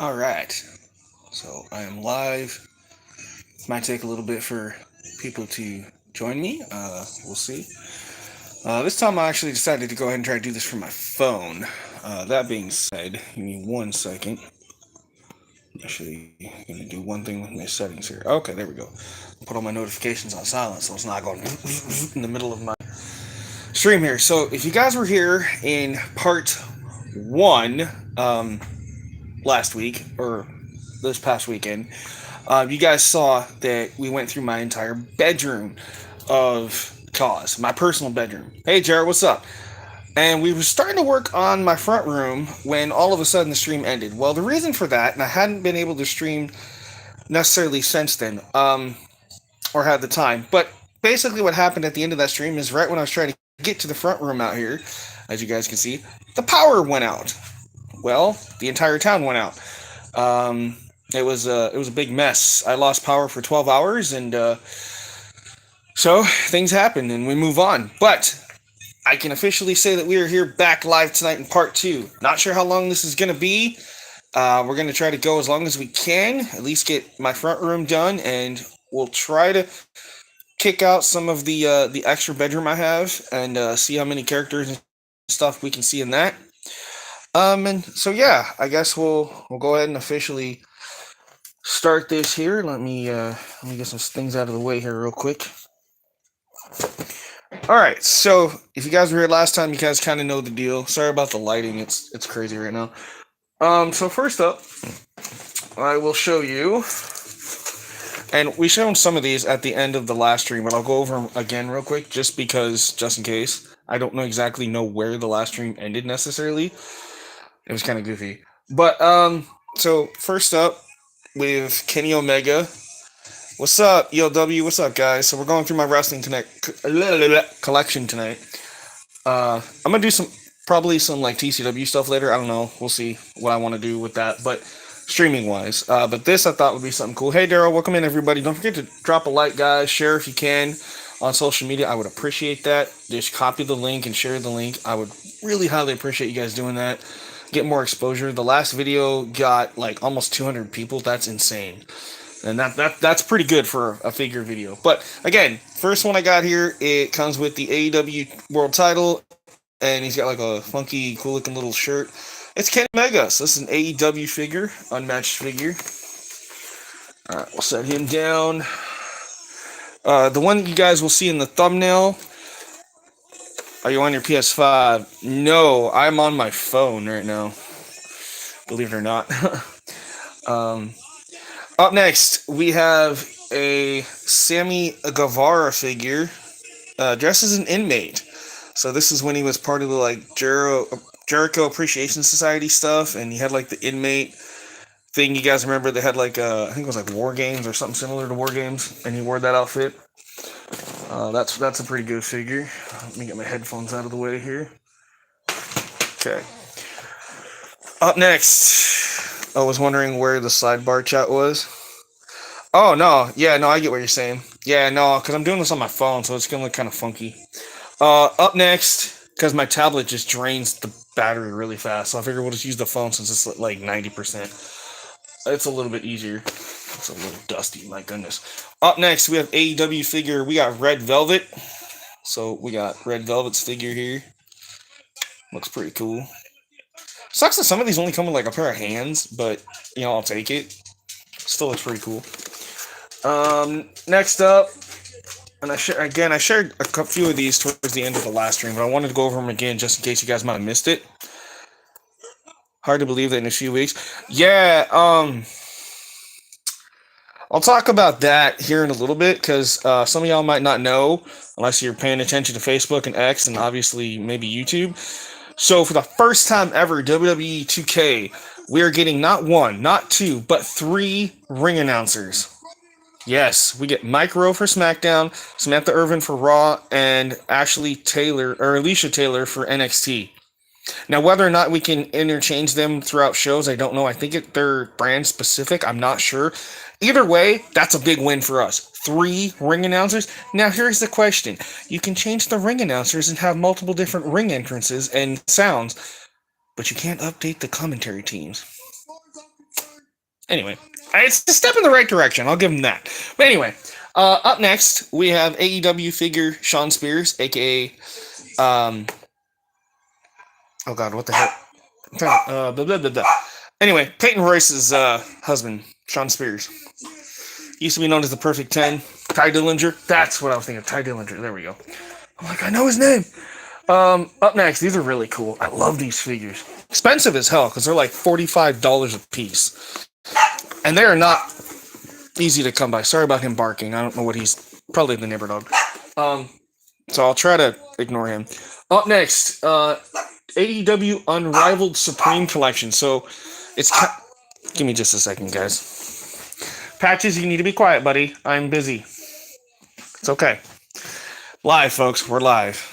All right, so I am live. Might take a little bit for people to join me. We'll see. This time I actually decided to go ahead and try to do this from my phone. That being said, give me 1 second. Actually, gonna do one thing with my settings here. Okay, there we go. Put all my notifications on silent so it's not going in the middle of my stream here. So if you guys were here in part one last week or this past weekend, you guys saw that we went through my entire bedroom of Cause, my personal bedroom. Hey, Jared, what's up? And we were starting to work on my front room when all of a sudden the stream ended. Well, the reason for that, and I hadn't been able to stream necessarily since then, or had the time, but basically what happened at the end of that stream is right when I was trying to get to the front room out here, as you guys can see, the power went out. Well, the entire town went out. Um, it was a big mess. I lost power for 12 hours, and so things happen, and we move on. But I can officially say that we are here back live tonight in part two. Not sure how long this is going to be. We're going to try to go as long as we can, at least get my front room done, and we'll try to kick out some of the extra bedroom I have and see how many characters and stuff we can see in that. And so yeah, I guess we'll go ahead and officially start this here. Let me get some things out of the way here real quick. All right, so if you guys were here last time, you guys kind of know the deal. Sorry about the lighting; it's crazy right now. So first up, I will show you, and we showed some of these at the end of the last stream, but I'll go over them again real quick, just in case. I don't know where the last stream ended necessarily. It was kind of goofy, but so first up with Kenny Omega. What's up, ELW? What's up, guys? So we're going through my wrestling collection tonight. I'm gonna do probably some like TCW stuff later. I don't know. We'll see what I want to do with that. But streaming wise, but this I thought would be something cool. Hey, Daryl, welcome in everybody. Don't forget to drop a like, guys. Share if you can on social media. I would appreciate that. Just copy the link and share the link. I would really highly appreciate you guys doing that. Get more exposure. The last video got like almost 200 people. That's insane. And that's pretty good for a figure video. But again, first one I got here, it comes with the AEW World Title, and he's got like a funky, cool looking little shirt. It's Kenny Omega. So this is an AEW figure, unmatched figure. All right, we'll set him down. The one you guys will see in the thumbnail. Are you on your PS5? No, I'm on my phone right now. Believe it or not. um, Up next, we have a Sammy Guevara figure dressed as an inmate. So this is when he was part of the like Jericho Appreciation Society stuff, and he had like the inmate thing. You guys remember they had like I think it was like War Games or something similar to War Games, and he wore that outfit. That's a pretty good figure. Let me get my headphones out of the way here. Okay. Up next, I was wondering where the sidebar chat was. Oh no, yeah, no, I get what you're saying. Yeah, no, because I'm doing this on my phone, so it's gonna look kind of funky. Up next, because my tablet just drains the battery really fast, so I figure we'll just use the phone since it's like 90%. It's a little bit easier. It's a little dusty, my goodness. Up next, we have AEW figure. We got Red Velvet. So we got Red Velvet's figure here. Looks pretty cool. Sucks that some of these only come with like a pair of hands, but I'll take it. Still looks pretty cool. Next up, and I shared a few of these towards the end of the last stream, but I wanted to go over them again just in case you guys might have missed it. Hard to believe that in a few weeks. Yeah, I'll talk about that here in a little bit because some of y'all might not know unless you're paying attention to Facebook and X and obviously maybe YouTube. So for the first time ever, WWE 2K, we are getting not one, not two, but 3 ring announcers. Yes, we get Mike Rowe for SmackDown, Samantha Irvin for Raw, and Alicia Taylor for NXT. Now, whether or not we can interchange them throughout shows, I don't know. I think they're brand specific. I'm not sure. Either way, that's a big win for us. 3 ring announcers. Now, here's the question. You can change the ring announcers and have multiple different ring entrances and sounds, but you can't update the commentary teams. Anyway, it's a step in the right direction. I'll give him that. But anyway, up next we have AEW figure Shawn Spears, aka oh god, what the hell? Blah, blah, blah, blah. Anyway, Peyton Royce's husband, Shawn Spears, used to be known as the Perfect 10. Ty Dillinger. That's what I was thinking. Ty Dillinger. There we go. I'm like, I know his name. Up next, these are really cool. I love these figures. Expensive as hell because they're like $45 a piece, and they are not easy to come by. Sorry about him barking. I don't know what he's probably the neighbor dog. So I'll try to ignore him. Up next, AEW Unrivaled Supreme Collection. So it's give me just a second, guys. Patches, you need to be quiet, buddy. I'm busy. It's okay. Live, folks. We're live.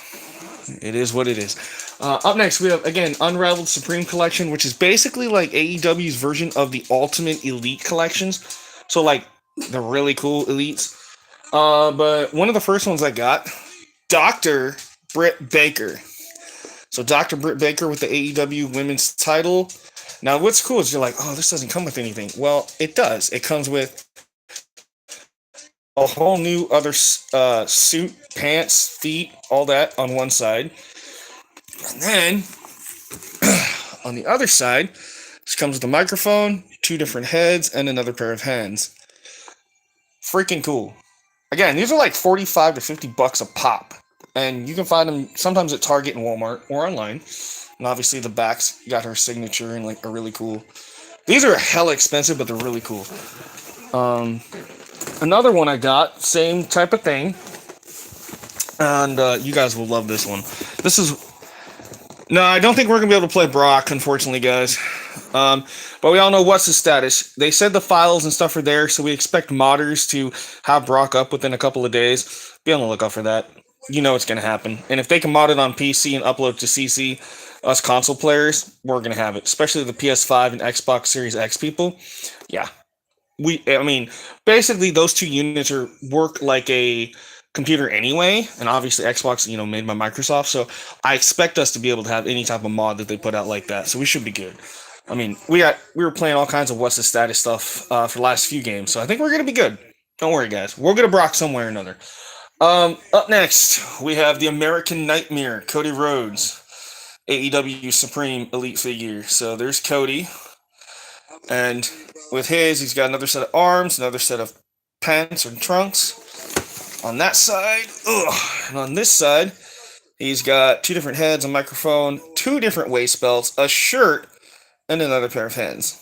It is what it is. Up next, we have, again, Unrivaled Supreme Collection, which is basically like AEW's version of the Ultimate Elite collections. So, like, the really cool elites. But one of the first ones I got, Dr. Britt Baker. So, Dr. Britt Baker with the AEW Women's title. Now, what's cool is you're like, oh, this doesn't come with anything. Well, it does. It comes with a whole new other suit, pants, feet, all that on one side. And then, on the other side, this comes with a microphone, 2 different heads, and another pair of hands. Freaking cool. Again, these are like 45 to 50 bucks a pop. And you can find them sometimes at Target and Walmart or online. And obviously the back's got her signature and like are really cool. These are hella expensive, but they're really cool. Another one I got, same type of thing. And you guys will love this one. This is... No, I don't think we're going to be able to play Brock, unfortunately, guys. But we all know what's the status. They said the files and stuff are there, so we expect modders to have Brock up within a couple of days. Be on the lookout for that. You know it's going to happen. And if they can mod it on PC and upload to CC, us console players, we're going to have it. Especially the PS5 and Xbox Series X people. Yeah. Basically those 2 units work like a computer anyway, and obviously Xbox, made by Microsoft, so I expect us to be able to have any type of mod that they put out like that, so we should be good. We were playing all kinds of what's the status stuff for the last few games, so I think we're gonna be good. Don't worry, guys. We're gonna Brock somewhere or another. Up next, we have the American Nightmare, Cody Rhodes, AEW Supreme Elite figure. So there's Cody, and with he's got another set of arms, another set of pants or trunks. On that side, and on this side, he's got 2 different heads, a microphone, 2 different waist belts, a shirt, and another pair of hands.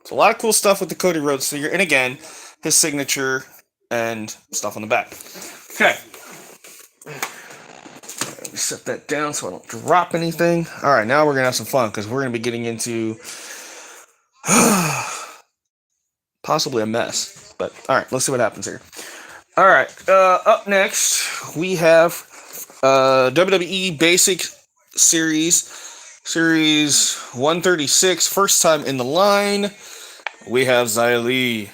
So a lot of cool stuff with the Cody Rhodes figure, and again, his signature and stuff on the back. Okay. Let me set that down so I don't drop anything. Alright, now we're going to have some fun, because we're going to be getting into possibly a mess. But, alright, let's see what happens here. Alright, up next, we have WWE Basic Series 136, first time in the line, we have Xia Li.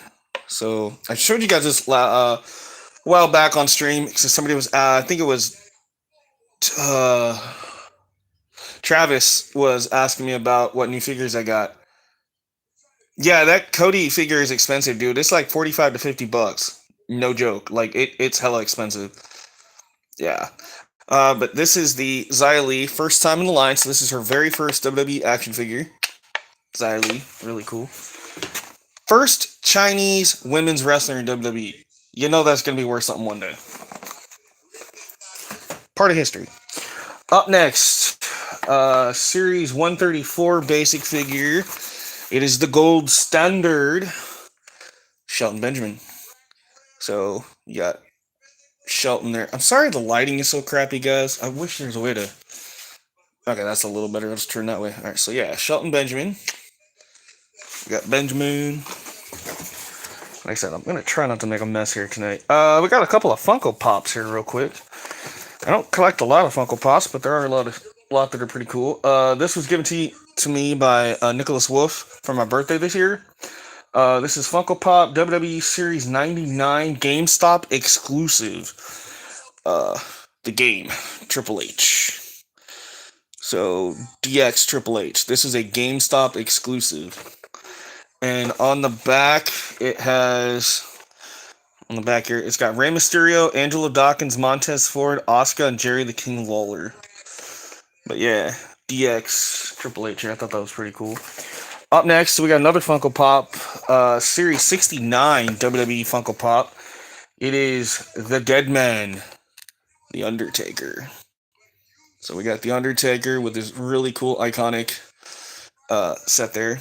So, I showed you guys this a while back on stream, because somebody was, I think it was, Travis was asking me about what new figures I got. Yeah, that Cody figure is expensive, dude. It's like 45 to 50 bucks. No joke. Like, it's hella expensive. Yeah. But this is the Xia Li, first time in the line, so this is her very first WWE action figure. Xia Li, really cool. First Chinese women's wrestler in WWE. You know that's going to be worth something one day. Part of history. Up next, Series 134 basic figure. It is the gold standard Shelton Benjamin. So, you got Shelton there. I'm sorry the lighting is so crappy, guys. I wish there was a way to... Okay, that's a little better. Let's turn that way. Alright, so yeah, Shelton Benjamin. We got Benjamin. Like I said, I'm going to try not to make a mess here tonight. We got a couple of Funko Pops here real quick. I don't collect a lot of Funko Pops, but there are a lot that are pretty cool. This was given to me by Nicholas Wolf for my birthday this year. This is Funko Pop WWE Series 99 GameStop exclusive. The game, Triple H. So, DX Triple H. This is a GameStop exclusive. And on the back, it has, on the back here, it's got Rey Mysterio, Angelo Dawkins, Montez Ford, Asuka, and Jerry the King Lawler. But yeah, DX Triple H here. I thought that was pretty cool. Up next, we got another Funko Pop, Series 69 WWE Funko Pop. It is the Dead Man, The Undertaker. So we got The Undertaker with this really cool, iconic set there.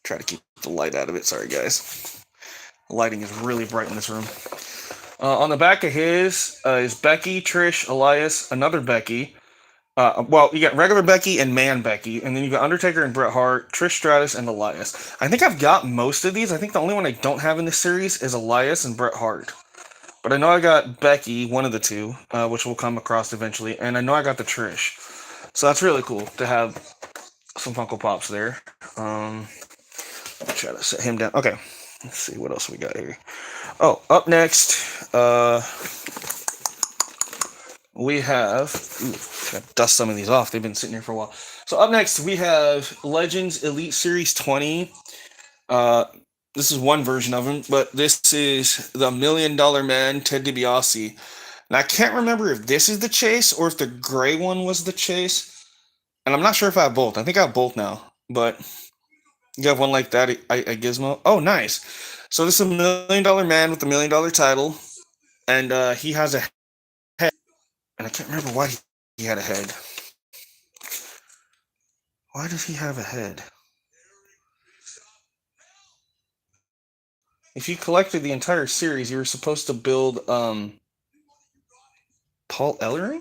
Try to keep the light out of it. Sorry, guys. The lighting is really bright in this room. On the back of his is Becky, Trish, Elias, another Becky. Well, you got regular Becky and Man Becky, and then you got Undertaker and Bret Hart, Trish Stratus, and Elias. I think I've got most of these. I think the only one I don't have in this series is Elias and Bret Hart. But I know I got Becky, one of the two, which we'll come across eventually, and I know I got the Trish. So that's really cool to have some Funko Pops there. Try to set him down. Okay, let's see what else we got here. Oh, up next, we have. Gotta dust some of these off. They've been sitting here for a while. So up next, we have Legends Elite Series 20. This is one version of him, but this is the $1 Million Man, Ted DiBiase. And I can't remember if this is the chase or if the gray one was the chase. And I'm not sure if I have both. I think I have both now. But you have one like that, I Gizmo. Oh, nice. So this is a $1 Million Man with the $1 Million title. And he has a head. And I can't remember why he had a head. Why does he have a head? If you collected the entire series, you were supposed to build Paul Ellering?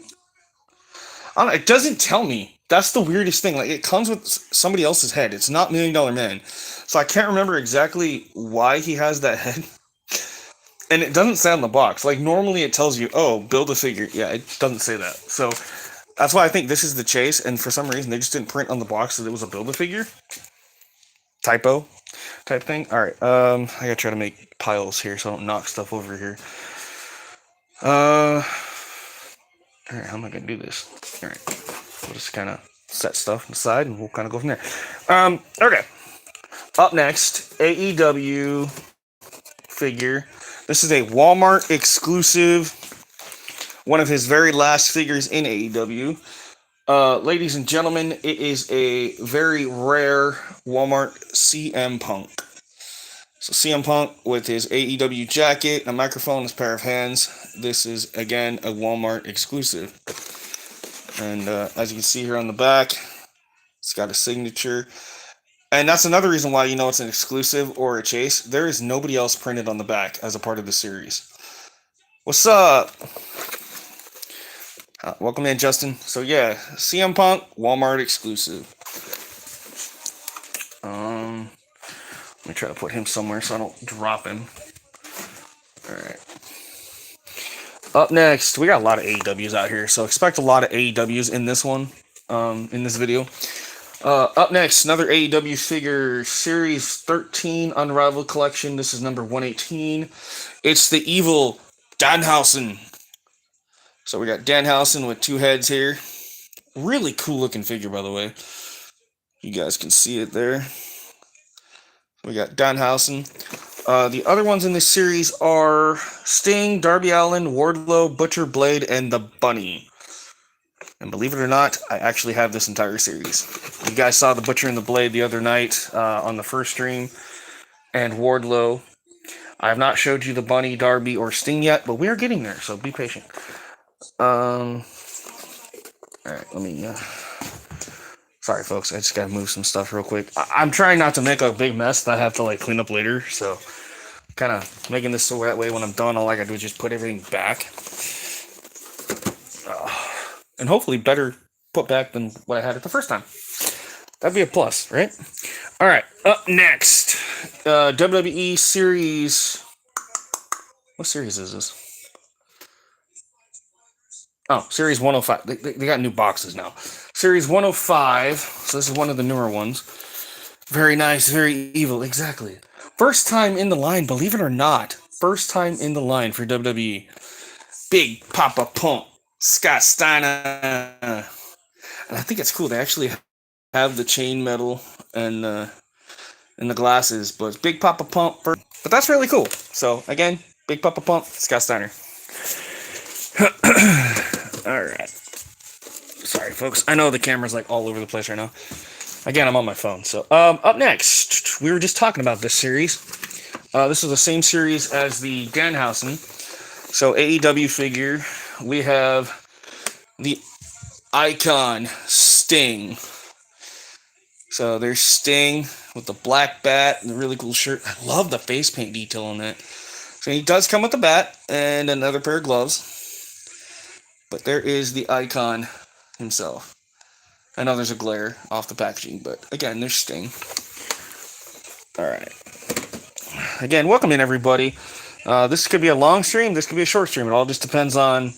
I don't know, it doesn't tell me. That's the weirdest thing. Like, it comes with somebody else's head. It's not $1 Million Man. So I can't remember exactly why he has that head. And it doesn't say on the box. Like, normally it tells you, oh, build a figure. Yeah, it doesn't say that. So that's why I think this is the chase. And for some reason, they just didn't print on the box that it was a build a figure. Typo type thing. All right. I gotta try to make piles here so I don't knock stuff over here. All right. How am I gonna do this? All right. We'll just kind of set stuff aside and we'll kind of go from there. Okay. Up next, AEW figure. This is a Walmart exclusive. One of his very last figures in AEW. Ladies and gentlemen, it is a very rare Walmart CM Punk. So CM Punk with his AEW jacket, a microphone, his pair of hands. This is, again, a Walmart exclusive. And as you can see here on the back, it's got a signature. And that's another reason why you know it's an exclusive or a chase. There is nobody else printed on the back as a part of the series. What's up? Welcome in, Justin. So yeah, CM Punk, Walmart exclusive. Let me try to put him somewhere so I don't drop him. Alright. Up next, we got a lot of AEWs out here, so expect a lot of AEWs in this one, in this video. Up next, another AEW figure, Series 13 Unrivaled Collection. This is number 118. It's the evil Danhausen. So we got Danhausen with two heads here. Really cool looking figure, by the way. You guys can see it there. We got Danhausen. The other ones in this series are Sting, Darby Allin, Wardlow, Butcher Blade, and the Bunny. And believe it or not, I actually have this entire series. You guys saw the Butcher and the Blade the other night on the first stream. And Wardlow. I have not showed you the Bunny, Darby, or Sting yet, but we are getting there, so be patient. Alright, let me... Sorry, folks, I just gotta move some stuff real quick. I'm trying not to make a big mess that I have to, like, clean up later, so... kind of making this so that way when I'm done, all I gotta do is just put everything back. And hopefully better put back than what I had it the first time. That'd be a plus, right? Alright, up next. WWE Series... What series is this? Oh, Series 105. They got new boxes now. Series 105. So this is one of the newer ones. Very nice, very evil. Exactly. First time in the line, believe it or not. First time in the line for WWE. Big Papa Pump. Scott Steiner. And I think it's cool. They actually have the chain metal and and the glasses. But Big Papa Pump, but that's really cool. So again, Big Papa Pump, Scott Steiner. All right. Sorry, folks. I know the camera's like all over the place right now. Again, I'm on my phone. So, up next, we were just talking about this series. This is the same series as the Danhausen. So, AEW figure. We have the Icon Sting. So, there's Sting with the black bat and the really cool shirt. I love the face paint detail on that. So, he does come with the bat and another pair of gloves. But there is the Icon himself. I know there's a glare off the packaging, but again, there's Sting. Alright. Again, welcome in, everybody. This could be a long stream, this could be a short stream. It all just depends on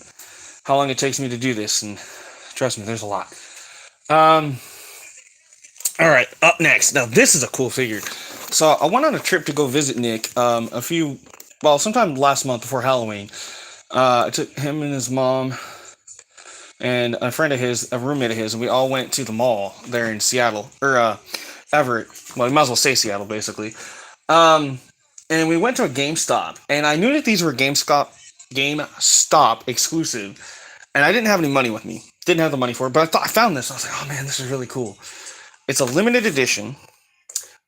how long it takes me to do this, and trust me, there's a lot. Alright, up next. Now, this is a cool figure. So, I went on a trip to go visit Nick sometime last month before Halloween. I took him and his mom and a friend of his, a roommate of his, and we all went to the mall there in Seattle, or Everett. Well, we might as well say Seattle, basically. And we went to a GameStop, and I knew that these were GameStop exclusive, and I didn't have any money with me. Didn't have the money for it, but I found this. I was like, oh man, this is really cool. It's a limited edition,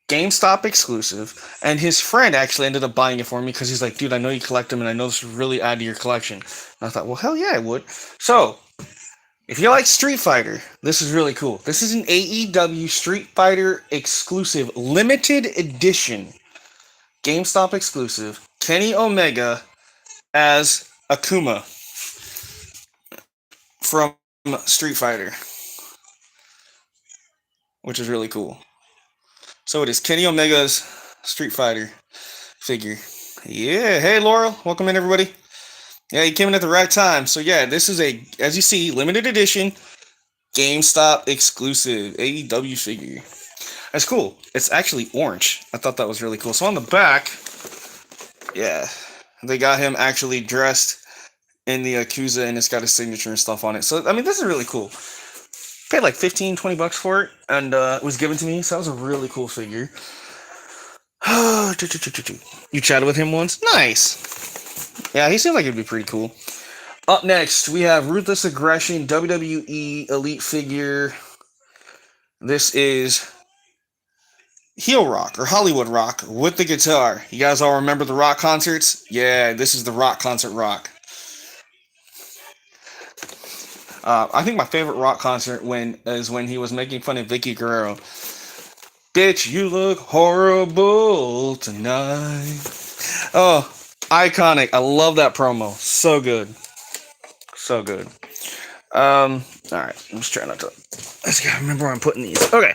GameStop exclusive, and his friend actually ended up buying it for me because he's like, dude, I know you collect them, and I know this would really add to your collection. And I thought, well, hell yeah, I would. So, if you like Street Fighter, this is really cool. This is an AEW Street Fighter exclusive, limited edition, GameStop exclusive, Kenny Omega as Akuma from Street Fighter, which is really cool. So it is Kenny Omega's Street Fighter figure. Yeah, hey Laurel, welcome in everybody. Yeah, you came in at the right time. So yeah, this is as you see, limited edition, GameStop exclusive AEW figure. That's cool. It's actually orange. I thought that was really cool. So on the back, yeah, they got him actually dressed in the Yakuza, and it's got his signature and stuff on it. So, I mean, this is really cool. Paid like $15-20 for it, and it was given to me, so that was a really cool figure. You chatted with him once? Nice. Yeah, he seems like it'd be pretty cool. Up next, we have Ruthless Aggression WWE Elite figure. This is Heel Rock, or Hollywood Rock, with the guitar. You guys all remember the rock concerts? Yeah, this is the rock concert rock. I think my favorite rock concert is when he was making fun of Vicky Guerrero. Bitch, you look horrible tonight. Oh, iconic. I love that promo. So good. So good. Alright, I'm just trying not to. I just gotta remember where I'm putting these. Okay.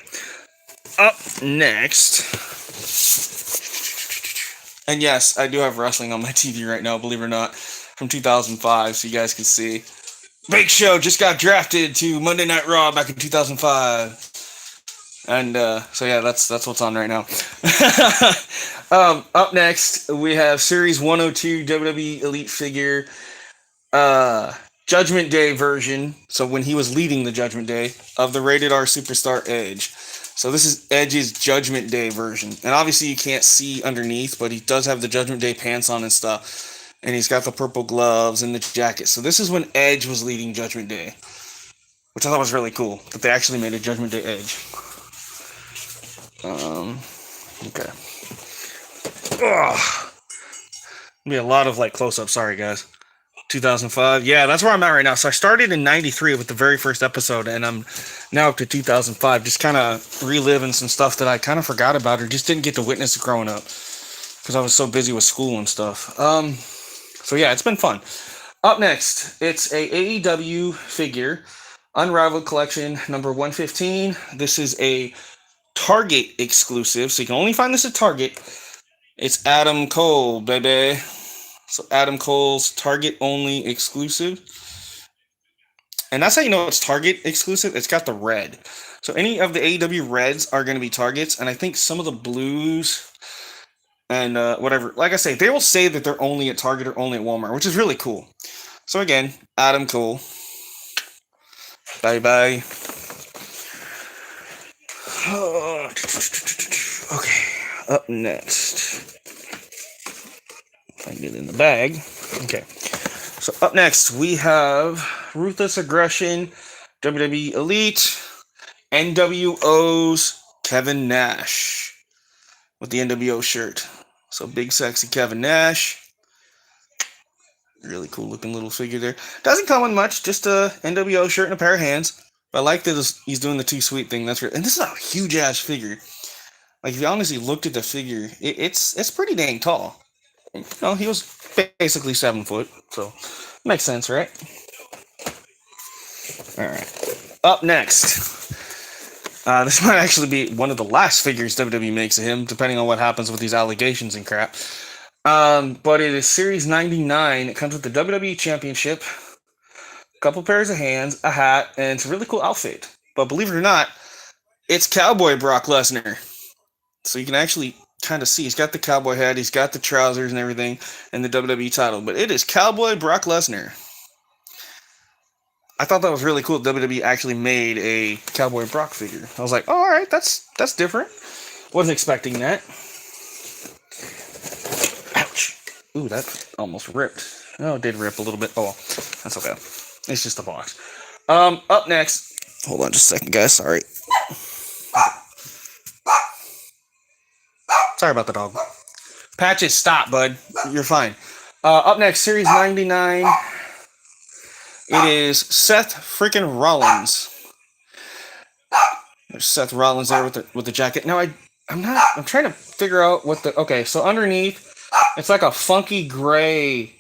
Up next. And yes, I do have wrestling on my TV right now, believe it or not, from 2005, so you guys can see. Big Show just got drafted to Monday Night Raw back in 2005. And so yeah, that's what's on right now. Up next, we have Series 102 WWE Elite figure, Judgment Day version. So when he was leading the Judgment Day of the Rated R Superstar Edge. So this is Edge's Judgment Day version. And obviously you can't see underneath, but he does have the Judgment Day pants on and stuff. And he's got the purple gloves and the jacket. So this is when Edge was leading Judgment Day, which I thought was really cool, that they actually made a Judgment Day Edge. Okay. Ugh. Be a lot of like close-ups. Sorry, guys. 2005. Yeah, that's where I'm at right now. So I started in 93 with the very first episode, and I'm now up to 2005, just kind of reliving some stuff that I kind of forgot about or just didn't get to witness growing up because I was so busy with school and stuff. So yeah, it's been fun. Up next, it's a AEW figure, Unrivaled Collection number 115. This is a Target exclusive, so you can only find this at Target. It's Adam Cole, baby. So Adam Cole's Target only exclusive. And that's how you know it's Target exclusive. It's got the red. So any of the AEW reds are going to be Targets, and I think some of the blues and whatever. Like I say, they will say that they're only at Target or only at Walmart, which is really cool. So again, Adam Cole. Bye-bye. Okay. Up next, if I can get it in the bag. Okay. So up next, we have Ruthless Aggression, WWE Elite, NWO's Kevin Nash with the NWO shirt. So big, sexy Kevin Nash. Really cool looking little figure there. Doesn't come with much, just a NWO shirt and a pair of hands. But I like that he's doing the too sweet thing. That's and this is a huge ass figure. Like if you honestly looked at the figure, it's pretty dang tall. You know, he was basically 7 foot, so makes sense, right? All right. Up next, this might actually be one of the last figures WWE makes of him, depending on what happens with these allegations and crap. But it is Series 99. It comes with the WWE Championship, a couple pairs of hands, a hat, and it's a really cool outfit. But believe it or not, it's Cowboy Brock Lesnar. So you can actually kind of see he's got the cowboy hat, he's got the trousers and everything, and the WWE title. But it is Cowboy Brock Lesnar. I thought that was really cool. WWE actually made a Cowboy Brock figure. I was like, oh, all right, that's different. Wasn't expecting that. Ouch. Ooh, that almost ripped. Oh, it did rip a little bit. Oh, well, that's okay. It's just a box. Up next. Hold on just a second, guys. Sorry. Sorry about the dog. Patches, stop, bud. You're fine. Up next, Series 99. It is Seth freaking Rollins. There's Seth Rollins there with the jacket. Now I'm trying to figure out what the okay. So underneath, it's like a funky gray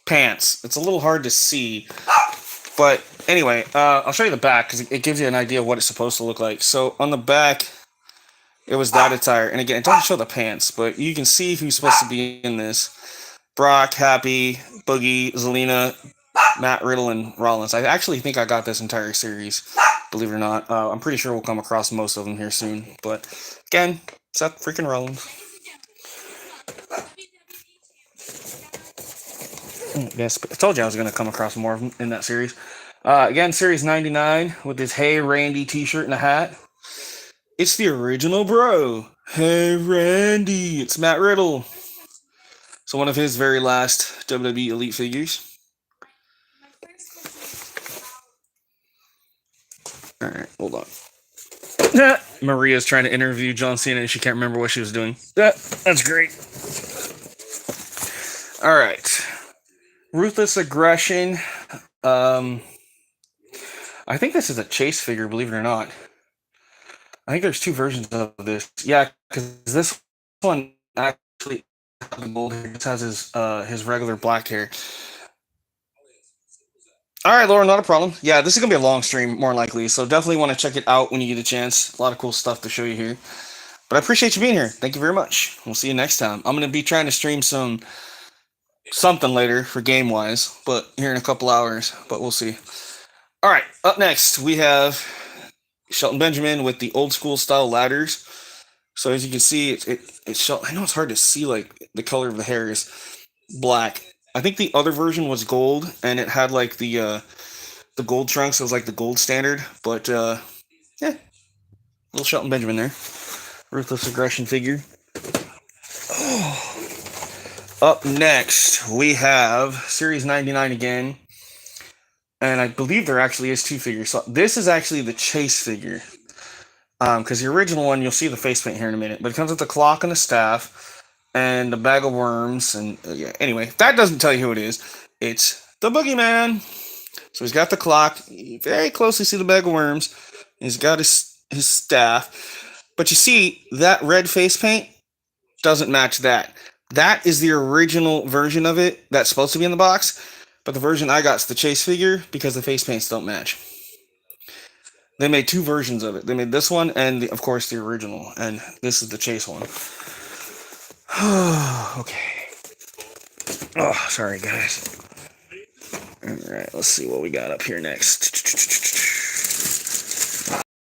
pants. It's a little hard to see, but anyway, I'll show you the back because it gives you an idea of what it's supposed to look like. So on the back, it was that attire, and again, it doesn't show the pants, but you can see who's supposed to be in this. Brock, Happy, Boogie, Zelina, Matt Riddle, and Rollins. I actually think I got this entire series, believe it or not. I'm pretty sure we'll come across most of them here soon. But again, Seth freaking Rollins. Yes, I told you I was going to come across more of them in that series. Again, Series 99 with this Hey Randy t-shirt and a hat. It's the original bro. Hey Randy. It's Matt Riddle. So one of his very last WWE Elite figures. Alright, hold on. Maria's trying to interview John Cena and she can't remember what she was doing. That's great. Alright. Ruthless Aggression. I think this is a chase figure, believe it or not. I think there's two versions of this. Yeah, because this one actually has his regular black hair. All right, Laura, not a problem. Yeah, this is gonna be a long stream, more likely. So definitely want to check it out when you get a chance. A lot of cool stuff to show you here. But I appreciate you being here. Thank you very much. We'll see you next time. I'm gonna be trying to stream something later for game wise, but here in a couple hours. But we'll see. All right, up next we have Shelton Benjamin with the old school style ladders. So as you can see, it's Shelton. I know it's hard to see, like the color of the hair is black. I think the other version was gold, and it had like the gold trunks. It was like the gold standard. But yeah, little Shelton Benjamin there, Ruthless Aggression figure. Up next, we have Series 99 again. And I believe there actually is two figures. So this is actually the chase figure. Because the original one, you'll see the face paint here in a minute. But it comes with the clock and the staff and the bag of worms. And yeah, anyway, that doesn't tell you who it is. It's the Boogeyman. So he's got the clock. You very closely see the bag of worms. He's got his staff. But you see, that red face paint doesn't match that. That is the original version of it that's supposed to be in the box. But the version I got is the chase figure because the face paints don't match. They made two versions of it. They made this one and, of course, the original. And this is the chase one. Okay. Oh, sorry, guys. All right, let's see what we got up here next.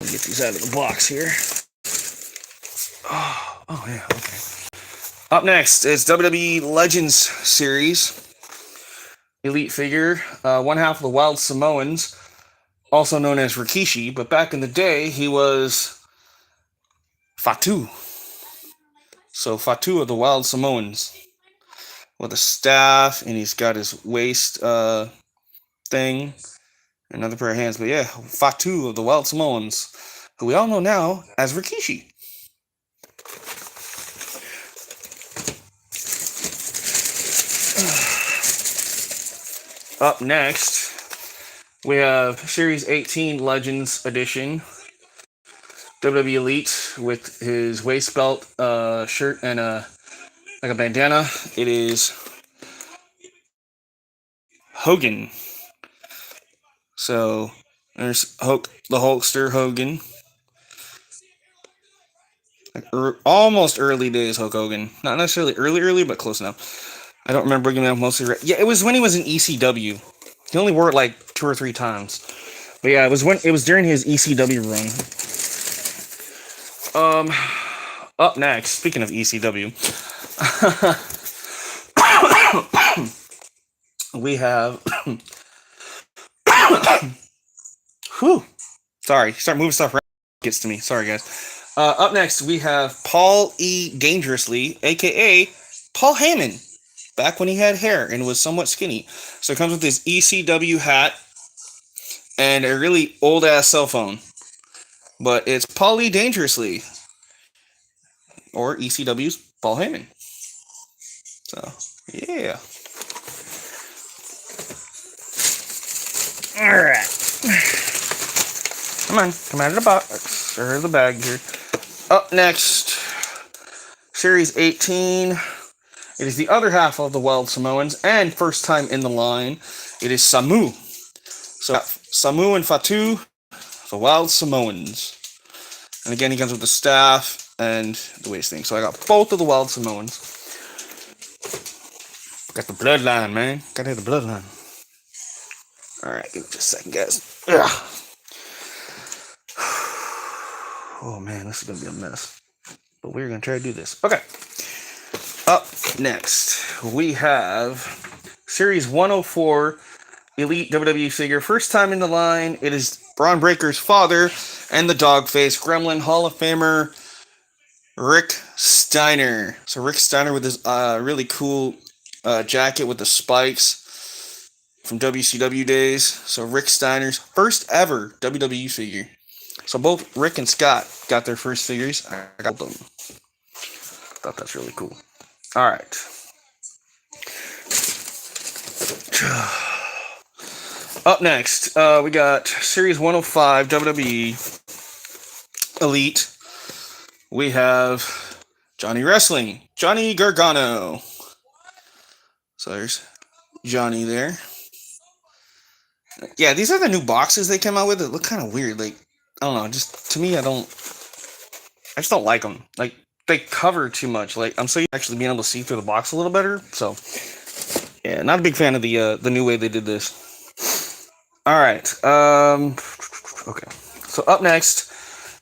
Get these out of the box here. Oh yeah, okay. Up next is WWE Legends Series. Elite figure, one half of the Wild Samoans, also known as Rikishi, but back in the day, he was Fatu. So Fatu of the Wild Samoans with a staff, and he's got his waist thing, another pair of hands. But yeah, Fatu of the Wild Samoans, who we all know now as Rikishi. Up next, we have Series 18 Legends Edition. WWE Elite with his waist belt, shirt, and like a bandana. It is Hogan. So there's the Hulkster Hogan. Almost early days Hulk Hogan. Not necessarily early, but close enough. I don't remember bringing him out mostly. Yeah, it was when he was in ECW. He only wore it like 2 or 3 times. But yeah, it was during his ECW run. Up next, speaking of ECW, we have. Whew. Sorry, start moving stuff around. Gets to me. Sorry, guys. Up next, we have Paul E. Dangerously, aka Paul Heyman, back when he had hair and was somewhat skinny. So it comes with his ECW hat and a really old ass cell phone. But it's Paul E. Dangerously, or ECW's Paul Heyman. So, yeah. Alright. Come out of the box, or the bag here. Up next, Series 18. It is the other half of the Wild Samoans, and first time in the line, it is Samu. So, Samu and Fatu, the Wild Samoans. And again, he comes with the staff and the waist thing. So I got both of the Wild Samoans. Got the bloodline, man. Gotta hit the bloodline. Alright, give me just a second, guys. Ugh. Oh man, this is gonna be a mess. But we're gonna try to do this. Okay. Up next, we have Series 104 Elite WWE figure. First time in the line, it is Braun Breaker's father and the dog-faced Gremlin Hall of Famer, Rick Steiner. So Rick Steiner with his really cool jacket with the spikes from WCW days. So Rick Steiner's first ever WWE figure. So both Rick and Scott got their first figures. I got them. Thought that's really cool. All right. Up next, we got Series 105 WWE Elite. We have Johnny Wrestling, Johnny Gargano. So there's Johnny there. Yeah, these are the new boxes they came out with. It look kind of weird. Like, I don't know. Just to me, I just don't like them. Like, they cover too much. Like, I'm so used to actually being able to see through the box a little better. So, yeah, not a big fan of the new way they did this. All right. Okay. So up next,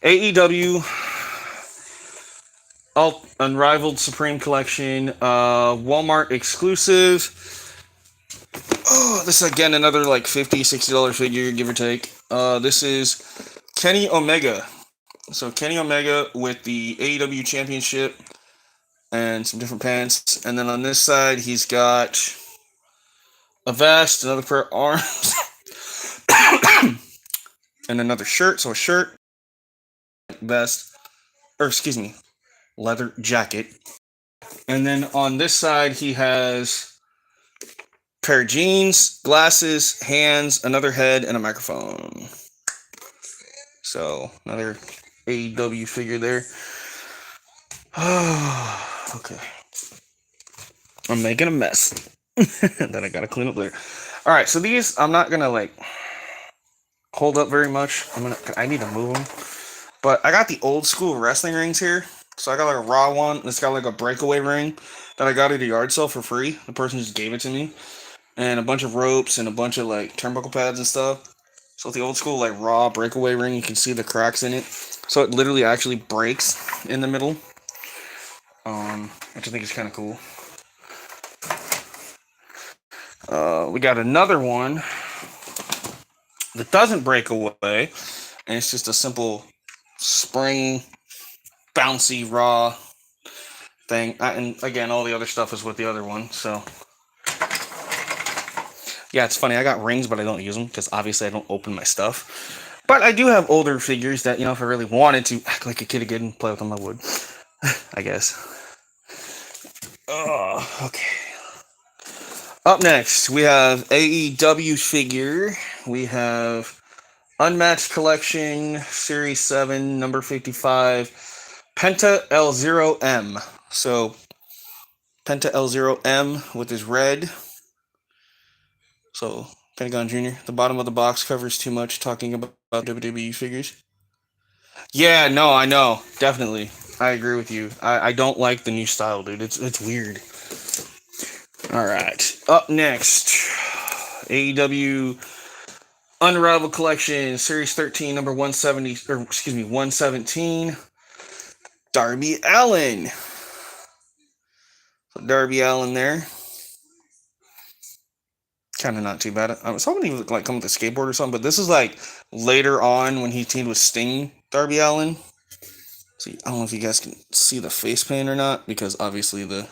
AEW Unrivaled Supreme Collection, Walmart exclusive. Oh, this is again another like $50, $60 figure, give or take. This is Kenny Omega. So Kenny Omega with the AEW Championship and some different pants. And then on this side, he's got a vest, another pair of arms, and another shirt. So a shirt, vest, or excuse me, leather jacket. And then on this side, he has a pair of jeans, glasses, hands, another head, and a microphone. So another AEW figure there. Okay. I'm making a mess. Then I gotta clean up later. Alright, so these I'm not gonna like hold up very much. I need to move them. But I got the old school wrestling rings here. So I got like a raw one, and it's got like a breakaway ring that I got at a yard sale for free. The person just gave it to me. And a bunch of ropes and a bunch of like turnbuckle pads and stuff. So the old school like raw breakaway ring, you can see the cracks in it. So it literally actually breaks in the middle. Which I think is kind of cool. We got another one that doesn't break away, and it's just a simple spring, bouncy, raw thing. And again, all the other stuff is with the other one. So yeah, it's funny. I got rings, but I don't use them because obviously I don't open my stuff. But I do have older figures that, if I really wanted to act like a kid again and play with them, I would. I guess. Oh, okay. Up next, we have AEW figure. We have Unmatched Collection, Series 7, number 55, Penta L0M. So, Penta L0M with his red. So, Pentagon Jr. The bottom of the box covers too much talking about WWE figures. Yeah, no, I know. Definitely. I agree with you. I don't like the new style, dude. It's weird. Alright. Up next, AEW Unrivaled Collection, Series 13, number 117. Darby Allin. So Darby Allin there. Kind of not too bad. I was hoping he would come with a skateboard or something, but this is later on when he teamed with Sting, Darby Allin. See, I don't know if you guys can see the face paint or not, because obviously the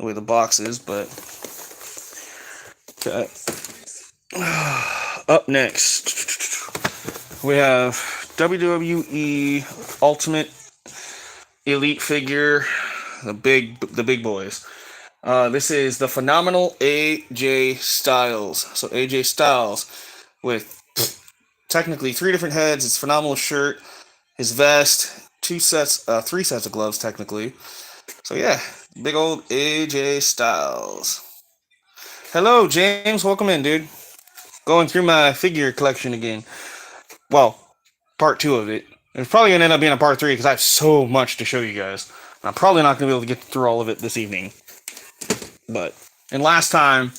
way the box is, but okay. Up next, we have WWE Ultimate Elite figure, the big boys. This is the phenomenal AJ Styles. So AJ Styles with technically 3 different heads. His phenomenal shirt, his vest, 3 sets of gloves technically. So yeah, big old AJ Styles. Hello, James. Welcome in, dude. Going through my figure collection again. Well, part 2 of it. It's probably going to end up being a part 3 because I have so much to show you guys. I'm probably not going to be able to get through all of it this evening. And last time,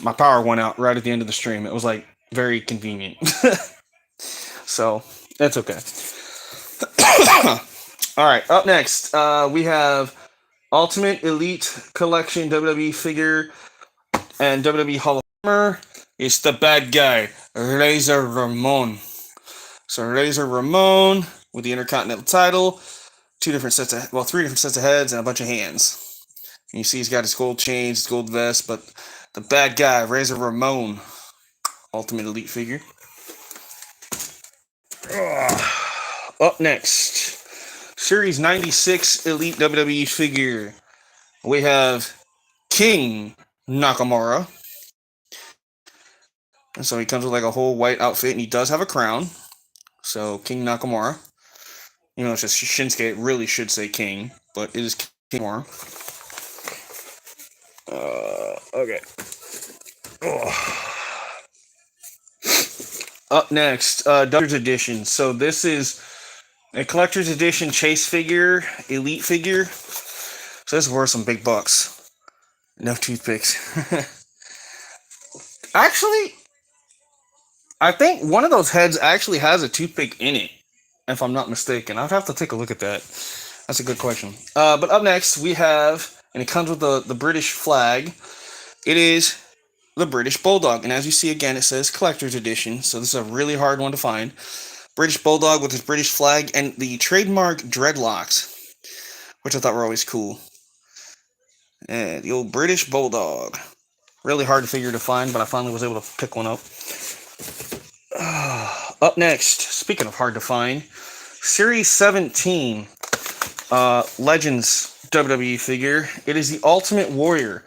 my power went out right at the end of the stream. It was very convenient. So, that's okay. Alright, up next, we have Ultimate Elite Collection WWE figure and WWE Hall of Famer. It's the bad guy, Razor Ramon. So Razor Ramon with the Intercontinental title, 3 different sets of heads and a bunch of hands. And you see he's got his gold chains, his gold vest, but the bad guy, Razor Ramon, Ultimate Elite figure. Up next, Series 96 Elite WWE figure. We have King Nakamura. And so he comes with a whole white outfit, and he does have a crown. So King Nakamura. It's just Shinsuke, it really should say King, but it is King Nakamura. Okay. Up next, Collector's Edition. So this is a Collector's Edition Chase figure, Elite figure. So this is worth some big bucks. No toothpicks. Actually, I think one of those heads actually has a toothpick in it, if I'm not mistaken. I'd have to take a look at that. That's a good question. But up next, we have, and it comes with the British flag. It is the British Bulldog. And as you see again, it says Collector's Edition. So this is a really hard one to find. British Bulldog with his British flag and the trademark dreadlocks, which I thought were always cool. And the old British Bulldog. Really hard figure to find, but I finally was able to pick one up. Up next, speaking of hard to find, Series 17 Legends WWE figure. It is the Ultimate Warrior.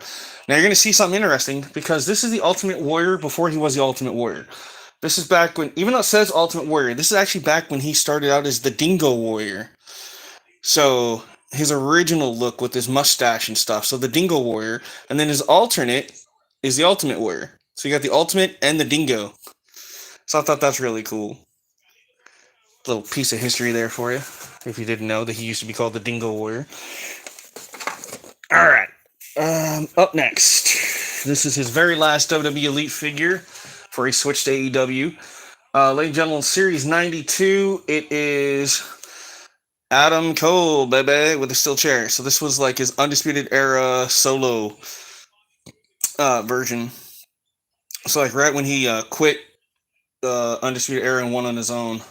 Now you're going to see something interesting because this is the Ultimate Warrior before he was the Ultimate Warrior. This is back when, even though it says Ultimate Warrior, this is actually back when he started out as the Dingo Warrior. So his original look with his mustache and stuff. So the Dingo Warrior, and then his alternate is the Ultimate Warrior. So you got the Ultimate and the Dingo. So I thought that's really cool. Little piece of history there for you, if you didn't know that he used to be called the Dingo Warrior. All right. Up next, this is his very last WWE Elite figure before he switched to AEW. Ladies and gentlemen, Series 92, it is Adam Cole, baby, with a steel chair. So this was his Undisputed Era solo version. So right when he quit Undisputed Era and won on his own.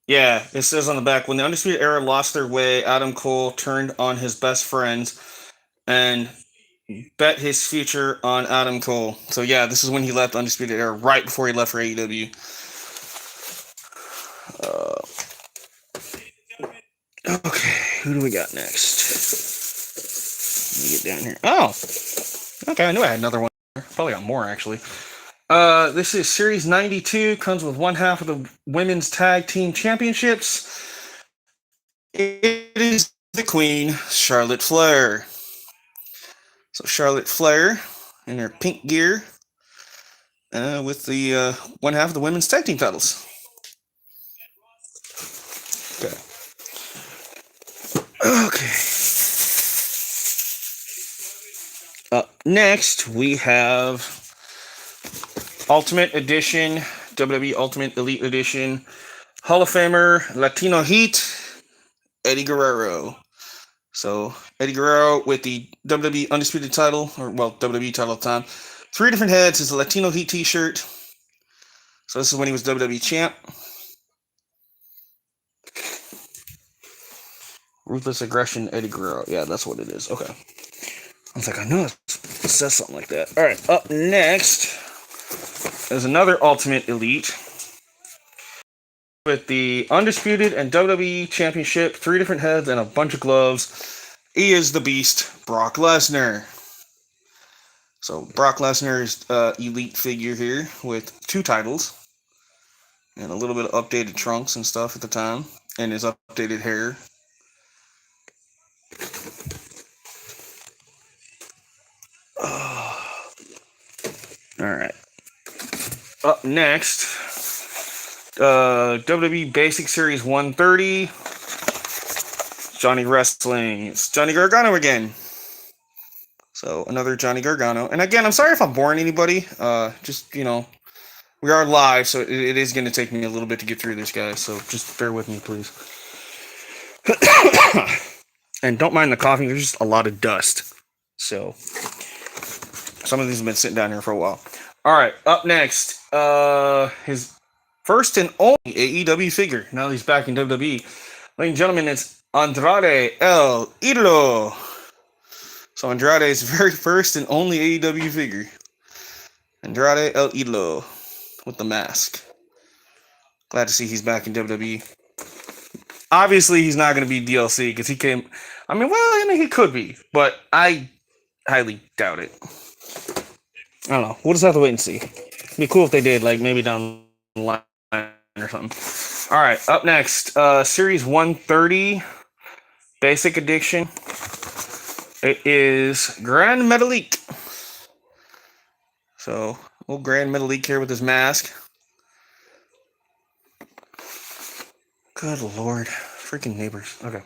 Yeah, it says on the back, when the Undisputed Era lost their way, Adam Cole turned on his best friends and bet his future on Adam Cole. So yeah, this is when he left Undisputed Era, right before he left for AEW. Okay, who do we got next? Let me get down here. Oh, okay, I knew I had another one. Probably got more actually. This is Series 92. Comes with one half of the Women's Tag Team Championships. It is the Queen, Charlotte Flair. So Charlotte Flair in her pink gear with the one half of the Women's Tag Team titles. Okay. Okay. Next, we have Ultimate Edition, WWE Ultimate Elite Edition, Hall of Famer, Latino Heat, Eddie Guerrero. So, Eddie Guerrero with the WWE Undisputed title, or, well, WWE title at the time. 3 different heads, is a Latino Heat t-shirt. So, this is when he was WWE champ. Ruthless Aggression, Eddie Guerrero. Yeah, that's what it is. Okay. I was like, I know it says something like that. All right, up next is another Ultimate Elite with the Undisputed and WWE Championship, 3 different heads, and a bunch of gloves. He is the Beast, Brock Lesnar. So Brock Lesnar's Elite figure here with 2 titles and a little bit of updated trunks and stuff at the time, and his updated hair. All right. Up next, WWE Basic Series 130. Johnny Wrestling. It's Johnny Gargano again. So another Johnny Gargano. And again, I'm sorry if I'm boring anybody. Just, you know, we are live, so it is going to take me a little bit to get through this, guys. So just bear with me, please. And don't mind the coughing. There's just a lot of dust. So some of these have been sitting down here for a while. All right, up next, his first and only AEW figure. Now he's back in WWE. Ladies and gentlemen, it's Andrade El Idolo. So Andrade's very first and only AEW figure. Andrade El Idolo with the mask. Glad to see he's back in WWE. Obviously, he's not going to be DLC because he came. I mean, well, I mean, he could be, but I highly doubt it. I don't know. We'll just have to wait and see. It'd be cool if they did, like maybe down the line or something. All right, up next, Series 130, Basic Edition. It is Grand Metalik. So, little Grand Metalik here with his mask. Good lord. Freaking neighbors. Okay.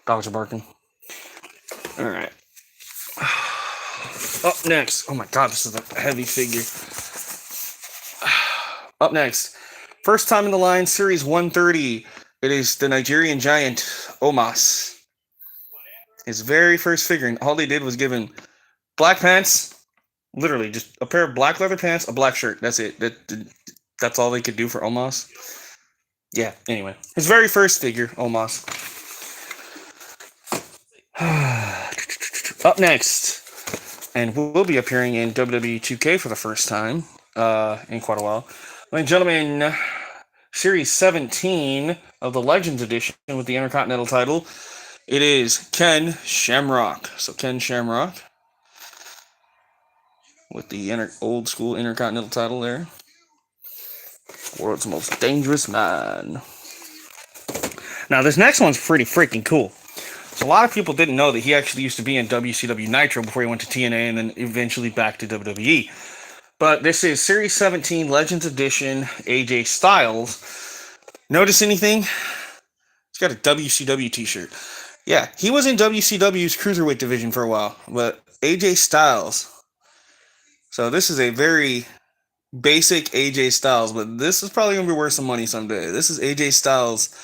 Dogs are barking. All right. Up next. Oh my god, this is a heavy figure. Up next. First time in the line, Series 130. It is the Nigerian giant, Omos. His very first figure. And all they did was give him black pants. Literally, just a pair of black leather pants, a black shirt. That's it. That's all they could do for Omos. Yeah, anyway. His very first figure, Omos. Up next. And will be appearing in WWE 2K for the first time in quite a while. Ladies and gentlemen, Series 17 of the Legends Edition with the Intercontinental title. It is Ken Shamrock. So Ken Shamrock with the old school Intercontinental title there. World's most dangerous man. Now, this next one's pretty freaking cool. So a lot of people didn't know that he actually used to be in WCW Nitro before he went to TNA and then eventually back to WWE. But this is Series 17 Legends Edition AJ Styles. Notice anything? He's got a WCW t-shirt. Yeah, he was in WCW's Cruiserweight division for a while, but AJ Styles. So this is a very basic AJ Styles, but this is probably going to be worth some money someday. This is AJ Styles,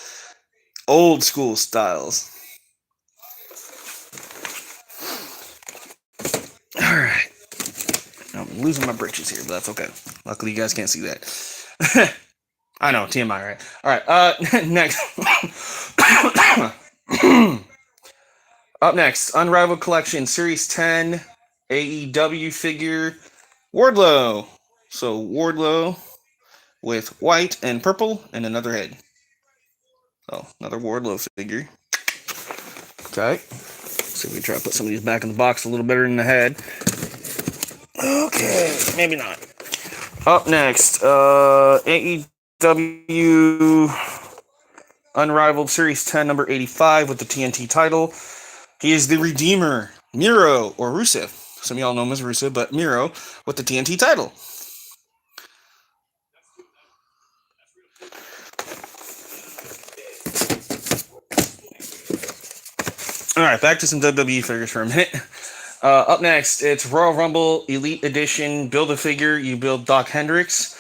old school Styles. Alright. I'm losing my britches here, but that's okay. Luckily, you guys can't see that. I know, TMI, right? All right. Next. Up next, Unrivaled Collection Series 10 AEW figure Wardlow. So Wardlow with white and purple and another head. So another Wardlow figure. Okay. So we try to put some of these back in the box a little better than the head. Okay, maybe not. Up next, AEW Unrivaled Series 10, number 85 with the TNT title. He is the Redeemer, Miro, or Rusev. Some of y'all know him as Rusev, but Miro with the TNT title. All right, back to some WWE figures for a minute. Up next, it's Royal Rumble Elite Edition. Build a figure. You build Doc Hendricks.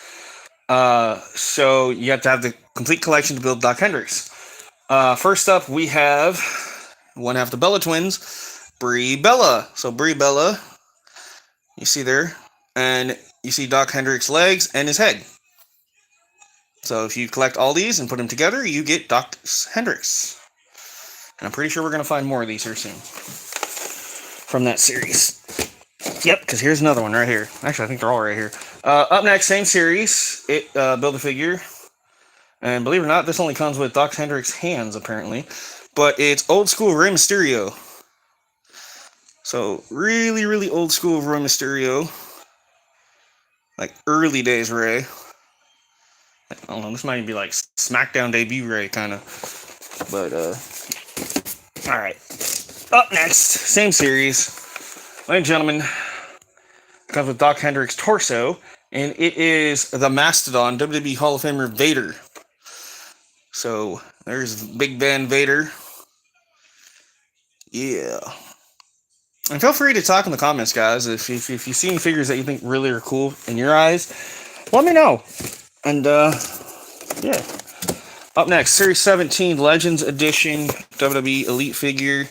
So you have to have the complete collection to build Doc Hendricks. First up, we have one half the Bella Twins, Brie Bella. So Brie Bella, you see there, and you see Doc Hendricks' legs and his head. So if you collect all these and put them together, you get Doc Hendricks. And I'm pretty sure we're going to find more of these here soon from that series. Yep, because here's another one right here. Actually, I think they're all right here. Up next, same series, Build a Figure. And believe it or not, this only comes with Doc Hendricks' hands, apparently. But it's old school Rey Mysterio. So, really, really old school Rey Mysterio. Like, early days Rey. I don't know, this might be like SmackDown debut Rey, kind of. But, alright. Up next, same series. Ladies and gentlemen, comes with Doc Hendricks' torso. And it is the Mastodon, WWE Hall of Famer Vader. So, there's Big Van Vader. Yeah. And feel free to talk in the comments, guys. If you see any figures that you think really are cool in your eyes, let me know. And, yeah. Up next, Series 17 Legends Edition WWE Elite figure.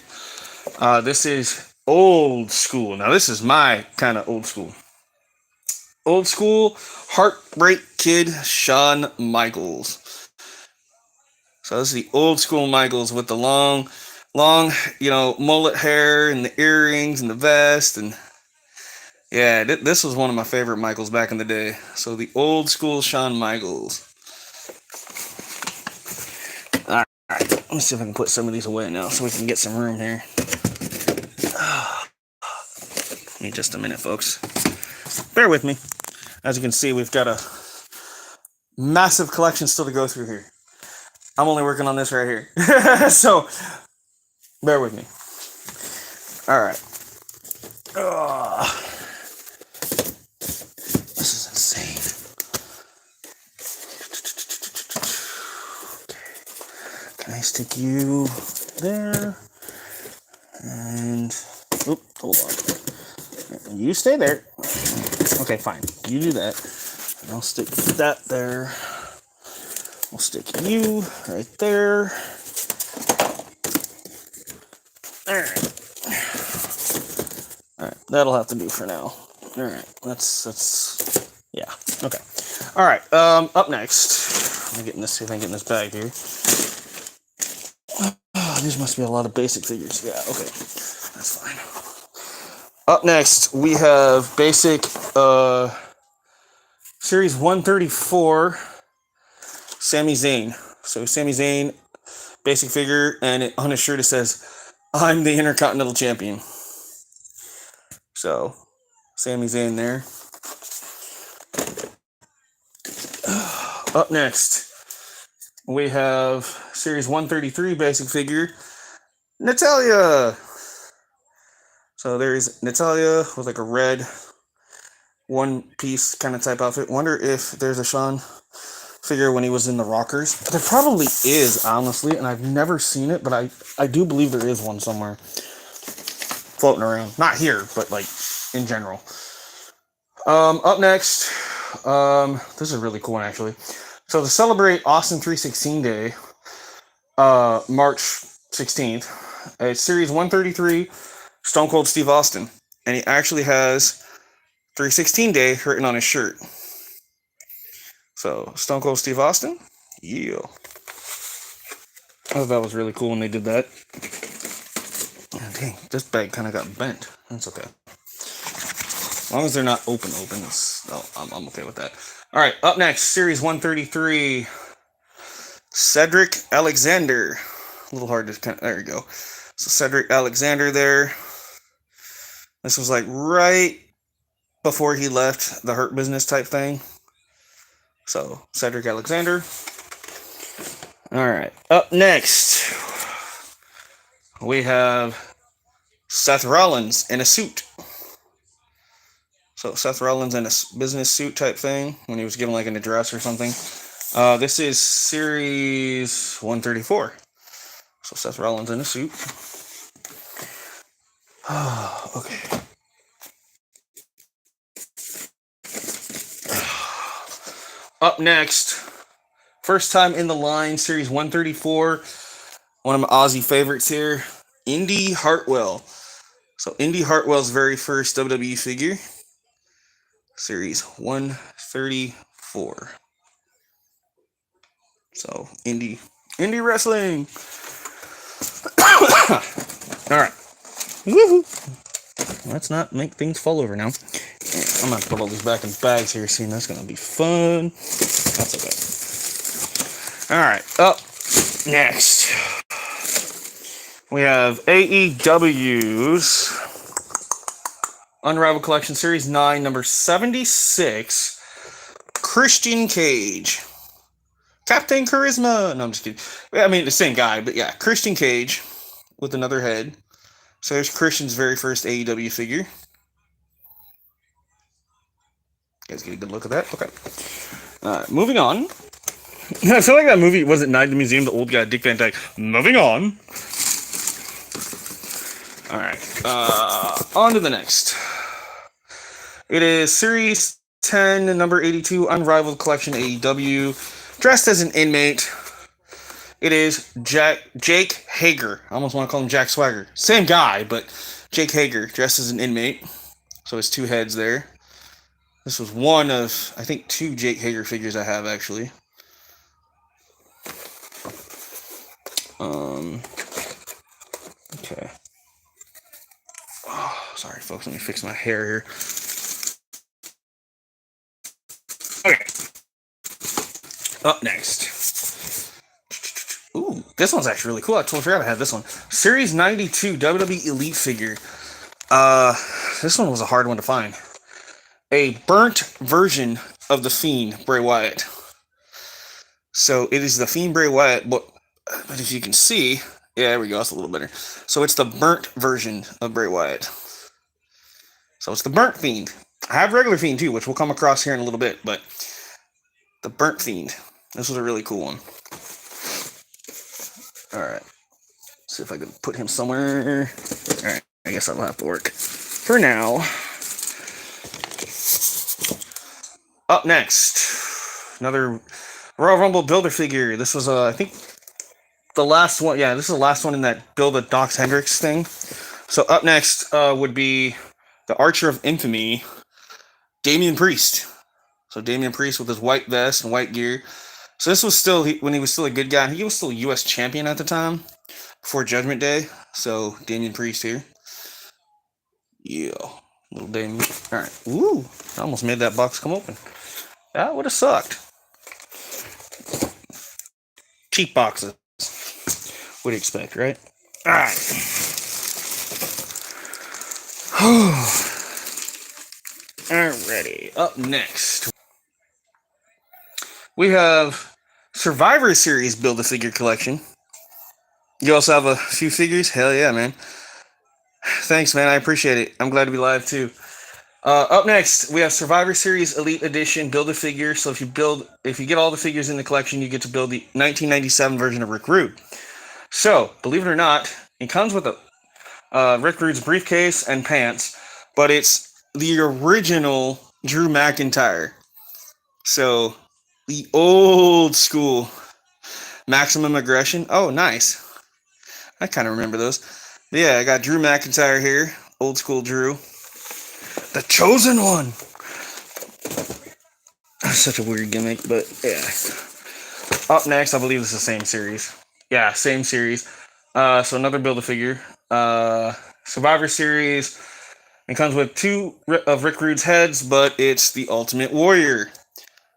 This is old school. Now, this is my kind of old school. Old school Heartbreak Kid Shawn Michaels. So this is the old school Michaels with the long, mullet hair and the earrings and the vest. And yeah, this was one of my favorite Michaels back in the day. So the old school Shawn Michaels. All right, let me see if I can put some of these away now so we can get some room here. Give me just a minute, folks. Bear with me. As you can see, we've got a massive collection still to go through here. I'm only working on this right here. So, bear with me. All right. This is insane. Okay. Can I stick you there? And, hold on. You stay there. Okay, fine. You do that. And I'll stick that there. We'll stick you right there. Alright. Alright, that'll have to do for now. Alright, that's yeah. Okay. Alright, up next. I'm getting this, see if I can get in this bag here. These must be a lot of basic figures. Yeah, okay. That's fine. Up next, we have basic Series 134 Sami Zayn. So Sami Zayn, basic figure, and on his shirt it says, "I'm the Intercontinental Champion." So, Sami Zayn there. Up next, we have Series 133 basic figure, Natalya. So there's Natalya with like a red one-piece kind of type outfit. Wonder if there's a Shawn figure when he was in the Rockers. There probably is, honestly, and I've never seen it, but I do believe there is one somewhere floating around. Not here, but like in general. Up next, this is a really cool one actually. So to celebrate Austin 316 Day, March 16th, it's Series 133, Stone Cold Steve Austin, and he actually has 316 Day written on his shirt. So, Stone Cold Steve Austin. Yeah. I thought that was really cool when they did that. Oh, dang, this bag kind of got bent. That's okay. As long as they're not open, I'm okay with that. All right, up next, Series 133. Cedric Alexander. A little hard to there you go. So Cedric Alexander there. This was like right before he left the Hurt Business type thing. So Cedric Alexander. All right. Up next, we have Seth Rollins in a suit. So Seth Rollins in a business suit type thing when he was giving like an address or something. This is Series 134. So Seth Rollins in a suit. Okay. Up next, first time in the line, Series 134. One of my Aussie favorites here, Indy Hartwell. So Indy Hartwell's very first WWE figure. Series 134. So Indy wrestling. All right. Woohoo! Let's not make things fall over now. I'm gonna put all these back in bags here soon. That's gonna be fun. That's okay. All right. Up next, we have AEW's Unrivaled Collection Series 9, number 76, Christian Cage. Captain Charisma. No, I'm just kidding. I mean, the same guy, but yeah, Christian Cage with another head. So there's Christian's very first AEW figure. You guys get a good look at that? Okay. Moving on. I feel like that movie, was it Night at the Museum, the old guy, Dick Van Dyke. Moving on. Alright. On to the next. It is Series 10, number 82, Unrivaled Collection AEW. Dressed as an inmate. It is Jake Hager. I almost want to call him Jack Swagger. Same guy, but Jake Hager, dressed as an inmate. So his two heads there. This was one of, I think, 2 Jake Hager figures I have, actually. Okay. Oh, sorry, folks. Let me fix my hair here. Okay. Up next. Ooh, this one's actually really cool. I totally forgot I had this one. Series 92 WWE Elite figure. This one was a hard one to find. A burnt version of the Fiend, Bray Wyatt. So it is the Fiend Bray Wyatt, but if you can see, yeah, there we go, that's a little better. So it's the burnt version of Bray Wyatt. So it's the burnt Fiend. I have regular Fiend too, which we'll come across here in a little bit, but the burnt Fiend. This was a really cool one. Alright. See if I can put him somewhere. Alright, I guess that'll have to work. For now. Up next, another Royal Rumble Builder figure. This was, I think, the last one. Yeah, this is the last one in that Build a Dox Hendrix thing. So up next would be the Archer of Infamy, Damian Priest. So Damian Priest with his white vest and white gear. So this was still, when he was still a good guy. He was still U.S. champion at the time, before Judgment Day. So Damian Priest here. Yeah, little Damian. All right. Ooh, I almost made that box come open. That would have sucked. Cheap boxes. What do you expect, right? Alright. Alrighty. Up next, we have Survivor Series Build-A-Figure collection. You also have a few figures? Hell yeah, man. Thanks, man. I appreciate it. I'm glad to be live, too. Up next, we have Survivor Series Elite Edition Build-A-Figure. So if you get all the figures in the collection, you get to build the 1997 version of Rick Rude. So, believe it or not, it comes with a Rick Rude's briefcase and pants, but it's the original Drew McIntyre. So, the old school Maximum Aggression. Oh, nice. I kind of remember those. But yeah, I got Drew McIntyre here. Old school Drew. The Chosen One. Such a weird gimmick, but yeah. Up next, I believe it's the same series. Yeah, same series. So another Build-A-Figure. Survivor Series. It comes with two of Rick Rude's heads, but it's the Ultimate Warrior.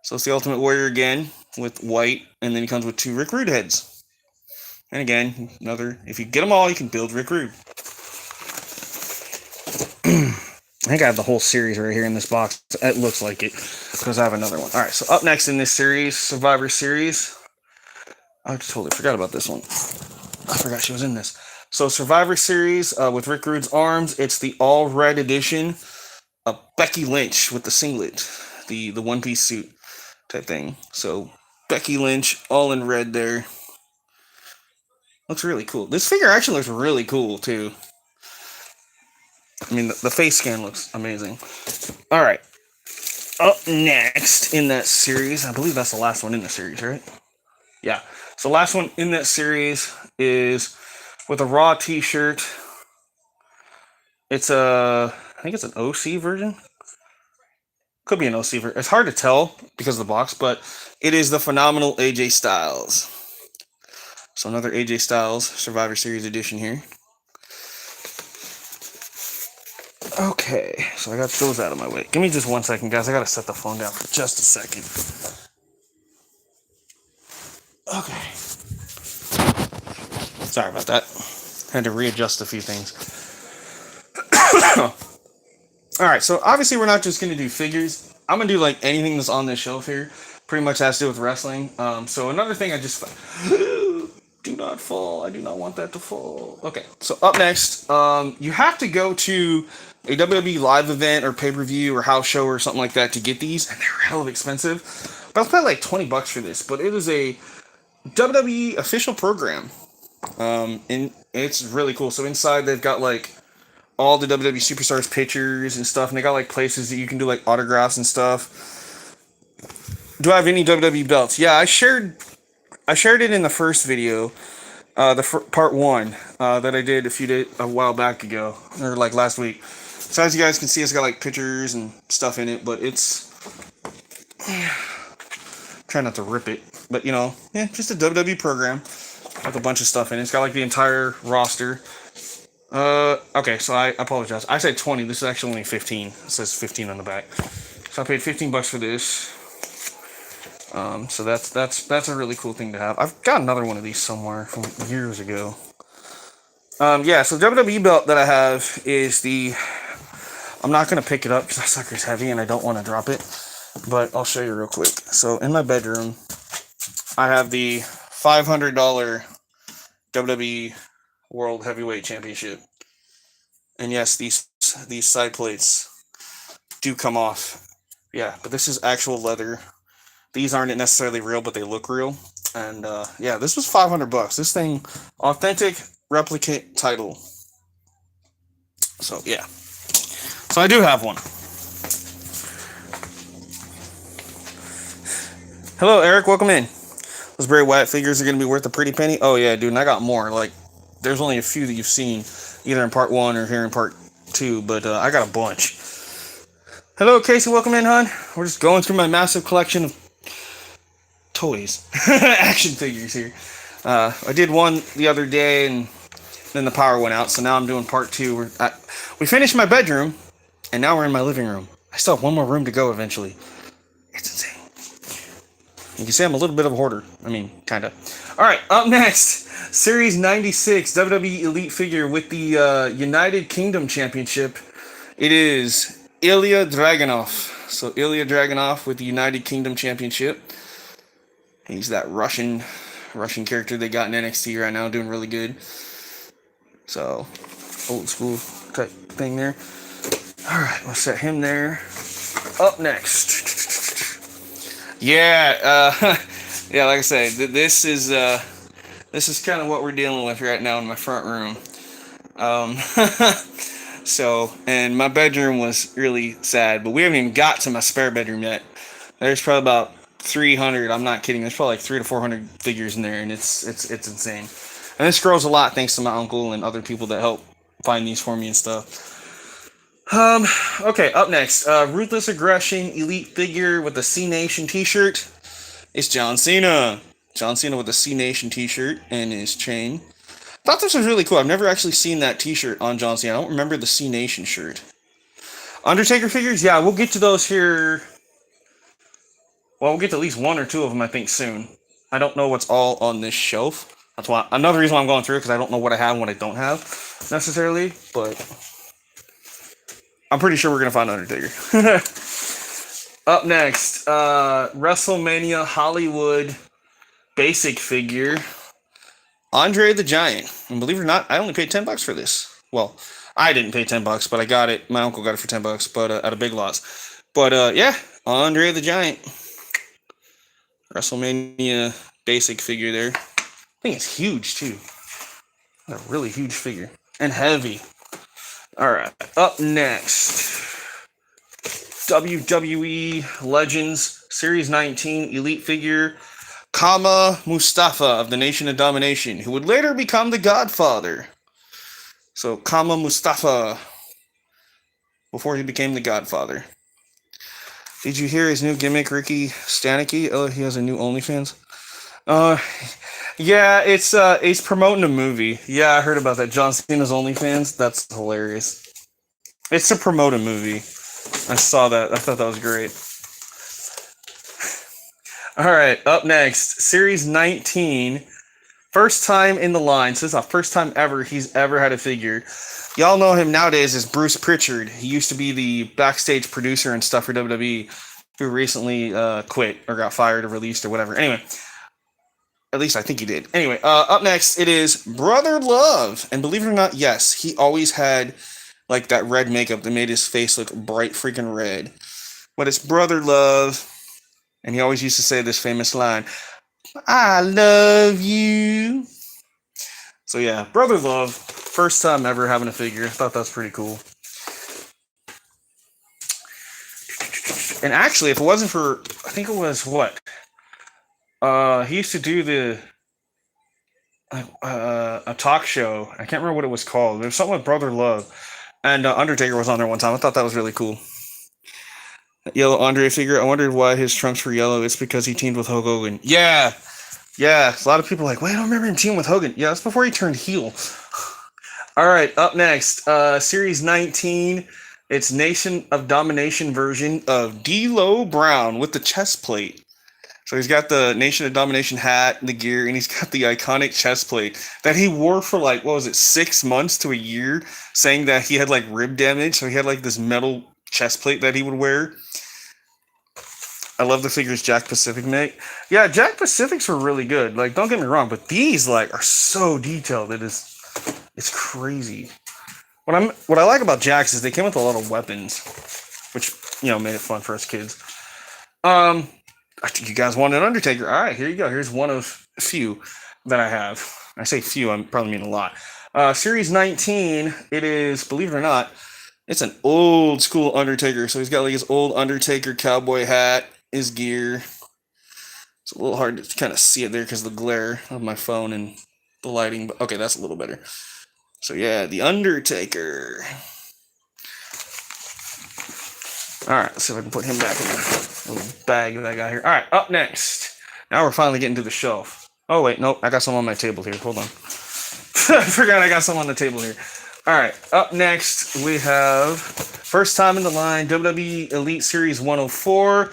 So it's the Ultimate Warrior again with white, and then he comes with two Rick Rude heads. And again, another. If you get them all, you can build Rick Rude. I think I have the whole series right here in this box. It looks like it because I have another one. All right, so up next in this series, Survivor Series. I totally forgot about this one. I forgot she was in this. So Survivor Series with Rick Rude's arms. It's the all red edition of Becky Lynch with the singlet, the one-piece suit type thing. So Becky Lynch all in red there. Looks really cool. This figure actually looks really cool too. I mean, the face scan looks amazing. All right. Up next in that series, I believe that's the last one in the series, right? Yeah. So last one in that series is with a Raw t-shirt. It's I think it's an OC version. Could be an OC version. It's hard to tell because of the box, but it is the phenomenal AJ Styles. So another AJ Styles Survivor Series edition here. Okay, so I got those out of my way. Give me just 1 second, guys. I gotta set the phone down for just a second. Okay. Sorry about that. Had to readjust a few things. Alright, so obviously we're not just gonna do figures. I'm gonna do like anything that's on this shelf here. Pretty much has to do with wrestling. So another thing I just... Do not fall. I do not want that to fall. Okay, so up next, you have to go to a WWE live event or pay-per-view or house show or something like that to get these, and they're hell of expensive. But I'll pay like $20 for this, but it is a WWE official program. And it's really cool. So inside they've got like all the WWE superstars pictures and stuff, and they got like places that you can do like autographs and stuff. Do I have any WWE belts? Yeah, I shared it in the first video, part 1 that I did a while back ago, or like last week. So as you guys can see, it's got like pictures and stuff in it, but it's... Try not to rip it, but you know, yeah, just a WWE program with a bunch of stuff in it. It's got like the entire roster. Okay, so I apologize. I said 20. This is actually only 15. It says 15 on the back. So I paid $15 for this. So that's a really cool thing to have. I've got another one of these somewhere from years ago. Yeah, so the WWE belt that I have is the... I'm not going to pick it up because that sucker's heavy and I don't want to drop it. But I'll show you real quick. So in my bedroom, I have the $500 WWE World Heavyweight Championship. And yes, these side plates do come off. Yeah, but this is actual leather. These aren't necessarily real, but they look real. And yeah, this was $500. This thing, authentic replicate title. So yeah. So I do have one. Hello, Eric. Welcome in. Those Bray Wyatt figures are going to be worth a pretty penny. Oh yeah, dude. And I got more. Like, there's only a few that you've seen, either in part 1 or here in part 2. But I got a bunch. Hello, Casey. Welcome in, hon. We're just going through my massive collection of toys, action figures here. I did one the other day, and then the power went out. So now I'm doing part 2. We finished my bedroom, and now we're in my living room. I still have one more room to go eventually. It's insane. You can see I'm a little bit of a hoarder. I mean, kind of. All right, up next, Series 96 WWE Elite figure with the United Kingdom Championship. It is Ilya Dragunov. So Ilya Dragunov with the United Kingdom Championship. He's that Russian character they got in NXT right now, doing really good. So, old school type thing there. All right, we'll set him there. Up next. Yeah, yeah. Like I said, this is kind of what we're dealing with right now in my front room. So, and my bedroom was really sad, but we haven't even got to my spare bedroom yet. There's probably about 300. I'm not kidding. There's probably like 300 to 400 figures in there, and it's insane. And this grows a lot thanks to my uncle and other people that help find these for me and stuff. Um, okay, up next, Ruthless Aggression Elite figure with the C Nation t-shirt. It's John Cena. John Cena with the C Nation t-shirt and his chain. Thought this was really cool. I've never actually seen that t-shirt on John Cena. I don't remember the C Nation shirt. Undertaker figures, yeah, we'll get to those here. Well, we'll get to at least one or two of them, I think, soon. I don't know what's all on this shelf. That's why another reason why I'm going through it, because I don't know what I have and what I don't have necessarily. But I'm pretty sure we're gonna find Undertaker. Up next, WrestleMania Hollywood basic figure, Andre the Giant. And believe it or not, I only paid $10 for this. Well, I didn't pay $10, but I got it. My uncle got it for $10, but at a Big Lots. But yeah, Andre the Giant, WrestleMania basic figure there. I think it's huge too. A really huge figure and heavy. All right, up next, WWE Legends Series 19 Elite figure, Kama Mustafa of the Nation of Domination, who would later become the Godfather. So Kama Mustafa, before he became the Godfather. Did you hear his new gimmick, Ricky Stanicky? Oh, he has a new OnlyFans. Yeah, it's promoting a movie. Yeah, I heard about that. John Cena's OnlyFans. That's hilarious. It's to promote a movie. I saw that. I thought that was great. All right, up next, Series 19. First time in the line. So this is the first time ever he's ever had a figure. Y'all know him nowadays as Bruce Pritchard. He used to be the backstage producer and stuff for WWE, who recently quit or got fired or released or whatever. Anyway, at least I think he did. Anyway, up next, it is Brother Love. And believe it or not, yes, he always had like that red makeup that made his face look bright freaking red. But it's Brother Love. And he always used to say this famous line, I love you. So yeah, Brother Love, first time ever having a figure. I thought that's pretty cool. And actually, if it wasn't for, I think it was what? He used to do the a talk show. I can't remember what it was called. There was something with Brother Love. And Undertaker was on there one time. I thought that was really cool. Yellow Andre figure. I wondered why his trunks were yellow. It's because he teamed with Hulk Hogan. Yeah. A lot of people are like, wait, I don't remember him teaming with Hogan. Yeah, that's before he turned heel. All right, up next, Series 19. It's Nation of Domination version of D'Lo Brown with the chest plate. So he's got the Nation of Domination hat, the gear, and he's got the iconic chest plate that he wore for like, 6 months to a year, saying that he had like rib damage. So he had like this metal chest plate that he would wear. I love the figures Jack Pacific make. Yeah, Jack Pacifics were really good. Like, don't get me wrong, but these like are so detailed. It's crazy. What I like about Jack's is they came with a lot of weapons, which made it fun for us kids. I think you guys want an Undertaker. All right, here you go. Here's one of a few that I have. I say few, I probably mean a lot. Series 19. It is, believe it or not, it's an old school Undertaker. So he's got like his old Undertaker cowboy hat, his gear. It's a little hard to kind of see it there because of the glare of my phone and the lighting. But okay, that's a little better. So yeah, the Undertaker. All right, let's see if I can put him back in the little bag that I got here. All right, up next. Now we're finally getting to the shelf. Oh wait, nope, I got some on my table here. Hold on. I forgot I got some on the table here. All right, up next we have first time in the line, WWE Elite Series 104,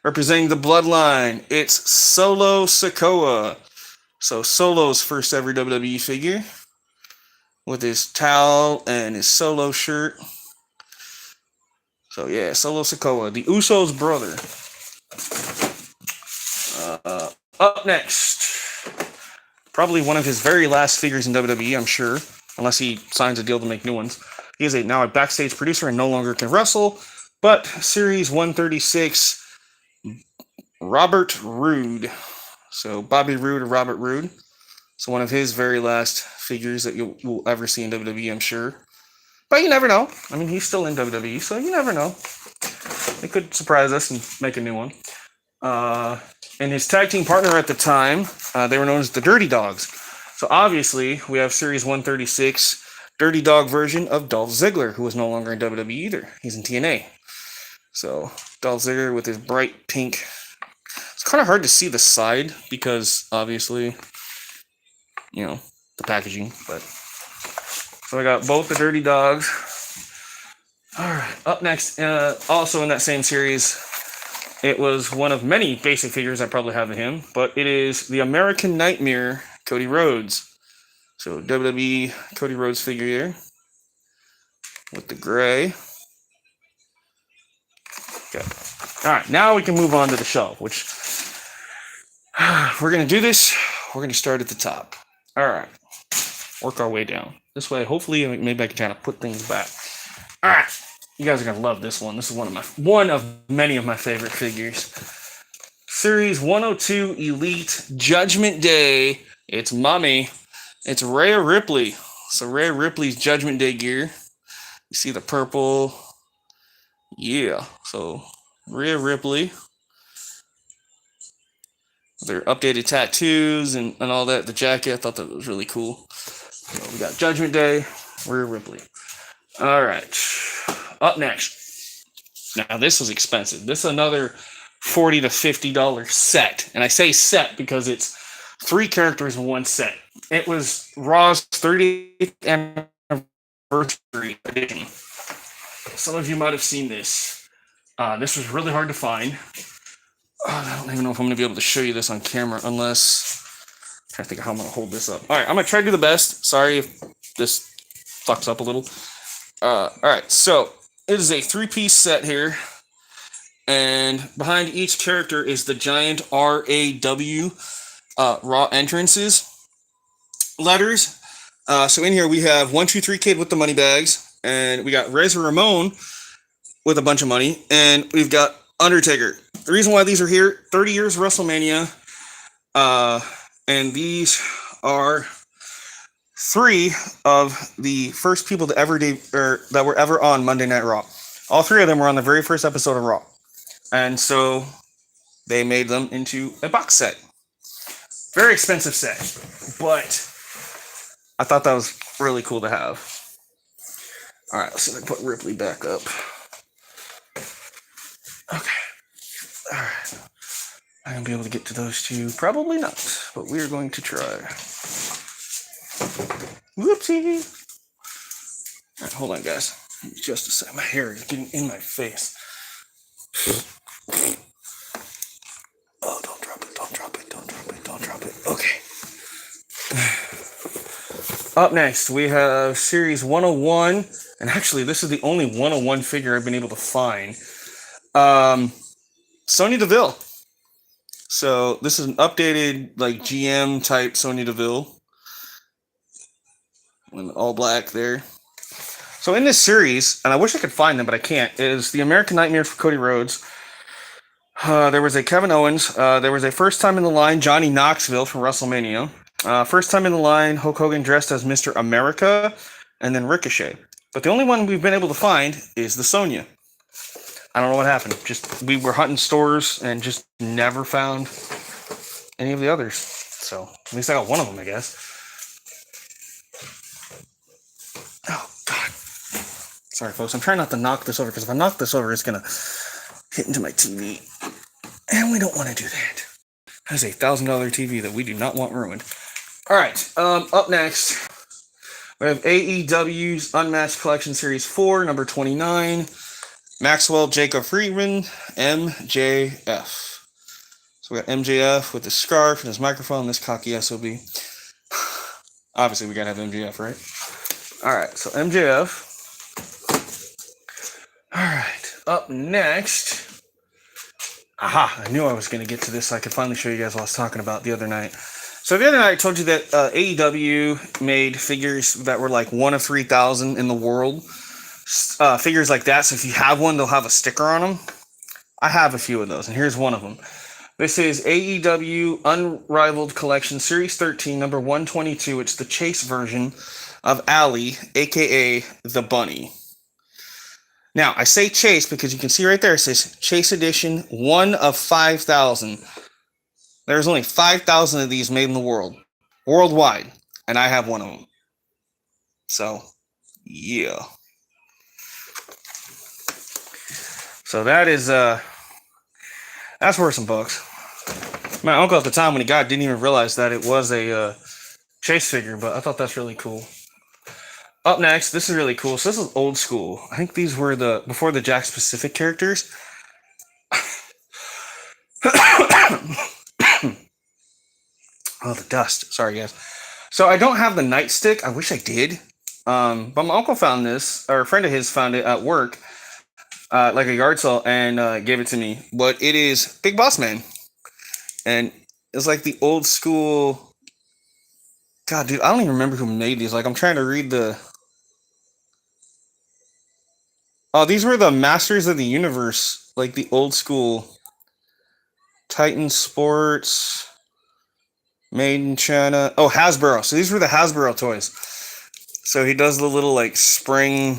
representing the Bloodline. It's Solo Sikoa. So Solo's first ever WWE figure with his towel and his Solo shirt. So yeah, Solo Sikoa, the Usos' brother. Up next, probably one of his very last figures in WWE, I'm sure, unless he signs a deal to make new ones. He is now a backstage producer and no longer can wrestle, but Series 136, Robert Roode. So Bobby Roode or Robert Roode. So one of his very last figures that you will ever see in WWE, I'm sure. But you never know. I mean, he's still in WWE, so you never know. They could surprise us and make a new one. And his tag team partner at the time, they were known as the Dirty Dogs. So obviously, we have Series 136, dirty dog version of Dolph Ziggler, who is no longer in WWE either. He's in TNA. So Dolph Ziggler with his bright pink. It's kind of hard to see the side because obviously, the packaging. But so I got both the dirty dogs. All right. Up next, also in that same series, it was one of many basic figures I probably have of him, but it is the American Nightmare Cody Rhodes. So WWE Cody Rhodes figure here with the gray. Okay. All right, now we can move on to the shelf, which we're going to do this. We're going to start at the top. All right. Work our way down. This way, hopefully, maybe I can kind of put things back. All right. You guys are going to love this one. This is one of many of my favorite figures. Series 102 Elite Judgment Day. It's Mummy. It's Rhea Ripley. So Rhea Ripley's Judgment Day gear. You see the purple. Yeah. So Rhea Ripley. Their updated tattoos and all that. The jacket. I thought that was really cool. So we got Judgment Day. Rhea Ripley. All right. Up next. Now this was expensive. This is another $40 to $50 set. And I say set because it's 3 characters in one set. It was Raw's 30th anniversary edition. Some of you might have seen this. This was really hard to find. I don't even know if I'm going to be able to show you this on camera unless... I'm trying to think of how I'm going to hold this up. All right, I'm going to try to do the best. Sorry if this fucks up a little. All right, so it is a 3-piece set here. And behind each character is the giant RAW Raw entrances letters. So in here we have 123 Kid with the money bags, and we got Razor Ramon with a bunch of money, and we've got Undertaker. The reason why these are here: 30 years of WrestleMania, and these are 3 of the first people to that were ever on Monday Night Raw. All 3 of them were on the very first episode of Raw, and so they made them into a box set. Very expensive set, but I thought that was really cool to have. All right, let's see if I can put Ripley back up. Okay. All right. I'm going to be able to get to those 2. Probably not, but we are going to try. Whoopsie. All right, hold on, guys. Just a second. My hair is getting in my face. Oh, don't drop it, don't drop it, don't drop it, don't drop it. Okay. Up next, we have Series 101. And actually, this is the only 101 figure I've been able to find. Sonya Deville. So this is an updated, like, GM type Sonya Deville. In all black there. So in this series, and I wish I could find them, but I can't, is the American Nightmare for Cody Rhodes. There was a Kevin Owens. There was a first time in the line Johnny Knoxville from WrestleMania. First time in the line Hulk Hogan dressed as Mr. America, and then Ricochet. But the only one we've been able to find is the Sonya. I don't know what happened. Just we were hunting stores and just never found any of the others. So at least I got one of them, I guess. Oh God! Sorry, folks. I'm trying not to knock this over because if I knock this over, it's gonna hit into my TV, and we don't want to do that. That is a $1,000 TV that we do not want ruined. All right. Up next, we have AEW's Unmatched Collection Series 4, number 29. Maxwell Jacob Friedman, MJF. So we got MJF with the scarf and his microphone, this cocky SOB. Obviously, we gotta have MJF, right? Alright, so MJF. Alright, up next. Aha, I knew I was gonna get to this so I could finally show you guys what I was talking about the other night. So the other night I told you that AEW made figures that were like 1 of 3,000 in the world. Figures like that, so if you have one, they'll have a sticker on them. I have a few of those, and here's one of them. This is AEW Unrivaled Collection Series 13, number 122. It's the Chase version of Allie, aka the Bunny. Now, I say Chase because you can see right there it says Chase Edition 1 of 5,000. There's only 5,000 of these made in the world, worldwide, and I have one of them. So Yeah. So that is that's worth some bucks. My uncle at the time when he got it, didn't even realize that it was a chase figure, but I thought that's really cool. Up next, this is really cool. So this is old school. I think these were the before the Jack Specific characters. Oh, the dust. Sorry, guys. So I don't have the nightstick. I wish I did. But my uncle found this, or a friend of his found it at work, like a yard sale, and gave it to me. But it is Big Boss Man, and it's like the old school. God, dude, I don't even remember who made these. Like, I'm trying to read the. Oh, these were the Masters of the Universe, like the old school Titan Sports, made in China. Oh, Hasbro. So these were the Hasbro toys. So he does the little like spring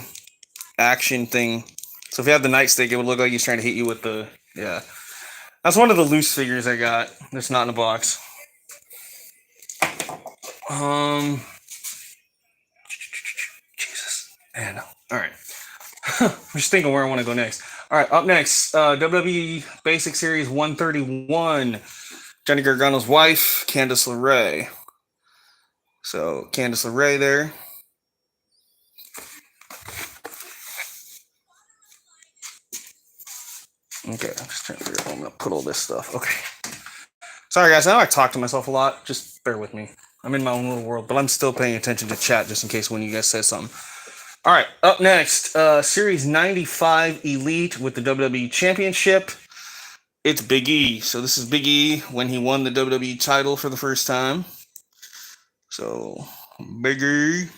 action thing. So if you had the nightstick, it would look like he's trying to hit you with the yeah. That's one of the loose figures I got. That's not in a box. Jesus, man. All right. I'm just thinking where I want to go next. All right, up next, WWE Basic Series 131. Johnny Gargano's wife, Candice LeRae. So Candice LeRae there. Okay, I'm just trying to figure out how I'm gonna put all this stuff. Okay. Sorry guys, I know I talk to myself a lot. Just bear with me. I'm in my own little world, but I'm still paying attention to chat just in case one of you guys says something. All right, up next, Series 95 Elite with the WWE Championship. It's Big E. So this is Big E when he won the WWE title for the first time. So, Big E.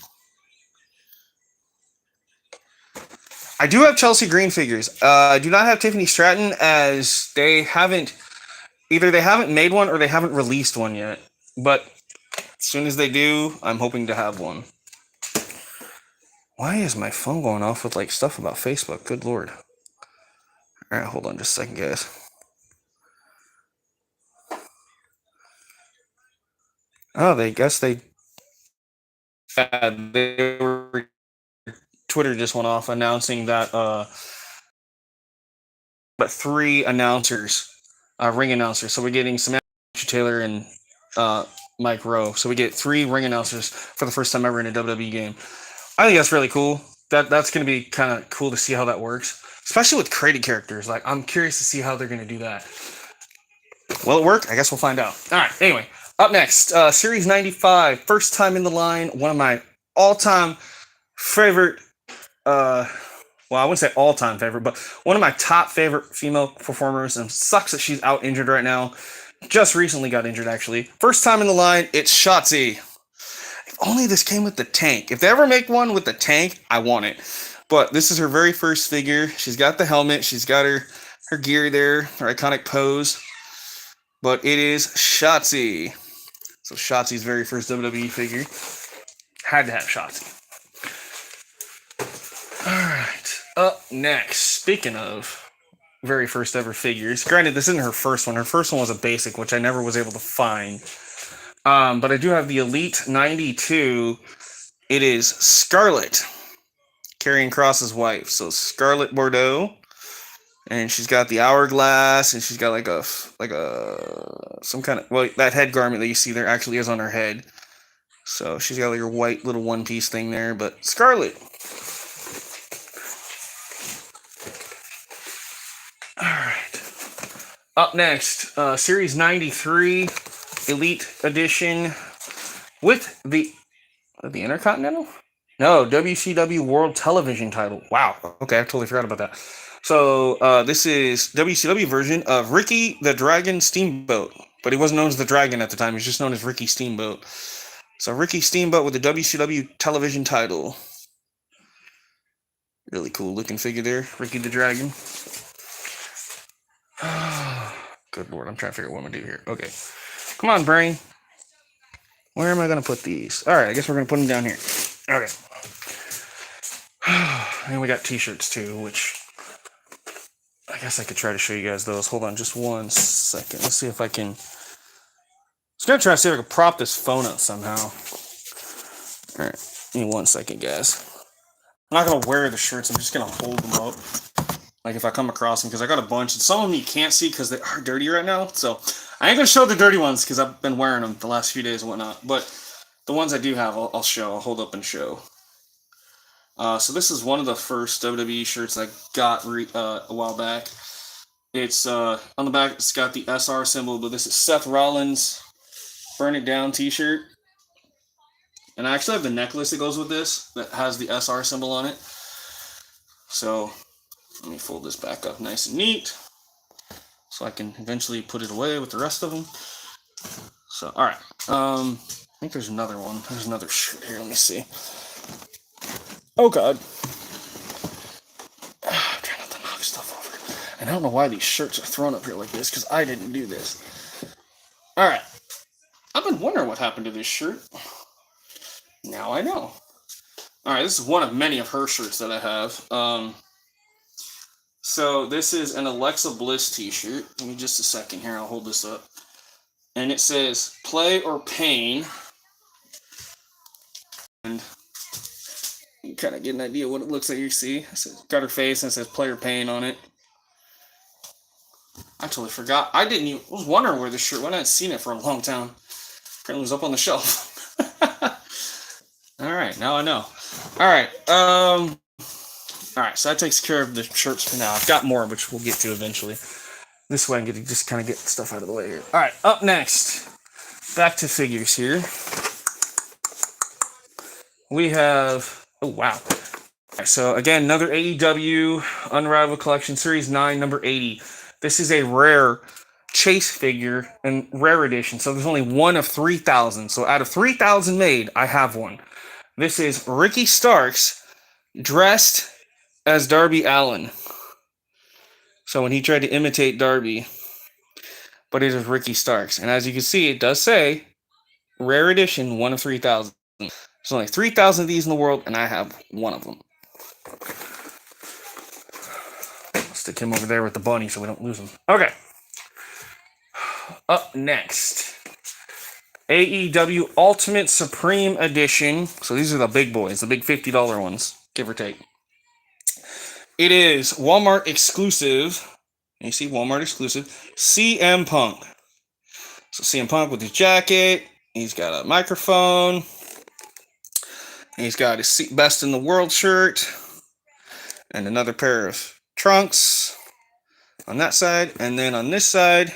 I do have Chelsea Green figures. I do not have Tiffany Stratton as they haven't made one or they haven't released one yet. But as soon as they do, I'm hoping to have one. Why is my phone going off with like stuff about Facebook? Good lord. All right, hold on just a second, guys. Oh, they were Twitter just went off announcing that but 3 announcers, ring announcers. So we're getting Samantha Taylor and Mike Rowe. So we get 3 ring announcers for the first time ever in a WWE game. I think that's really cool. That's going to be kind of cool to see how that works, especially with created characters. Like, I'm curious to see how they're going to do that. Will it work? I guess we'll find out. All right. Anyway, up next, Series 95, first time in the line. One of my all-time favorite. Well, I wouldn't say all-time favorite, but one of my top favorite female performers. And sucks that she's out injured right now. Just recently got injured, actually. First time in the line, it's Shotzi. If only this came with the tank. If they ever make one with the tank, I want it. But this is her very first figure. She's got the helmet. She's got her gear there, her iconic pose. But it is Shotzi. So Shotzi's very first WWE figure. Had to have Shotzi. Alright. Up next. Speaking of very first ever figures. Granted, this isn't her first one. Her first one was a basic, which I never was able to find. But I do have the Elite 92. It is Scarlett. Karrion Kross's wife. So Scarlett Bordeaux. And she's got the hourglass, and she's got like a some kind of, well, that head garment that you see there actually is on her head. So she's got like her white little one piece thing there. But Scarlett. All right. Up next, Series 93 Elite Edition with the Intercontinental? No, WCW World Television title. Wow. Okay, I totally forgot about that. So this is WCW version of Ricky the Dragon Steamboat, but he wasn't known as the Dragon at the time. He was just known as Ricky Steamboat. So Ricky Steamboat with the WCW television title. Really cool looking figure there, Ricky the Dragon. Good lord, I'm trying to figure out what I'm gonna do here. Okay, come on, brain. Where am I gonna put these? All right, I guess we're gonna put them down here. Okay. And we got t-shirts too, which I guess I could try to show you guys those. Hold on just one second. Let's see if I can. I was gonna try to see if I could prop this phone up somehow. All right, give me 1 second, guys. I'm not gonna wear the shirts. I'm just gonna hold them up, like if I come across them, because I got a bunch. And some of them you can't see because they are dirty right now. So I ain't gonna show the dirty ones because I've been wearing them the last few days and whatnot. But the ones I do have, I'll show. I'll hold up and show. So this is one of the first WWE shirts I got a while back. It's on the back. It's got the SR symbol, but this is Seth Rollins' "Burn It Down" T-shirt. And I actually have the necklace that goes with this that has the SR symbol on it. So let me fold this back up nice and neat so I can eventually put it away with the rest of them. So, all right. I think there's another one. There's another shirt here. Let me see. Oh, God. I'm trying not to knock stuff over. And I don't know why these shirts are thrown up here like this because I didn't do this. All right. I've been wondering what happened to this shirt. Now I know. All right, this is one of many of her shirts that I have. So this is an Alexa Bliss t-shirt. Give me just a second here. I'll hold this up. And it says, "Play or Pain." And you kind of get an idea what it looks like. You see, it's got her face and it says "Play or Pain" on it. I totally forgot. I was wondering where this shirt went. I hadn't seen it for a long time. Apparently it was up on the shelf. All right, now I know. All right, so that takes care of the shirts for now. I've got more, which we'll get to eventually. This way I get to just kind of get stuff out of the way here. All right, up next, back to figures here. We have, oh wow. Right, so again, another AEW Unrivaled Collection, Series 9, number 80. This is a rare Chase figure and rare edition. So there's only one of 3,000. So out of 3,000 made, I have one. This is Ricky Starks dressed as Darby Allin. So when he tried to imitate Darby, but it is Ricky Starks. And as you can see, it does say rare edition, one of 3,000. There's only 3,000 of these in the world, and I have one of them. Stick him over there with the bunny so we don't lose him. Okay. Up next, AEW Ultimate Supreme Edition. So these are the big boys, the big $50 ones, give or take. It is Walmart exclusive. You see Walmart exclusive. CM Punk. So CM Punk with his jacket. He's got a microphone. He's got his Best in the World shirt. And another pair of trunks on that side. And then on this side,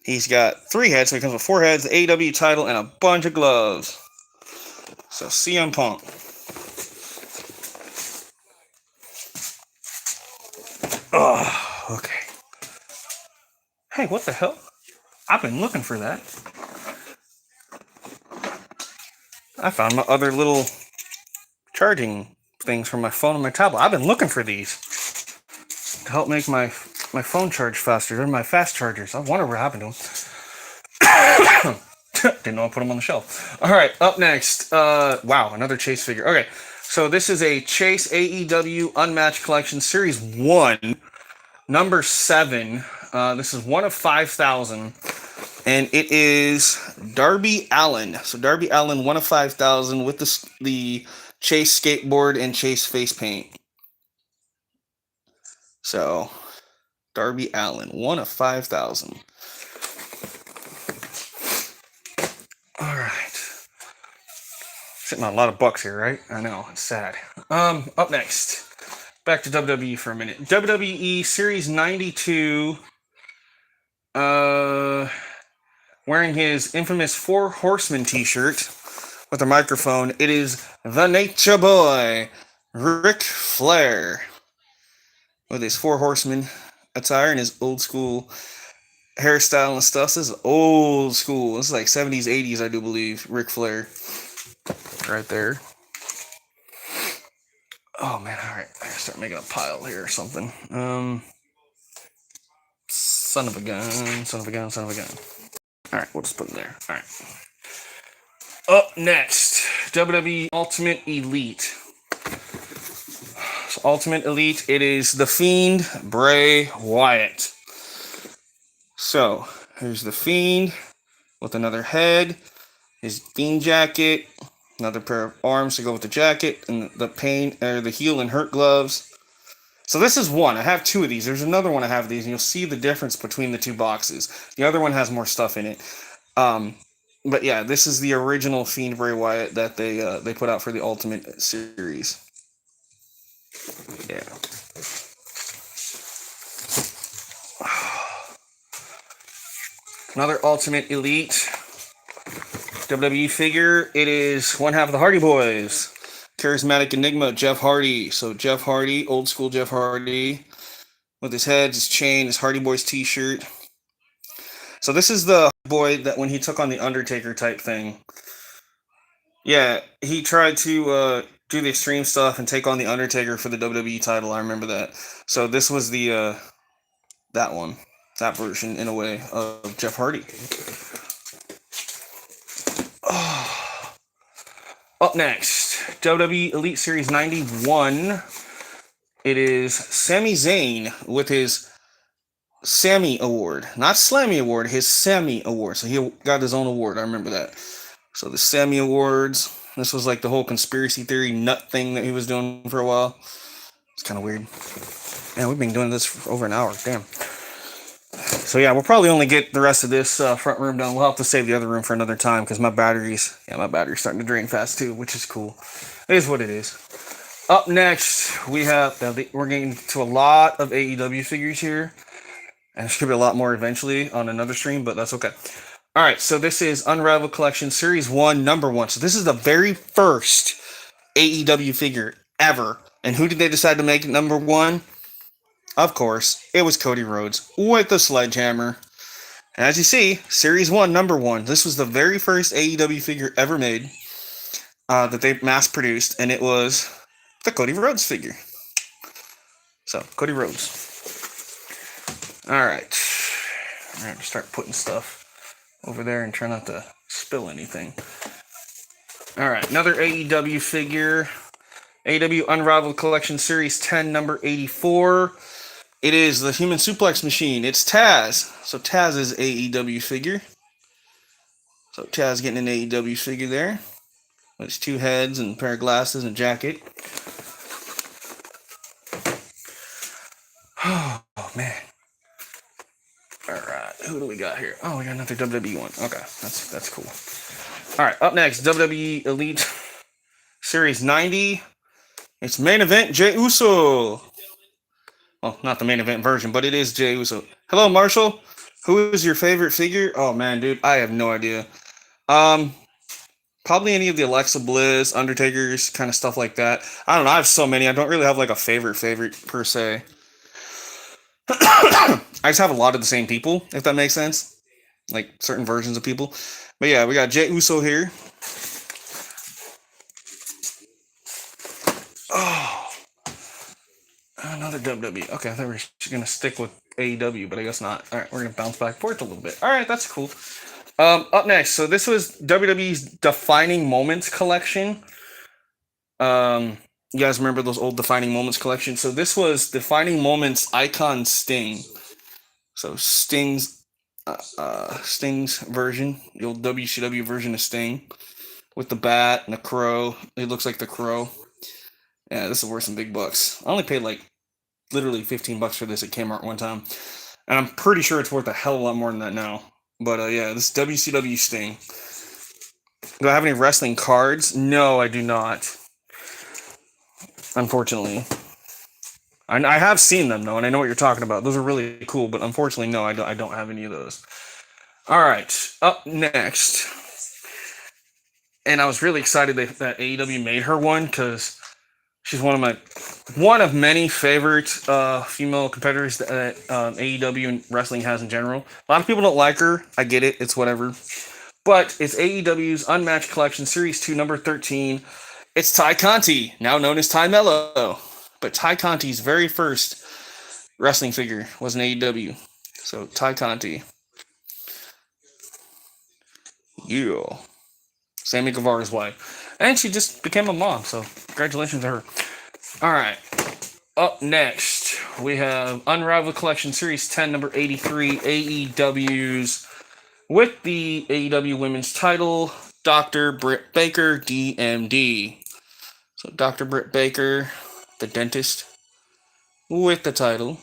he's got 3 heads. So he comes with 4 heads, the AEW title, and a bunch of gloves. So CM Punk. Oh, okay. Hey, what the hell? I've been looking for that. I found my other little charging things for my phone and my tablet. I've been looking for these to help make my phone charge faster. They're my fast chargers. I wonder what happened to them. Didn't know I put them on the shelf. All right, up next. Wow, another Chase figure. Okay, so this is a Chase AEW Unmatched Collection Series 1, number 7. This is one of 5,000. And it is Darby Allin. So Darby Allin, 1 of 5,000 with the Chase skateboard and Chase face paint. So Darby Allin, 1 of 5,000. All right. Sitting on a lot of bucks here, right? I know, it's sad. Up next, back to WWE for a minute. WWE Series 92. Wearing his infamous 4 Horsemen t-shirt with a microphone. It is the Nature Boy, Ric Flair, with his 4 Horsemen attire and his old school hairstyle and stuff. This is old school. This is like 70s, 80s, I do believe. Ric Flair, right there. Oh man, all right. I gotta start making a pile here or something. Son of a gun, son of a gun, son of a gun. All right, we'll just put them there. All right. Up next, WWE Ultimate Elite. So Ultimate Elite, it is The Fiend, Bray Wyatt. So, here's The Fiend with another head, his Fiend jacket, Another pair of arms to go with the jacket, and the pain or the heal and hurt gloves. So this is one. I have two of these. There's another one I have these, and you'll see the difference between the two boxes. The other one has more stuff in it. But yeah, this is the original Fiend Bray Wyatt that they put out for the Ultimate series. Yeah. Another Ultimate Elite WWE figure. It is one half of the Hardy Boys. Charismatic Enigma, Jeff Hardy. So Jeff Hardy, old school Jeff Hardy, with his head, his chain, his Hardy Boys t-shirt. So this is the boy that when he took on the Undertaker type thing. Yeah, he tried to do the extreme stuff and take on the Undertaker for the WWE title. I remember that. So this was the that one. That version, in a way, of Jeff Hardy. Oh. Up next, WWE Elite Series 91. It is Sami Zayn with his Sammy Award. Not Slammy Award, his Sammy Award. So he got his own award, I remember that. So the Sammy Awards. This was like the whole conspiracy theory nut thing that he was doing for a while. It's kind of weird. Man, we've been doing this for over an hour. Damn. So yeah, we'll probably only get the rest of this front room done. We'll have to save the other room for another time because my battery's starting to drain fast too, which is cool. It is what it is. Up next, we have we're getting to a lot of AEW figures here, and there should be a lot more eventually on another stream, but that's okay. All right, so this is Unrivaled Collection Series 1, number 1. So this is the very first AEW figure ever, and who did they decide to make it number 1? Of course, it was Cody Rhodes with the sledgehammer. And as you see, Series 1, number 1. This was the very first AEW figure ever made that they mass-produced, and it was the Cody Rhodes figure. So, Cody Rhodes. Alright. I'm going to start putting stuff over there and try not to spill anything. Alright, another AEW figure. AEW Unrivaled Collection Series 10, number 84. It is the Human Suplex Machine. It's Taz. So Taz is AEW figure. So Taz getting an AEW figure there. With his 2 heads and a pair of glasses and jacket. Oh, man. Alright, who do we got here? Oh, we got another WWE one. Okay, that's cool. Alright, up next, WWE Elite Series 90. It's main event Jey Uso. Well, not the main event version, but it is Jey Uso. Hello, Marshall. Who is your favorite figure? Oh, man, dude, I have no idea. Probably any of the Alexa Bliss, Undertakers, kind of stuff like that. I don't know, I have so many. I don't really have, like, a favorite per se. I just have a lot of the same people, if that makes sense. Like, certain versions of people. But yeah, we got Jey Uso here. Oh. Another WWE. Okay, I thought we were going to stick with AEW, but I guess not. All right, we're going to bounce back forth a little bit. All right, that's cool. Up next, so this was WWE's Defining Moments collection. You guys remember those old Defining Moments collections? So this was Defining Moments Icon Sting. So Sting's version, the old WCW version of Sting, with the bat and the crow. It looks like the crow. Yeah, this is worth some big bucks. I only paid like literally $15 for this at Kmart one time, and I'm pretty sure it's worth a hell of a lot more than that now. But yeah, this WCW Sting. Do I have any wrestling cards? No, I do not. Unfortunately. I have seen them, though, and I know what you're talking about. Those are really cool, but unfortunately, no, I don't have any of those. All right, up next. And I was really excited that AEW made her one, because she's one of many favorite female competitors that AEW and wrestling has in general. A lot of people don't like her. I get it. It's whatever. But it's AEW's Unmatched Collection Series 2, number 13. It's Ty Conti, now known as Ty Mello. But Ty Conti's very first wrestling figure was an AEW. So, Ty Conti. Yeah. Sammy Guevara's wife. And she just became a mom, so congratulations to her. Alright. Up next, we have Unrivaled Collection Series 10, number 83, AEW's with the AEW Women's title, Dr. Britt Baker, DMD. So Dr. Britt Baker, the dentist, with the title.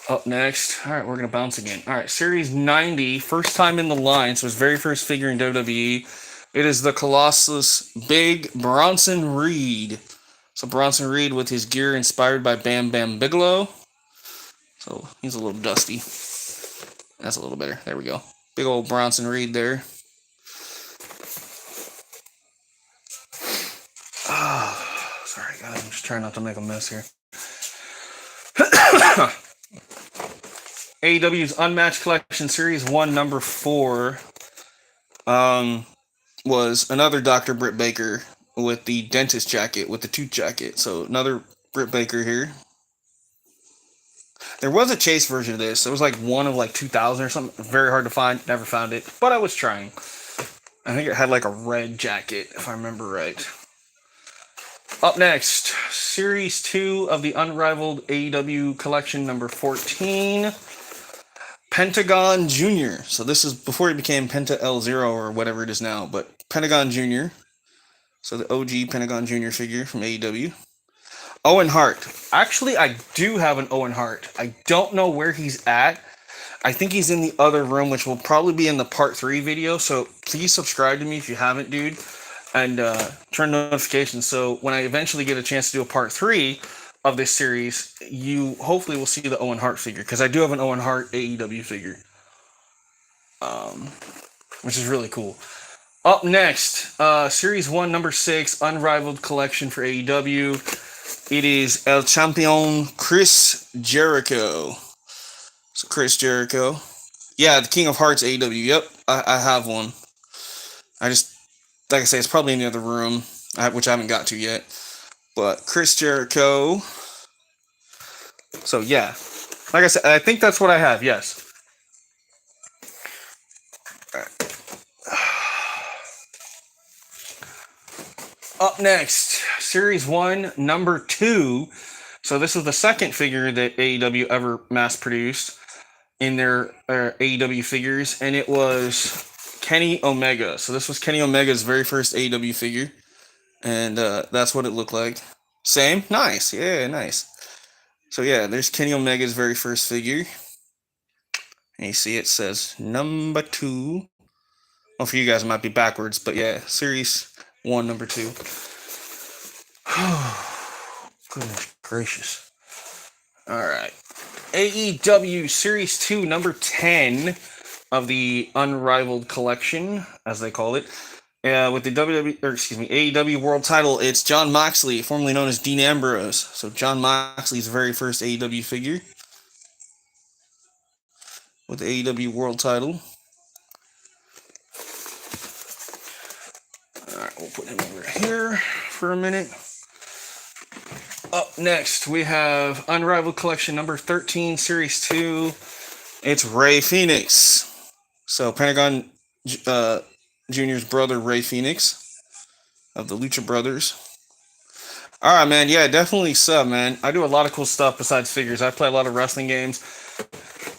Up next, all right, we're gonna bounce again. All right, Series 90, first time in the line, so his very first figure in WWE. It is the Colossus Big Bronson Reed. So Bronson Reed with his gear inspired by Bam Bam Bigelow. So he's a little dusty. That's a little better. There we go. Big old Bronson Reed there. Oh, sorry guys, I'm just trying not to make a mess here. AEW's Unmatched Collection Series 1, number 4, was another Dr. Britt Baker with the dentist jacket, with the tooth jacket. So another Britt Baker here. There was a chase version of this. It was like one of like 2000 or something. Very hard to find. Never found it, but I was trying. I think it had like a red jacket, if I remember right. Up next, Series 2 of the Unrivaled AEW Collection, number 14. Pentagon Jr. So this is before he became Penta L0 or whatever it is now, but Pentagon Jr. So the OG Pentagon Jr. figure from AEW. Owen Hart. Actually, I do have an Owen Hart. I don't know where he's at. I think he's in the other room, which will probably be in the part 3 video. So please subscribe to me if you haven't, dude. And turn notifications so when I eventually get a chance to do a part 3 of this series, you hopefully will see the Owen Hart figure, because I do have an Owen Hart AEW figure, which is really cool. Up next, Series 1, number 6, Unrivaled Collection for AEW. It is El Champion Chris Jericho. So Chris Jericho. Yeah, the King of Hearts AEW. Yep, I have one. I just, like I say, it's probably in the other room, which I haven't got to yet. But Chris Jericho. So yeah, like I said, I think that's what I have. Yes. All right. Up next, Series 1, number 2. So this is the second figure that AEW ever mass-produced in their AEW figures, and it was Kenny Omega. So this was Kenny Omega's very first AEW figure, and that's what it looked like. Same? Nice. Yeah, nice. So yeah, there's Kenny Omega's very first figure. And you see it says number 2. Well, for you guys it might be backwards, but yeah, Series 1, number 2. Goodness gracious. Alright. AEW Series 2, number 10 of the Unrivaled Collection, as they call it. With the AEW World Title, it's Jon Moxley, formerly known as Dean Ambrose. So Jon Moxley's very first AEW figure with the AEW World Title. Alright, we'll put him over here for a minute. Up next, we have Unrivaled Collection number 13, Series 2. It's Rey Fenix. So Pentagon Jr.'s brother, Rey Fenix, of the Lucha Brothers. Alright, man. Yeah, definitely sub, man. I do a lot of cool stuff besides figures. I play a lot of wrestling games.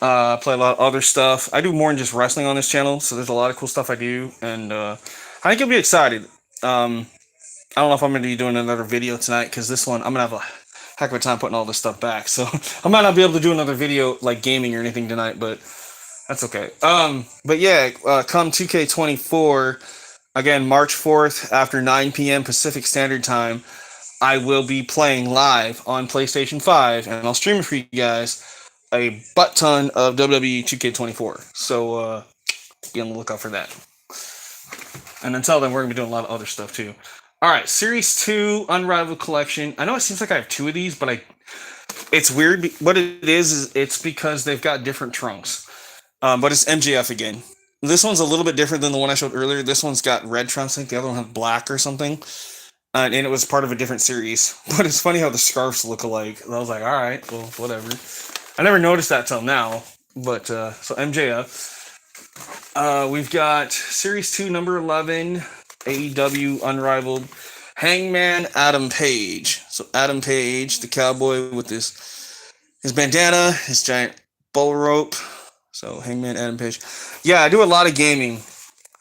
I play a lot of other stuff. I do more than just wrestling on this channel, so there's a lot of cool stuff I do, and I think you'll be excited. I don't know if I'm going to be doing another video tonight, because this one, I'm going to have a heck of a time putting all this stuff back, so I might not be able to do another video, like gaming or anything tonight, but that's okay. But yeah, come 2K24, again, March 4th, after 9 p.m. Pacific Standard Time, I will be playing live on PlayStation 5, and I'll stream it for you guys, a butt ton of WWE 2K24, so be on the lookout for that. And until then, we're going to be doing a lot of other stuff, too. Alright, Series 2, Unrivaled Collection. I know it seems like I have 2 of these, but it's weird. What it is it's because they've got different trunks. But it's MJF again. This one's a little bit different than the one I showed earlier. This one's got red trunks. I think the other one had black or something. And it was part of a different series. But it's funny how the scarves look alike. And I was like, alright, well, whatever. I never noticed that till now. But, so MJF. We've got Series 2, number 11, AEW Unrivaled, Hangman Adam Page. So Adam Page, the cowboy with this his bandana, his giant bull rope. So Hangman Adam Page. Yeah, I do a lot of gaming.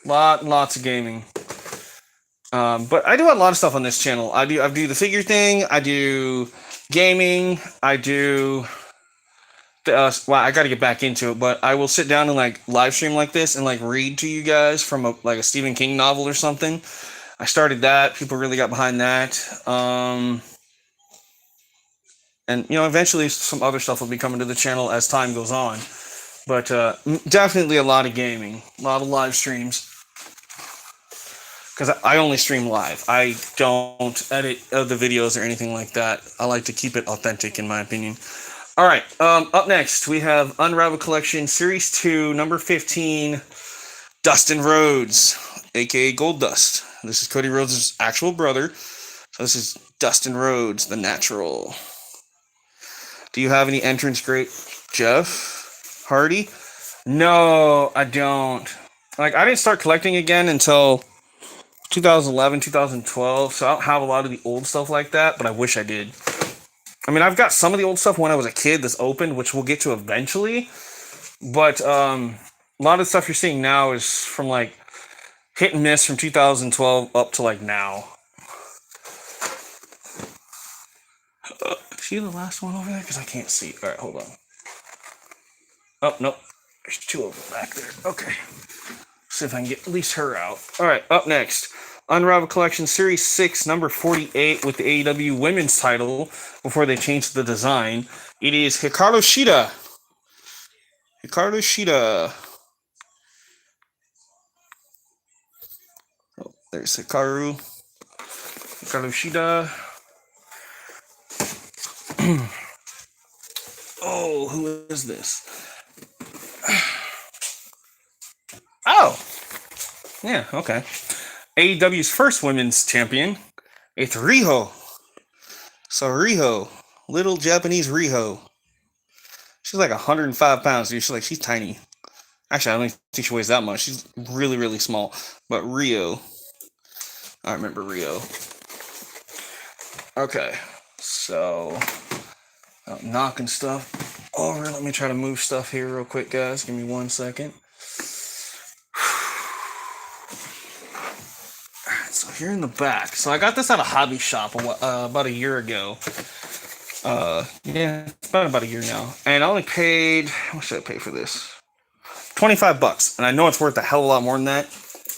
Lots of gaming. But I do a lot of stuff on this channel. I do the figure thing. I do gaming. I do. Well, I got to get back into it, but I will sit down and like live stream like this and like read to you guys from a Stephen King novel or something. I started that. People really got behind that. And eventually some other stuff will be coming to the channel as time goes on. But definitely a lot of gaming, a lot of live streams. Because I only stream live. I don't edit the videos or anything like that. I like to keep it authentic, in my opinion. All right. Up next, we have Unravel Collection Series 2, number 15, Dustin Rhodes, a.k.a. Goldust. This is Cody Rhodes' actual brother. So this is Dustin Rhodes, the natural. Do you have any entrance great, Jeff Hardy? No, I don't. Like, I didn't start collecting again until 2011, 2012, so I don't have a lot of the old stuff like that, but I wish I did. I mean, I've got some of the old stuff when I was a kid that's opened, which we'll get to eventually, but a lot of the stuff you're seeing now is from, like, hit and miss from 2012 up to, like, now. See the last one over there? Because I can't see. All right, hold on. Oh, nope. There's two of them back there. Okay. See if I can get at least her out. All right, up next. Unravel Collection Series 6, number 48, with the AEW Women's title before they changed the design. It is Hikaru Shida. Hikaru Shida. Oh, there's Hikaru. Hikaru Shida. Oh, who is this? Oh! Yeah, okay. AEW's first women's champion. It's Riho. So Riho. Little Japanese Riho. She's like 105 pounds, dude. She's tiny. Actually, I don't think she weighs that much. She's really, really small. But Rio. I remember Rio. Okay. So, knocking stuff over. Let me try to move stuff here real quick, guys. Give me 1 second. Alright, so here in the back. So I got this at a hobby shop about a year ago. Yeah, it's been about a year now. And I only paid, how much did I pay for this? $25. And I know it's worth a hell of a lot more than that.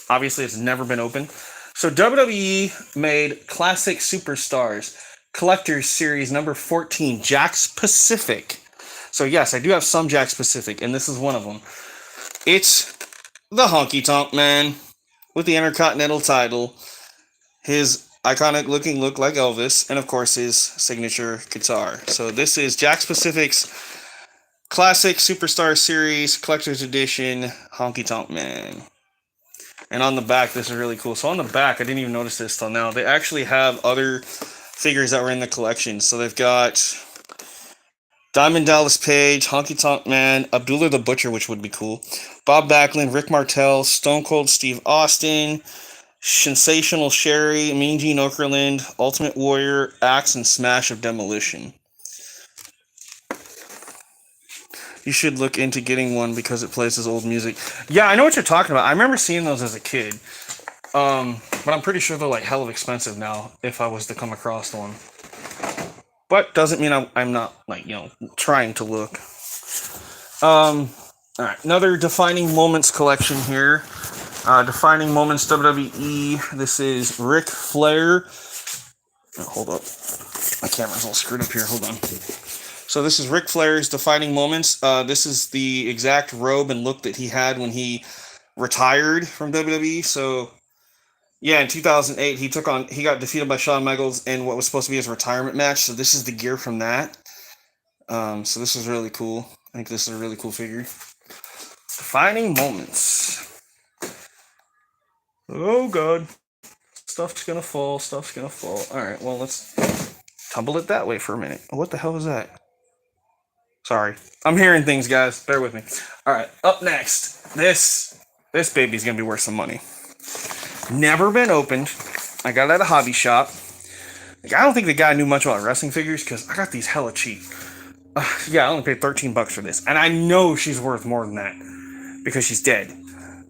Obviously, it's never been opened. So WWE made Classic Superstars Collector's Series number 14, Jakks Pacific. So yes, I do have some Jakks Pacific, and this is one of them. It's the Honky Tonk Man with the Intercontinental title, his iconic looking look like Elvis, and of course his signature guitar. So this is Jakks Pacific's Classic Superstar Series Collector's Edition Honky Tonk Man. And on the back, this is really cool. So on the back, I didn't even notice this till now. They actually have other figures that were in the collection. So they've got Diamond Dallas Page, Honky Tonk Man, Abdullah the Butcher, which would be cool, Bob Backlund, Rick Martel, Stone Cold Steve Austin, Sensational Sherry, Mean Gene Okerlund, Ultimate Warrior, Axe, and Smash of Demolition. You should look into getting one because it plays his old music. Yeah, I know what you're talking about. I remember seeing those as a kid. But I'm pretty sure they're like hell of expensive now if I was to come across one. But doesn't mean I'm not like, trying to look. Alright, another Defining Moments collection here. Defining Moments WWE. This is Ric Flair. Oh, hold up. My camera's all screwed up here. Hold on. So this is Ric Flair's Defining Moments. This is the exact robe and look that he had when he retired from WWE. So, yeah, in 2008, he got defeated by Shawn Michaels in what was supposed to be his retirement match. So this is the gear from that. So this is really cool. I think this is a really cool figure. Defining Moments. Oh, God. Stuff's gonna fall. All right, well, let's tumble it that way for a minute. What the hell is that? Sorry. I'm hearing things, guys. Bear with me. All right, up next. This baby's going to be worth some money. Never been opened. I got it at a hobby shop. Like, I don't think the guy knew much about wrestling figures because I got these hella cheap. Yeah, I only paid $13 for this, and I know she's worth more than that because she's dead.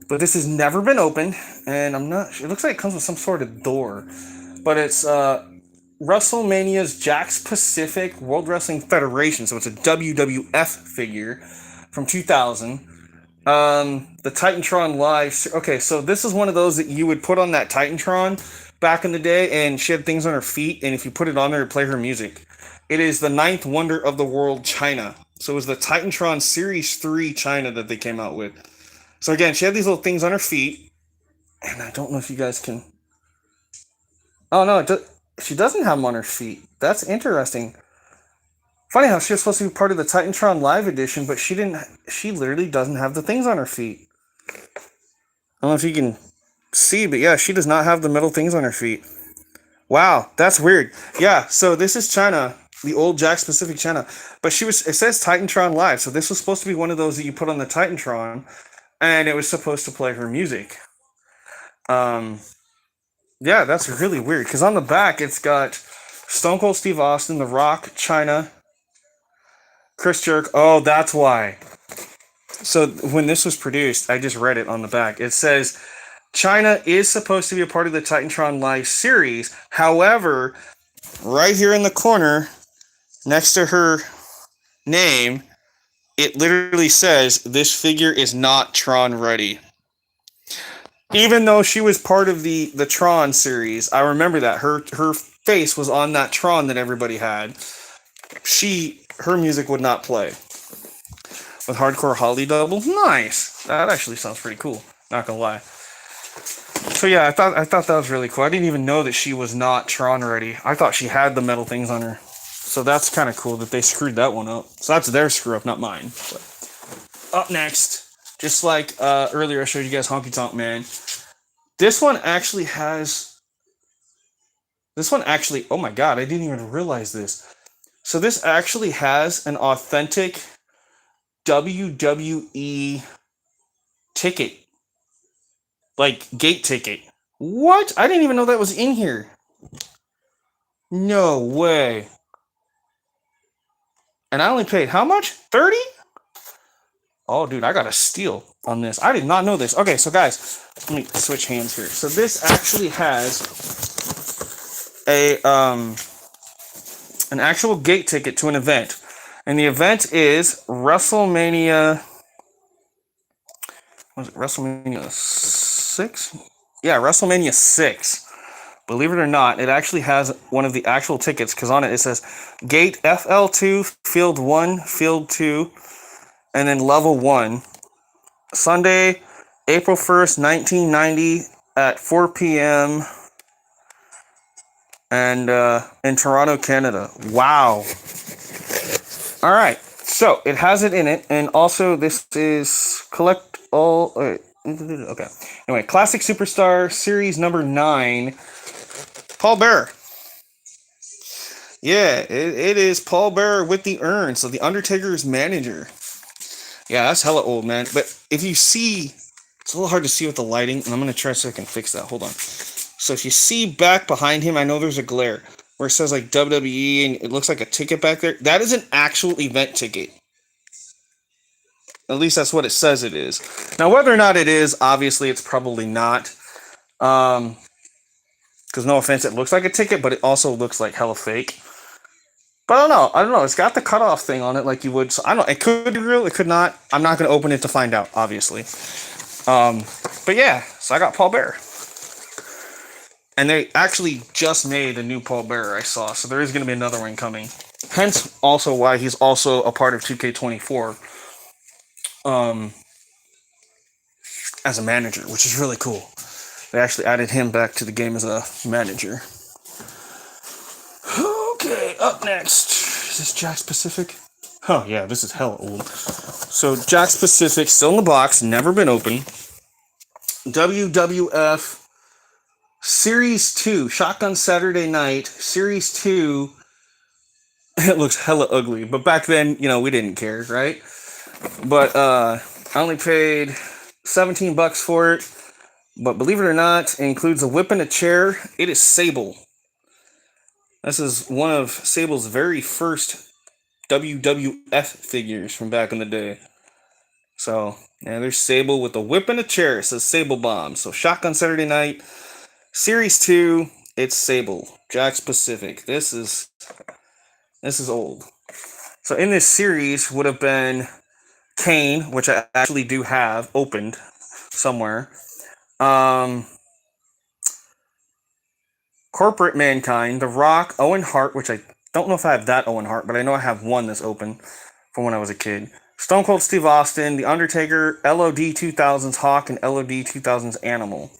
But this has never been opened, and I'm not. It looks like it comes with some sort of door, but it's WrestleMania's Jakks Pacific World Wrestling Federation, so it's a WWF figure from 2000. The Titantron Live. Okay, so this is one of those that you would put on that Titantron back in the day, and she had things on her feet, and if you put it on there, it'd play her music. It is the ninth wonder of the world, China. So it was the Titantron Series 3 China that they came out with. So again, she had these little things on her feet, and I don't know if you guys can. Oh no, she doesn't have them on her feet. That's interesting. Funny how she was supposed to be part of the Titantron Live edition, but she didn't. She literally doesn't have the things on her feet. I don't know if you can see, but yeah, she does not have the metal things on her feet. Wow, that's weird. Yeah, so this is China, the old Jakks Pacific China, but she was. It says Titantron Live, so this was supposed to be one of those that you put on the Titantron, and it was supposed to play her music. Um, yeah, that's really weird because on the back it's got Stone Cold Steve Austin, The Rock, China, Chris Jericho. Oh, that's why. So when this was produced, I just read it on the back. It says China is supposed to be a part of the Titantron Live series. However, right here in the corner, next to her name, it literally says this figure is not Tron ready. Even though she was part of the Tron series, I remember that her face was on that Tron that everybody had. Her music would not play. With Hardcore Holly double, nice. That actually sounds pretty cool. Not gonna lie. So yeah, I thought that was really cool. I didn't even know that she was not Tron ready. I thought she had the metal things on her. So that's kind of cool that they screwed that one up. So that's their screw up, not mine. But up next, just like earlier, I showed you guys Honky Tonk Man. This one actually. Oh my god, I didn't even realize this. So this actually has an authentic WWE ticket. Like, gate ticket. What? I didn't even know that was in here. No way. And I only paid how much? 30? Oh, dude, I got a steal on this. I did not know this. Okay, so guys, let me switch hands here. So this actually has an actual gate ticket to an event. And the event is WrestleMania. Was it WrestleMania 6? Yeah, WrestleMania 6. Believe it or not, it actually has one of the actual tickets because on it says Gate FL2, Field 1, Field 2, and then Level 1. Sunday, April 1st, 1990 at 4 p.m. and in Toronto, Canada. Wow. All right. So it has it in it, and also this is collect all. Okay. Anyway, Classic Superstar Series number 9. Paul Bearer. Yeah, it is Paul Bearer with the urn. So the Undertaker's manager. Yeah, that's hella old, man. But if you see, it's a little hard to see with the lighting, and I'm gonna try so I can fix that. Hold on. So if you see back behind him, I know there's a glare where it says like WWE and it looks like a ticket back there. That is an actual event ticket. At least that's what it says it is. Now, whether or not it is, obviously it's probably not. Because no offense, it looks like a ticket, but it also looks like hella fake. But I don't know. It's got the cutoff thing on it like you would. So I don't know. It could be real. It could not. I'm not going to open it to find out, obviously. But yeah, so I got Paul Bearer. And they actually just made a new Paul Bearer I saw. So there is going to be another one coming. Hence also why he's also a part of 2K24. As a manager, which is really cool. They actually added him back to the game as a manager. Okay, up next. Is this Jakks Pacific? Oh, yeah, this is hella old. So, Jakks Pacific, still in the box, never been open. WWF Series 2, Shotgun Saturday Night, Series 2. It looks hella ugly, but back then, we didn't care, right? But, I only paid $17 for it. But believe it or not, it includes a whip and a chair. It is Sable. This is one of Sable's very first WWF figures from back in the day. So, yeah, there's Sable with a whip and a chair. It says Sable Bomb. So, Shotgun Saturday Night, Series 2, it's Sable. Jakks Pacific. This is old. So, in this series would have been Kane, which I actually do have opened somewhere. Corporate Mankind, The Rock, Owen Hart, which I don't know if I have that Owen Hart, but I know I have one that's open from when I was a kid. Stone Cold Steve Austin, The Undertaker, LOD 2000's Hawk, and LOD 2000's Animal.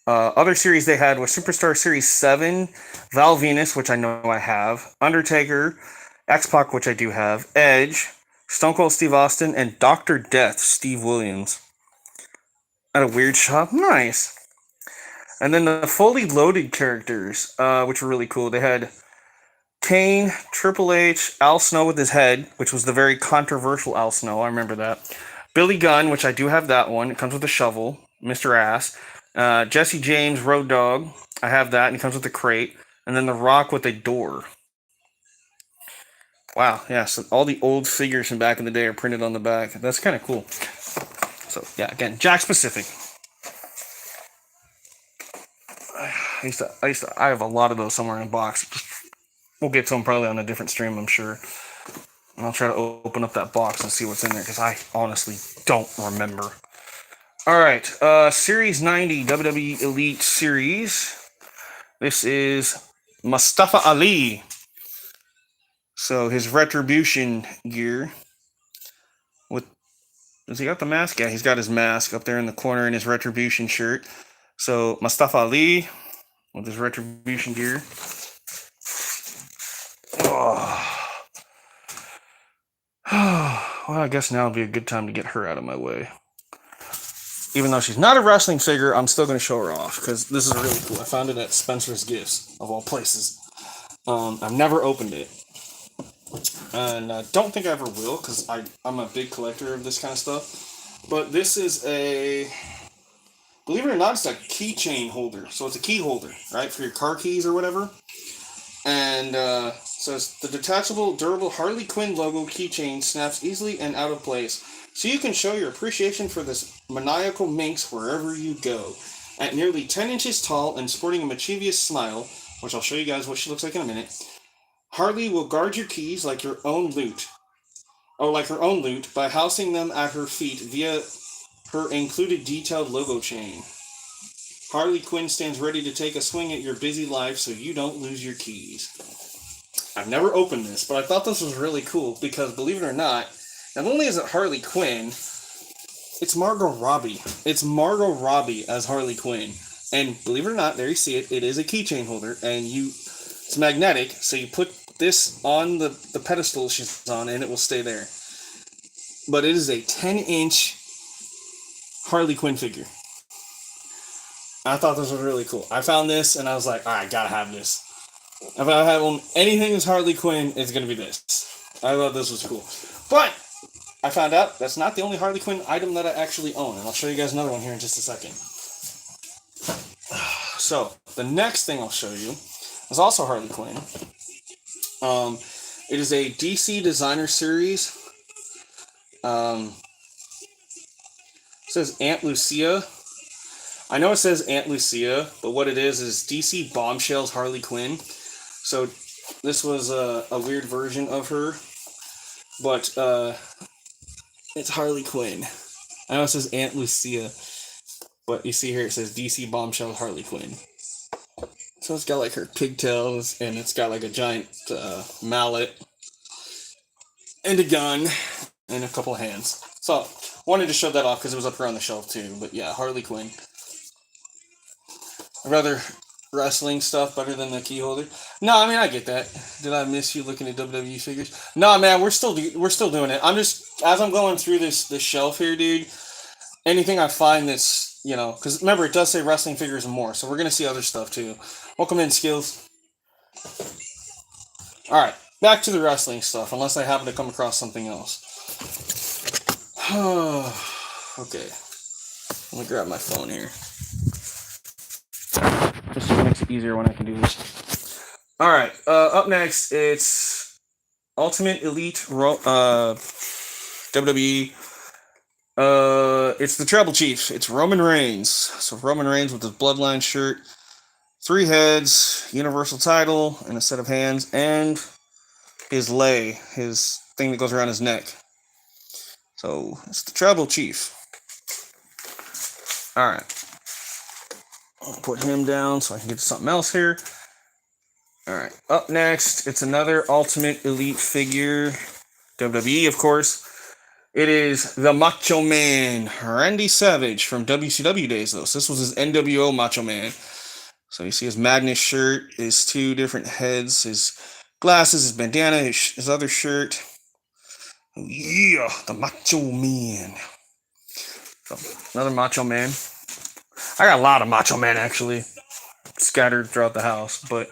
Other series they had was Superstar Series 7, Val Venus, which I know I have, Undertaker, X-Pac, which I do have, Edge, Stone Cold Steve Austin, and Dr. Death, Steve Williams. At a weird shop. Nice. And then the fully loaded characters, which were really cool. They had Kane, Triple H, Al Snow with his head, which was the very controversial Al Snow. I remember that. Billy Gunn, which I do have that one. It comes with a shovel. Mr. Ass. Jesse James, Road Dogg. I have that, and it comes with a crate. And then The Rock with a door. Wow, yeah, so all the old figures from back in the day are printed on the back. That's kind of cool. So, yeah, again, Jakks Pacific. I have a lot of those somewhere in a box. We'll get to them probably on a different stream, I'm sure. And I'll try to open up that box and see what's in there, because I honestly don't remember. Alright, Series 90 WWE Elite Series. This is Mustafa Ali. So, his Retribution gear. Does he got the mask? Yeah, he's got his mask up there in the corner in his Retribution shirt. So, Mustafa Ali with his Retribution gear. Oh. Well, I guess now would be a good time to get her out of my way. Even though she's not a wrestling figure, I'm still going to show her off, because this is really cool. I found it at Spencer's Gifts, of all places. I've never opened it. And I don't think I ever will, because I'm a big collector of this kind of stuff. But this is a... Believe it or not, it's a keychain holder. So it's a key holder, right, for your car keys or whatever. And so it's the detachable, durable Harley Quinn logo keychain snaps easily and out of place. So you can show your appreciation for this maniacal minx wherever you go. At nearly 10 inches tall and sporting a mischievous smile, which I'll show you guys what she looks like in a minute, Harley will guard your keys like your own loot. Or like her own loot by housing them at her feet via her included detailed logo chain. Harley Quinn stands ready to take a swing at your busy life so you don't lose your keys. I've never opened this, but I thought this was really cool because, believe it or not only is it Harley Quinn, it's Margot Robbie. It's Margot Robbie as Harley Quinn. And believe it or not, there you see it, it is a keychain holder, and it's magnetic, so you put this on the pedestal she's on, and it will stay there. But it is a 10-inch Harley Quinn figure. I thought this was really cool. I found this, and I was like, alright, gotta have this. If I have anything that's Harley Quinn, it's gonna be this. I thought this was cool. But I found out that's not the only Harley Quinn item that I actually own, and I'll show you guys another one here in just a second. So, the next thing I'll show you is also Harley Quinn. It is a DC Designer Series. It says Aunt Lucia. I know it says Aunt Lucia, but what it is DC Bombshells Harley Quinn. So this was a weird version of her, but it's Harley Quinn. I know it says Aunt Lucia, but you see here it says DC Bombshells Harley Quinn. So it's got like her pigtails, and it's got like a giant mallet, and a gun, and a couple of hands. So wanted to show that off because it was up here on the shelf too. But yeah, Harley Quinn. I'd rather wrestling stuff better than the key holder. No, I mean I get that. Did I miss you looking at WWE figures? No, man, we're still doing it. I'm just, as I'm going through this shelf here, dude. Anything I find that's, because remember it does say wrestling figures and more, so we're gonna see other stuff too. Welcome in, Skills. All right, back to the wrestling stuff. Unless I happen to come across something else. Okay, let me grab my phone here. Just makes it easier when I can do this. Alright, up next, it's Ultimate Elite WWE. It's the Tribal Chief. It's Roman Reigns. So Roman Reigns with his Bloodline shirt, 3 heads, Universal title, and a set of hands, and his lei, his thing that goes around his neck. So it's the Tribal Chief. All right. I'll put him down so I can get to something else here. All right. Up next, it's another Ultimate Elite figure. WWE, of course. It is the Macho Man, Randy Savage from WCW days, though. So this was his NWO Macho Man. So you see his Magnus shirt, his 2 different heads, his glasses, his bandana, his other shirt. Yeah, the Macho Man. So, another Macho Man. I got a lot of Macho Man, actually, scattered throughout the house, but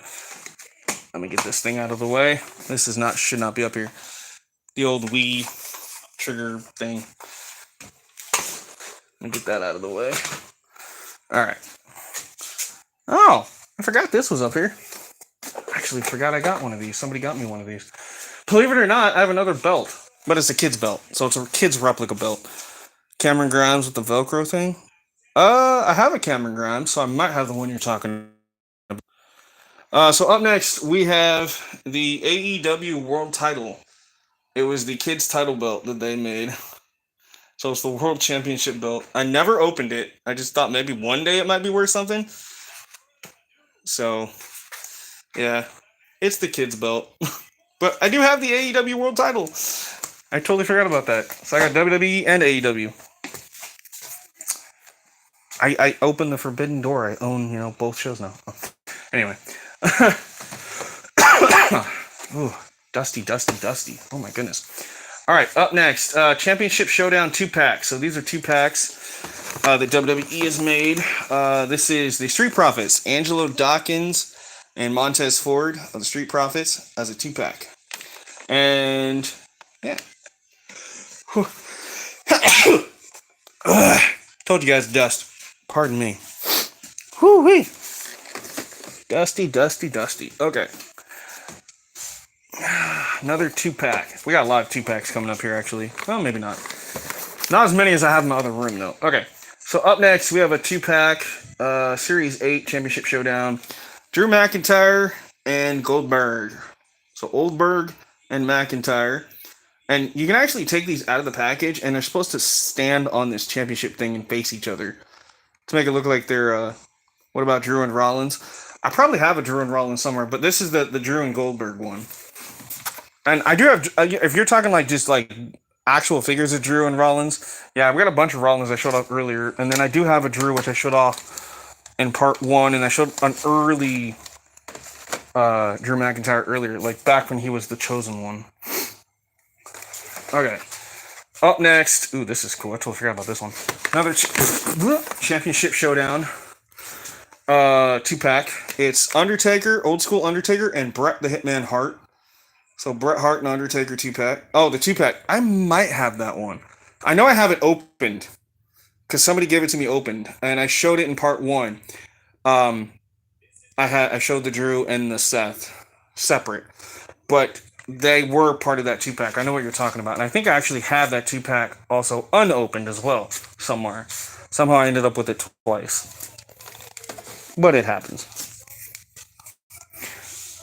let me get this thing out of the way. This should not be up here. The old Wii trigger thing. Let me get that out of the way. Alright. Oh, I forgot this was up here. Actually, forgot I got one of these. Somebody got me one of these. Believe it or not, I have another belt. But it's a kid's belt. So it's a kid's replica belt. Cameron Grimes with the Velcro thing. I have a Cameron Grimes, so I might have the one you're talking about. So up next, we have the AEW World Title. It was the kids' title belt that they made. So it's the World Championship belt. I never opened it. I just thought maybe one day it might be worth something. So, yeah, it's the kids' belt. But I do have the AEW World Title. I totally forgot about that. So I got WWE and AEW. I opened the forbidden door. I own, both shows now. Anyway. Ooh, dusty. Oh my goodness. All right, up next, Championship Showdown 2-pack. So these are 2-packs that WWE has made. This is the Street Profits, Angelo Dawkins and Montez Ford of the Street Profits as a 2-pack. And, yeah. Told you guys, dust. Pardon me. Whoo-wee. Dusty. Okay. Another 2-pack. We got a lot of 2-packs coming up here, actually. Well, maybe not. Not as many as I have in my other room, though. Okay. So up next, we have a 2-pack, Series 8 Championship Showdown. Drew McIntyre and Goldberg. So Oldberg and McIntyre. And you can actually take these out of the package, and they're supposed to stand on this championship thing and face each other to make it look like they're, what about Drew and Rollins? I probably have a Drew and Rollins somewhere, but this is the Drew and Goldberg one. And I do have, if you're talking just actual figures of Drew and Rollins, yeah, I've got a bunch of Rollins I showed off earlier, and then I do have a Drew which I showed off in part 1, and I showed an early Drew McIntyre earlier, back when he was the chosen one. Okay. Up next, ooh, this is cool. I totally forgot about this one. Another Championship Showdown 2-pack. It's Undertaker, Old School Undertaker, and Bret the Hitman Hart. So Bret Hart and Undertaker 2-pack. Oh, the 2-pack. I might have that one. I know I have it opened because somebody gave it to me opened, and I showed it in part 1. I showed the Drew and the Seth separate, but they were part of that 2-pack. I know what you're talking about. And I think I actually have that 2-pack also unopened as well somewhere. Somehow I ended up with it twice. But it happens.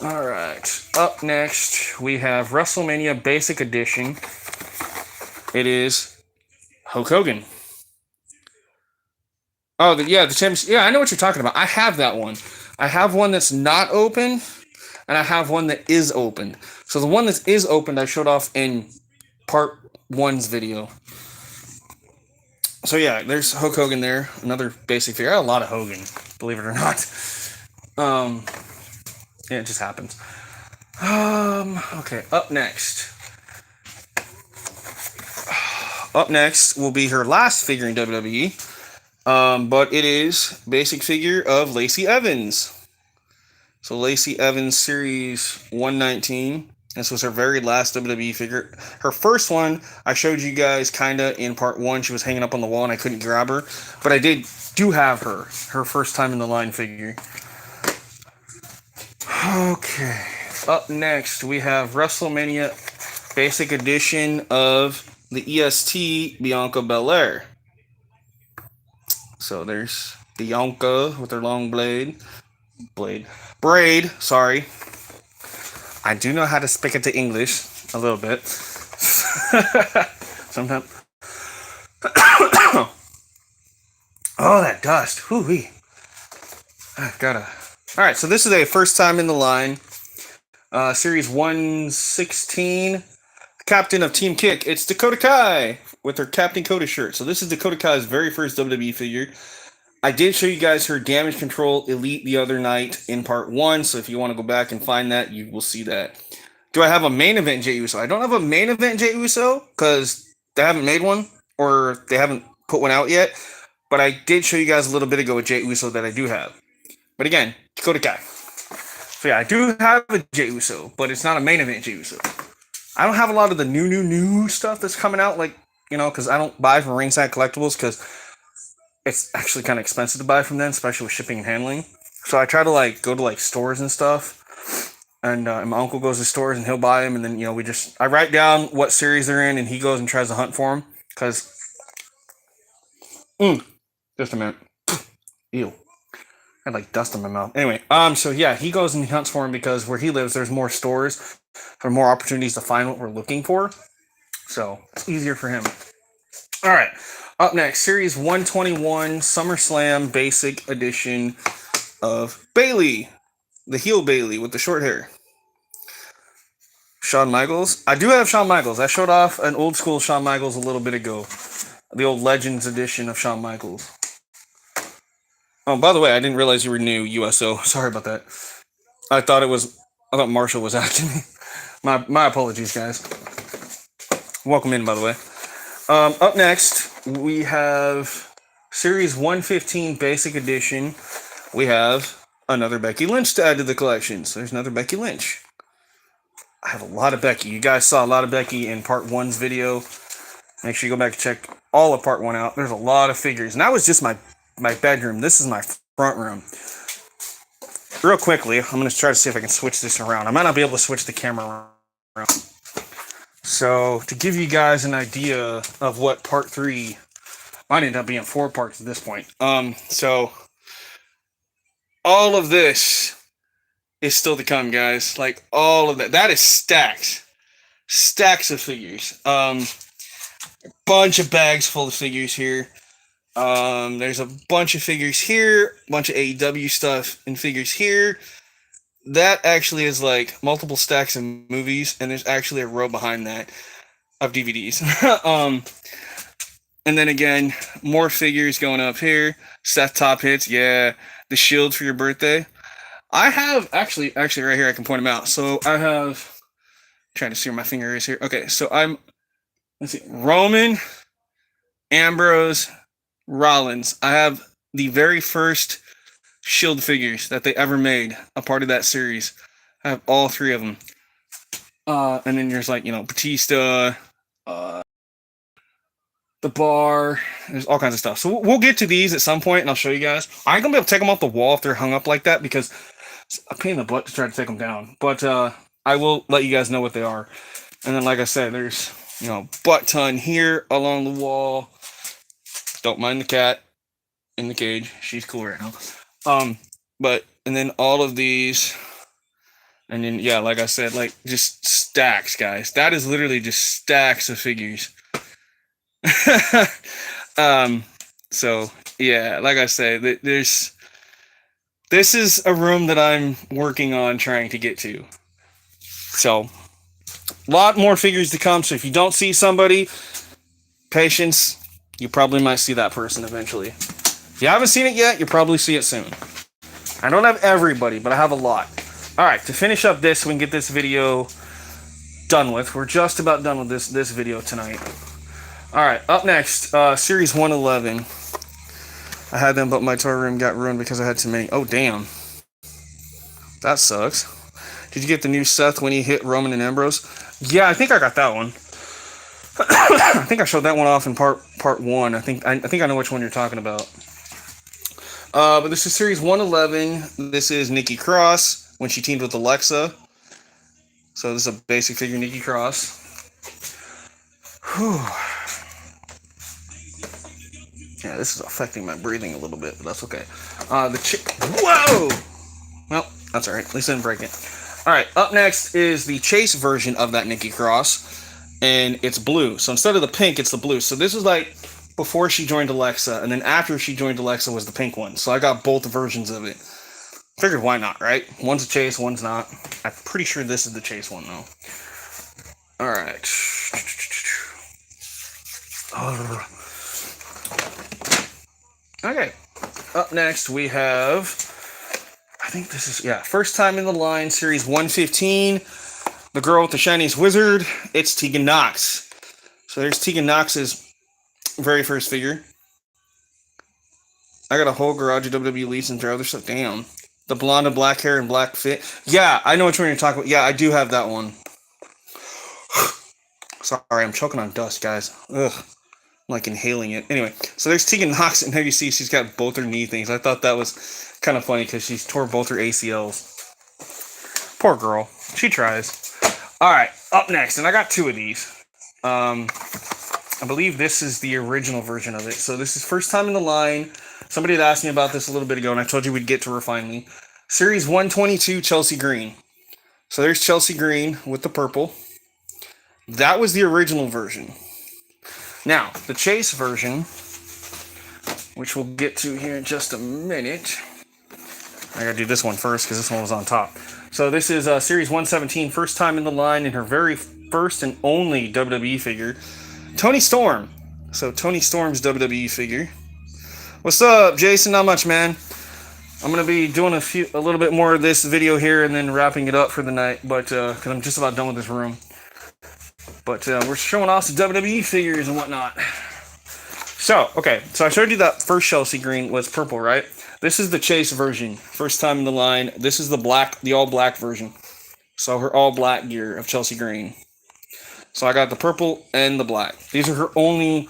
Alright. Up next, we have WrestleMania Basic Edition. It is Hulk Hogan. Oh, the championship. Yeah, I know what you're talking about. I have that one. I have one that's not open, and I have one that is opened. So the one that is opened, I showed off in part 1's video. So yeah, there's Hulk Hogan there. Another basic figure. I have a lot of Hogan, believe it or not. Yeah, it just happens. Okay, up next. Up next will be her last figure in WWE. But it is basic figure of Lacey Evans. So Lacey Evans Series 119. This was her very last WWE figure. Her first one, I showed you guys kinda in part 1. She was hanging up on the wall and I couldn't grab her. But I do have her first time in the line figure. Okay. Up next, we have WrestleMania basic edition of the EST Bianca Belair. So there's Bianca with her long braid. Sorry, I do know how to speak into English a little bit. Sometimes. Oh, that dust. Whoo-wee. I've gotta. All right, so this is a first time in the line. Series 116. Captain of Team Kick. It's Dakota Kai with her Captain Coda shirt. So this is Dakota Kai's very first WWE figure. I did show you guys her Damage Control Elite the other night in part 1. So if you want to go back and find that, you will see that. Do I have a main event Jey Uso? I don't have a main event Jey Uso because they haven't made one or they haven't put one out yet. But I did show you guys a little bit ago with Jey Uso that I do have. But again, Dakota Kai. So yeah, I do have a Jey Uso, but it's not a main event Jey Uso. I don't have a lot of the new stuff that's coming out, like, you know, because I don't buy from Ringside Collectibles because it's actually kind of expensive to buy from them, especially with shipping and handling. So I try to like go to like stores and stuff. And my uncle goes to stores and he'll buy them, and then, you know, I write down what series they're in, and he goes and tries to hunt for them. Because, just a minute. Ew. I had like dust in my mouth. Anyway, so yeah, he goes and he hunts for them because where he lives, there's more stores, for more opportunities to find what we're looking for. So it's easier for him. All right, up next, Series 121 SummerSlam Basic Edition of Bayley, the heel Bayley with the short hair. Shawn Michaels. I do have Shawn Michaels. I showed off an old school Shawn Michaels a little bit ago, the old Legends edition of Shawn Michaels. Oh, by the way, I didn't realize you were new, USO. Sorry about that. I thought Marshall was acting. My apologies, guys. Welcome in, by the way. Up next, we have Series 115 Basic Edition. We have another Becky Lynch to add to the collection. So there's another Becky Lynch. I have a lot of Becky. You guys saw a lot of Becky in Part 1's video. Make sure you go back and check all of Part 1 out. There's a lot of figures. And that was just my bedroom. This is my front room. Real quickly, I'm going to try to see if I can switch this around. I might not be able to switch the camera around. So, to give you guys an idea of what Part 3 might end up being 4 parts at this point. So, all of this is still to come, guys. Like, all of that. That is stacks. Stacks of figures. Bunch of bags full of figures here. There's a bunch of figures here, a bunch of AEW stuff and figures here. That actually is like multiple stacks of movies, and there's actually a row behind that of DVDs. And then again, more figures going up here. Seth Top Hits, yeah. The Shield for your birthday. I have actually right here I can point them out. So I have, trying to see where my finger is here. Okay, so let's see, Roman, Ambrose, Rollins. I have the very first Shield figures that they ever made, a part of that series. I have all 3 of them. And then there's like, you know, Batista, the Bar. There's all kinds of stuff. So we'll get to these at some point, and I'll show you guys. I ain't gonna be able to take them off the wall if they're hung up like that because it's a pain in the butt to try to take them down. But I will let you guys know what they are. And then, like I said, there's, you know, butt ton here along the wall. Don't mind the cat in the cage. She's cool right now. And then all of these, and then, yeah, like I said, like, just stacks, guys. That is literally just stacks of figures. So, yeah, like I said, this is a room that I'm working on trying to get to. So, a lot more figures to come. So if you don't see somebody, patience. You probably might see that person eventually. If you haven't seen it yet, you'll probably see it soon. I don't have everybody, but I have a lot. Alright, to finish up this, we can get this video done with. We're just about done with this video tonight. Alright, up next, Series 111. I had them, but my toy room got ruined because I had too many. Oh, damn. That sucks. Did you get the new Seth when he hit Roman and Ambrose? Yeah, I think I got that one. I think I showed that one off in part 1. I think I know which one you're talking about. But this is Series 111. This is Nikki Cross when she teamed with Alexa. So this is a basic figure Nikki Cross. Whew. Yeah, this is affecting my breathing a little bit, but that's okay. Whoa! Well, that's alright. At least I didn't break it. Alright, up next is the Chase version of that Nikki Cross, and it's blue. So instead of the pink, it's the blue. So this is like before she joined Alexa, and then after she joined Alexa was the pink one. So I got both versions of it. Figured why not, right? One's a Chase, one's not. I'm pretty sure this is the Chase one, though. Alright. Okay. Up next, we have... I think this is... Yeah, first time in the line, Series 115. The girl with the shiniest wizard. It's Tegan Nox. So there's Tegan Nox's very first figure. I got a whole garage of WWE Elites and other stuff. Damn. The blonde and black hair and black fit. Yeah, I know which one you're talking about. Yeah, I do have that one. Sorry, I'm choking on dust, guys. Ugh. I'm like inhaling it. Anyway, so there's Tegan Nox, and there you see she's got both her knee things. I thought that was kind of funny because she tore both her ACLs. Poor girl. She tries. Alright, up next, and I got two of these. I believe this is the original version of it. So this is first time in the line. Somebody had asked me about this a little bit ago, and I told you we'd get to Refine Me. Series 122, Chelsea Green. So there's Chelsea Green with the purple. That was the original version. Now, the Chase version, which we'll get to here in just a minute. I gotta do this one first, because this one was on top. So this is Series 117, first time in the line, in her very first and only WWE figure. Toni Storm. So Toni Storm's WWE figure. What's up, Jason? Not much, man. I'm gonna be doing a little bit more of this video here and then wrapping it up for the night, but because I'm just about done with this room. But we're showing off some WWE figures and whatnot. So, okay, so I showed you that first Chelsea Green was purple, right? This is the Chase version, first time in the line. This is the all black version. So her all black gear of Chelsea Green. So I got the purple and the black. These are her only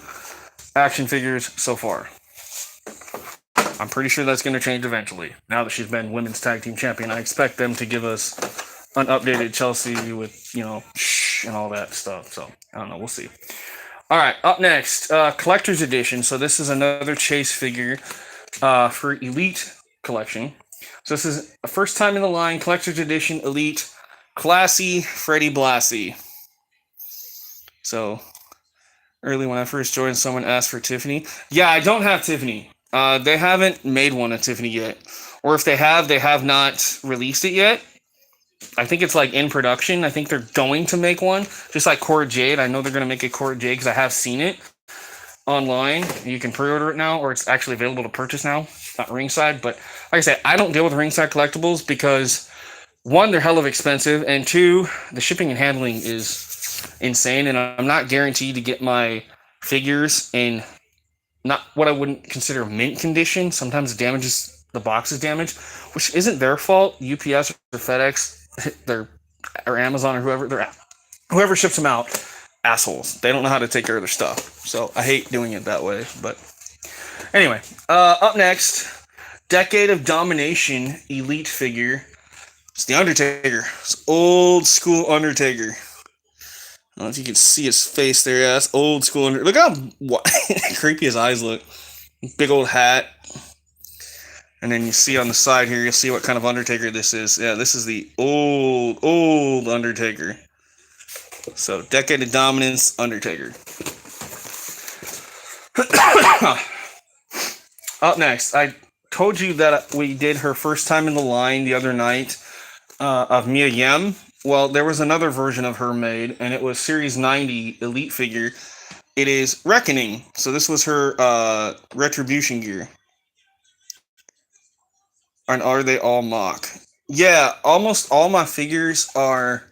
action figures so far. I'm pretty sure that's going to change eventually. Now that she's been Women's Tag Team Champion, I expect them to give us an updated Chelsea with, and all that stuff. So, I don't know. We'll see. All right, up next, Collector's Edition. So this is another Chase figure for Elite Collection. So this is a first time in the line, Collector's Edition, Elite, Classy, Freddie Blassie. So, early when I first joined, someone asked for Tiffany. Yeah, I don't have Tiffany. They haven't made one of Tiffany yet. Or if they have not released it yet. I think it's like in production. I think they're going to make one. Just like Cora Jade. I know they're going to make a Cora Jade because I have seen it online. You can pre-order it now, or it's actually available to purchase now. Not Ringside, but like I said, I don't deal with Ringside collectibles because, one, they're hell of expensive, and two, the shipping and handling is insane, and I'm not guaranteed to get my figures in not what I wouldn't consider mint condition. Sometimes the box is damaged, which isn't their fault. UPS or FedEx, or Amazon or whoever ships them out, assholes. They don't know how to take care of their stuff. So I hate doing it that way. But anyway, up next, Decade of Domination Elite figure. It's the Undertaker. It's old school Undertaker. I don't know if you can see his face there. Yeah, that's old school Undertaker. Look how creepy his eyes look. Big old hat. And then you see on the side here, you'll see what kind of Undertaker this is. Yeah, this is the old Undertaker. So, Decade of Dominance, Undertaker. Up next, I told you that we did her first time in the line the other night of Mia Yim. Well, there was another version of her made, and it was Series 90 Elite figure. It is Reckoning. So this was her Retribution gear. And are they all mock? Yeah, almost all my figures are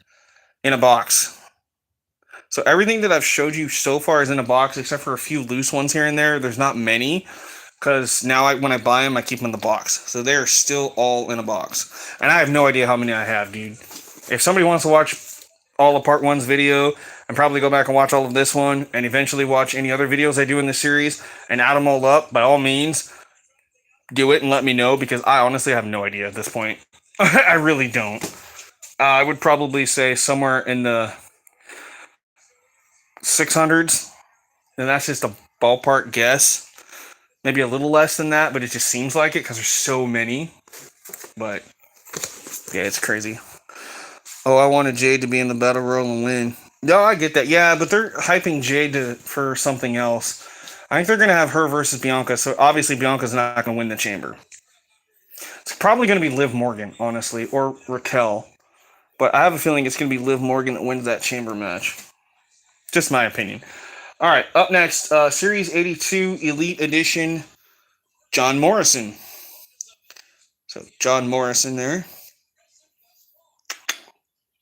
in a box. So everything that I've showed you so far is in a box, except for a few loose ones here and there. There's not many, because now when I buy them, I keep them in the box. So they're still all in a box. And I have no idea how many I have, dude. If somebody wants to watch all of Part 1's video, and probably go back and watch all of this one, and eventually watch any other videos I do in this series, and add them all up, by all means, do it and let me know, because I honestly have no idea at this point. I really don't. I would probably say somewhere in the 600s, and that's just a ballpark guess. Maybe a little less than that, but it just seems like it because there's so many. But yeah, it's crazy. Oh, I wanted Jade to be in the battle royal and win. No, I get that. Yeah, but they're hyping Jade for something else. I think they're gonna have her versus Bianca. So obviously Bianca's not gonna win the chamber. It's probably gonna be Liv Morgan, honestly, or Raquel. But I have a feeling it's gonna be Liv Morgan that wins that chamber match. Just my opinion. All right, up next, Series 82 Elite Edition, John Morrison. So John Morrison there.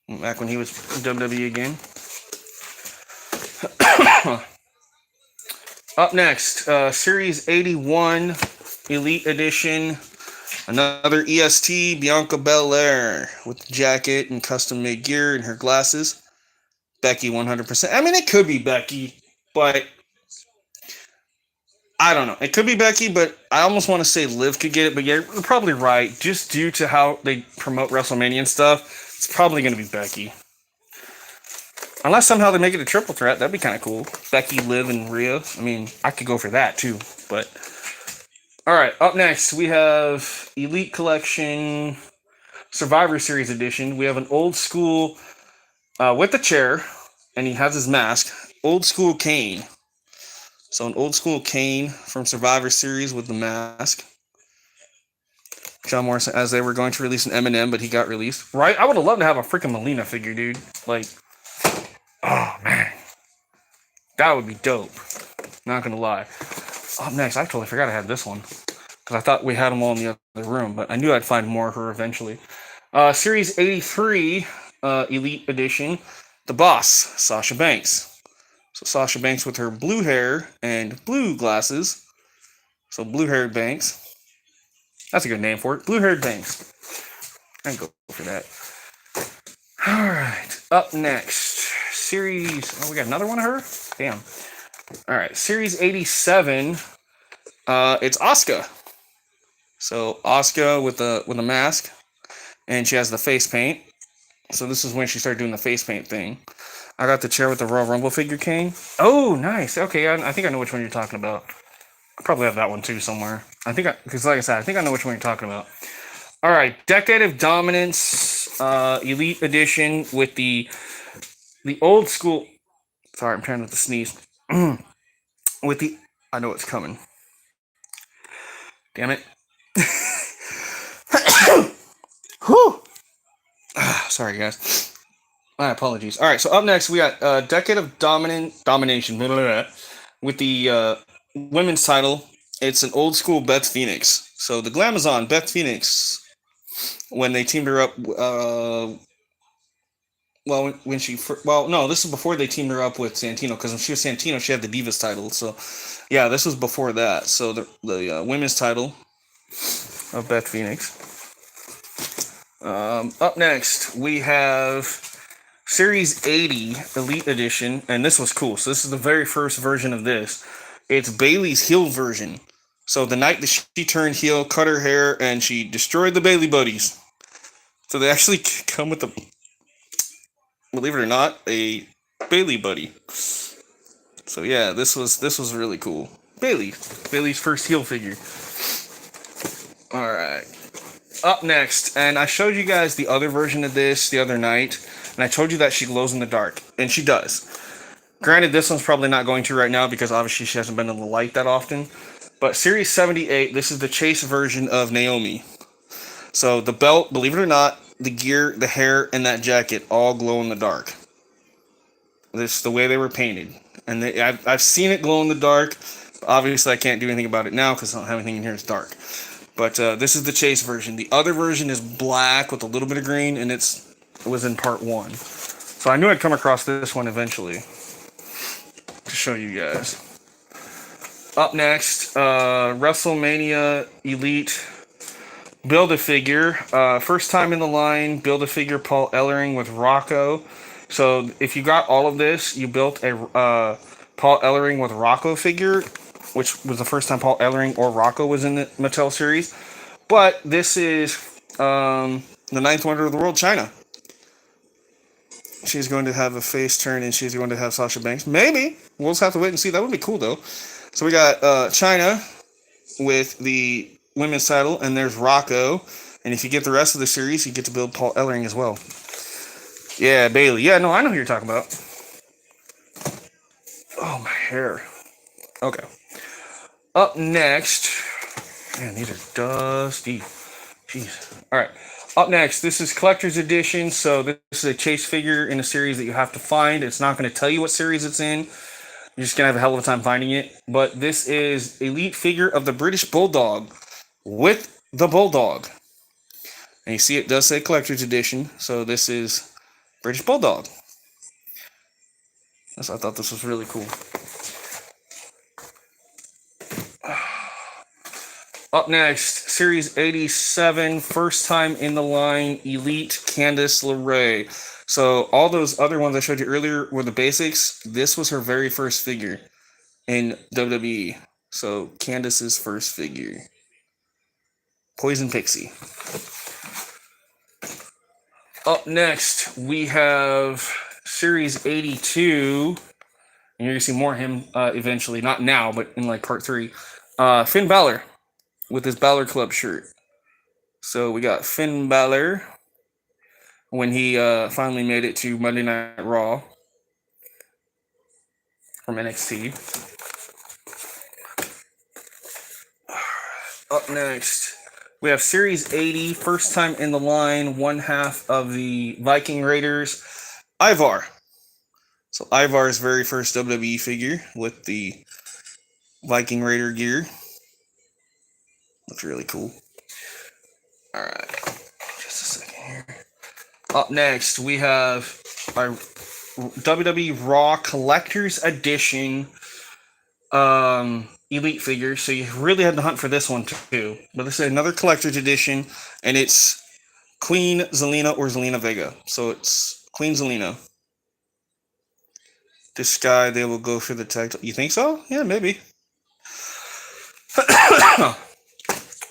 Back when he was in WWE again. Up next, Series 81 Elite Edition, another EST, Bianca Belair with the jacket and custom made gear and her glasses. Becky 100%. I mean, it could be Becky, but I don't know. It could be Becky, but I almost want to say Liv could get it. But yeah, you're probably right. Just due to how they promote WrestleMania and stuff, it's probably going to be Becky. Unless somehow they make it a triple threat, that'd be kind of cool. Becky, Liv, and Rhea. I mean, I could go for that too. But all right, up next we have Elite Collection Survivor Series Edition. We have an old school with the chair, and he has his mask. Old school Kane. So an old school Kane from Survivor Series with the mask. John Morrison, as they were going to release an M&M, but he got released. Right? I would have loved to have a freaking Melina figure, dude. Like, oh, man. That would be dope. Not going to lie. Up next, I totally forgot I had this one. Because I thought we had them all in the other room, but I knew I'd find more of her eventually. Series 83 Elite Edition, The Boss, Sasha Banks. So Sasha Banks with her blue hair and blue glasses. So blue-haired Banks. That's a good name for it. Blue-haired Banks. I can go for that. All right. Up next, Series... Oh, we got another one of her? Damn. All right. Series 87. It's Asuka. So Asuka with a mask. And she has the face paint. So this is when she started doing the face paint thing. I got the chair with the Royal Rumble figure Kane. Oh, nice. Okay, I think I know which one you're talking about. I probably have that one too somewhere. Because like I said, I think I know which one you're talking about. All right, Decade of Dominance Elite Edition with the old school. Sorry, I'm trying not to sneeze. With the, I know it's coming. Damn it. Whew. Sorry, guys. My apologies. All right, so up next we got Decade of Domination with the women's title. It's an old school Beth Phoenix. So the Glamazon Beth Phoenix, when they teamed her up. This is before they teamed her up with Santino, because when she was Santino, she had the Divas title. So yeah, this was before that. So the women's title of Beth Phoenix. Up next we have Series 80 Elite Edition, and this was cool. So this is the very first version of this. It's Bayley's heel version. So the night that she turned heel, cut her hair, and she destroyed the Bayley buddies. So they actually come with believe it or not, a Bayley buddy. So yeah, this was really cool. Bayley's first heel figure. All right. Up next, and I showed you guys the other version of this the other night. And I told you that she glows in the dark. And she does. Granted, this one's probably not going to right now because obviously she hasn't been in the light that often. But Series 78, this is the Chase version of Naomi. So the belt, believe it or not, the gear, the hair, and that jacket all glow in the dark. This is the way they were painted. And I've seen it glow in the dark. Obviously, I can't do anything about it now because I don't have anything in here that's dark. But this is the Chase version. The other version is black with a little bit of green, and it was in part 1. So I knew I'd come across this one eventually to show you guys. Up next, WrestleMania Elite Build-A-Figure. First time in the line, Build-A-Figure Paul Ellering with Rocco. So if you got all of this, you built a Paul Ellering with Rocco figure, which was the first time Paul Ellering or Rocco was in the Mattel series. But this is the 9th Wonder of the World, China. she's going to have a face turn and she's going to have Sasha Banks. Maybe. We'll just have to wait and see. That would be cool, though. So we got Chyna with the women's title, and there's Rocco. And if you get the rest of the series, you get to build Paul Ellering as well. Yeah, Bailey. Yeah, no, I know who you're talking about. Oh, my hair. Okay. Up next. Man, these are dusty. Jeez. All right. Up next, this is Collector's Edition. So this is a chase figure in a series that you have to find. It's not going to tell you what series it's in. You're just going to have a hell of a time finding it. But this is Elite figure of the British Bulldog with the Bulldog. And you see it does say Collector's Edition. So this is British Bulldog. I thought this was really cool. Up next, Series 87, first time in the line, Elite Candice LeRae. So all those other ones I showed you earlier were the basics. This was her very first figure in WWE. So Candice's first figure. Poison Pixie. Up next, we have Series 82. And you're going to see more of him eventually. Not now, but in like part 3. Finn Balor with his Balor Club shirt. So we got Finn Balor when he finally made it to Monday Night Raw from NXT. Up next, we have Series 80, first time in the line, one half of the Viking Raiders, Ivar. So Ivar's very first WWE figure with the Viking Raider gear. Looks really cool. All right, just a second here. Up next, we have our WWE Raw Collector's Edition Elite figure. So you really had to hunt for this one too. But this is another Collector's Edition, and it's Queen Zelina or Zelina Vega. So it's Queen Zelina. This guy, they will go for the tag. You think so? Yeah, maybe.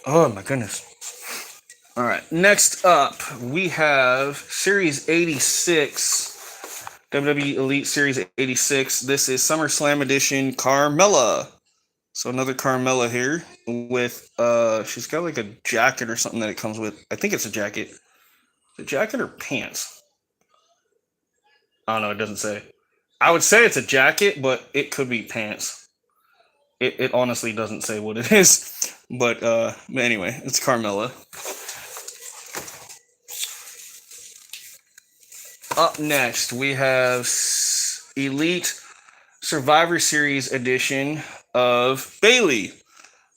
Oh my goodness. All right, next up we have Series 86, WWE Elite Series 86. This is SummerSlam Edition Carmella. So another Carmella here with, she's got like a jacket or something that it comes with. I think it's a jacket. The jacket or pants? I don't know, it doesn't say. I would say it's a jacket, but it could be pants. It honestly doesn't say what it is. But anyway, it's Carmella. Up next, we have Elite Survivor Series edition of Bayley,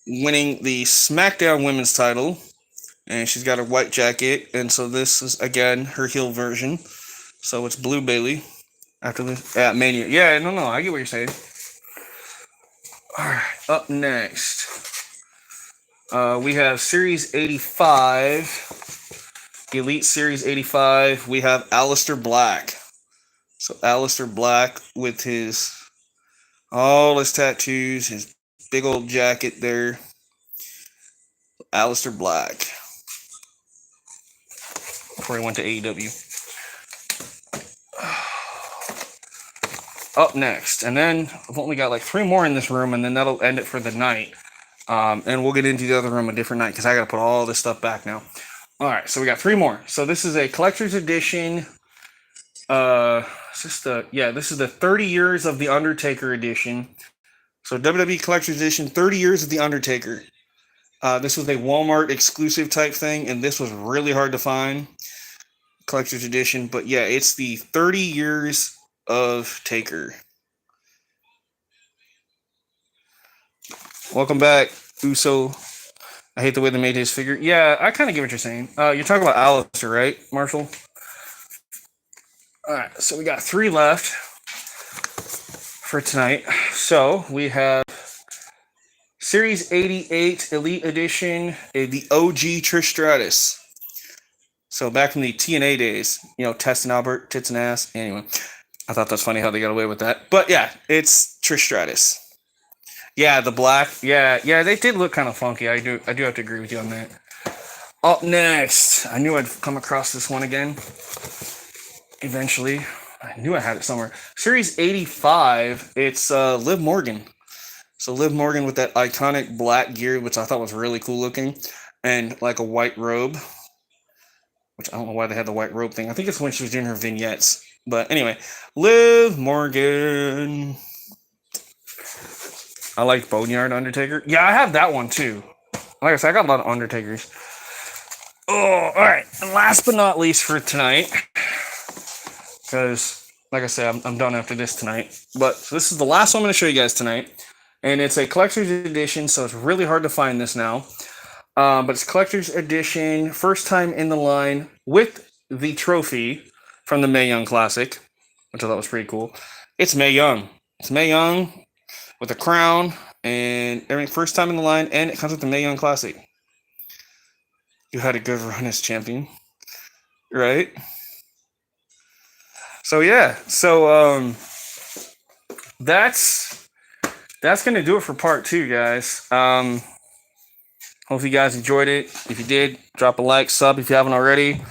winning the SmackDown Women's title. And she's got a white jacket. And so this is, again, her heel version. So it's Blue Bayley after this. Mania. Yeah, no, I get what you're saying. All right, up next, we have Series 85, Elite Series 85. We have Aleister Black. So Aleister Black with all his tattoos, his big old jacket there. Aleister Black. Before he went to AEW. Up next, and then I've only got like 3 more in this room, and then that'll end it for the night. And we'll get into the other room a different night because I gotta put all this stuff back now. All right, so we got 3 more. So this is a collector's edition. This is the 30 years of the Undertaker edition. So WWE Collector's Edition, 30 years of the Undertaker. This was a Walmart exclusive type thing, and this was really hard to find. Collector's Edition, but yeah, it's the 30 years of Taker. Welcome back, Uso. I hate the way they made his figure. Yeah, I kind of get what you're saying. You're talking about Aleister, right, Marshall? All right, so we got 3 left for tonight. So we have Series 88 Elite Edition, the OG Trish Stratus. So back from the TNA days, Test and Albert, tits and ass. Anyway, I thought that's funny how they got away with that. But yeah, it's Trish Stratus. Yeah, the black. Yeah, they did look kind of funky. I do have to agree with you on that. Up next, I knew I'd come across this one again. Eventually. I knew I had it somewhere. Series 85. It's Liv Morgan. So Liv Morgan with that iconic black gear, which I thought was really cool looking, and like a white robe. Which I don't know why they had the white robe thing. I think it's when she was doing her vignettes. But anyway, Liv Morgan. I like Boneyard Undertaker. Yeah, I have that one too. Like I said, I got a lot of Undertakers. Oh, all right. And last but not least for tonight, because like I said, I'm done after this tonight. But so this is the last one I'm going to show you guys tonight, and it's a collector's edition, so it's really hard to find this now. But it's collector's edition, first time in the line with the trophy from the Mae Young Classic, which I thought was pretty cool. It's Mae Young. It's Mae Young with a crown and everything. First time in the line, and it comes with the Mae Young Classic. You had a good run as champion, right? So yeah, so that's gonna do it for part 2, guys. Hope you guys enjoyed it. If you did, drop a like, sub if you haven't already,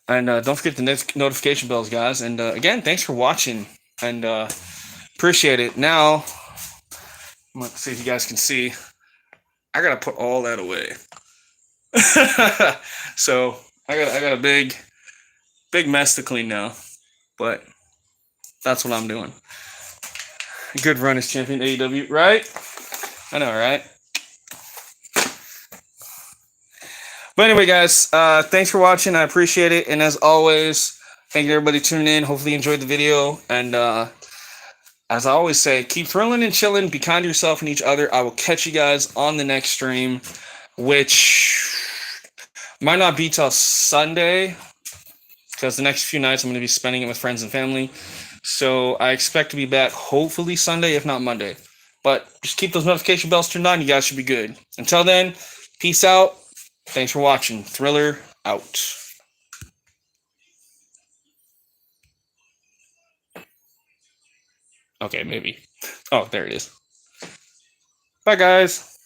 and don't forget the notification bells, guys. And again, thanks for watching, and appreciate it. Now, let's see if you guys can see. I gotta put all that away. So I got a big mess to clean now, but that's what I'm doing. Good run as champion AEW, right? I know, right? But anyway, guys, thanks for watching. I appreciate it, and as always, thank you everybody tuning in. Hopefully you enjoyed the video, and as I always say, keep thrilling and chilling. Be kind to yourself and each other. I will catch you guys on the next stream, which might not be till Sunday, because the next few nights I'm going to be spending it with friends and family. So I expect to be back hopefully Sunday, if not Monday. But just keep those notification bells turned on. You guys should be good. Until then, peace out. Thanks for watching. Thriller out. Okay, maybe. Oh, there it is. Bye, guys.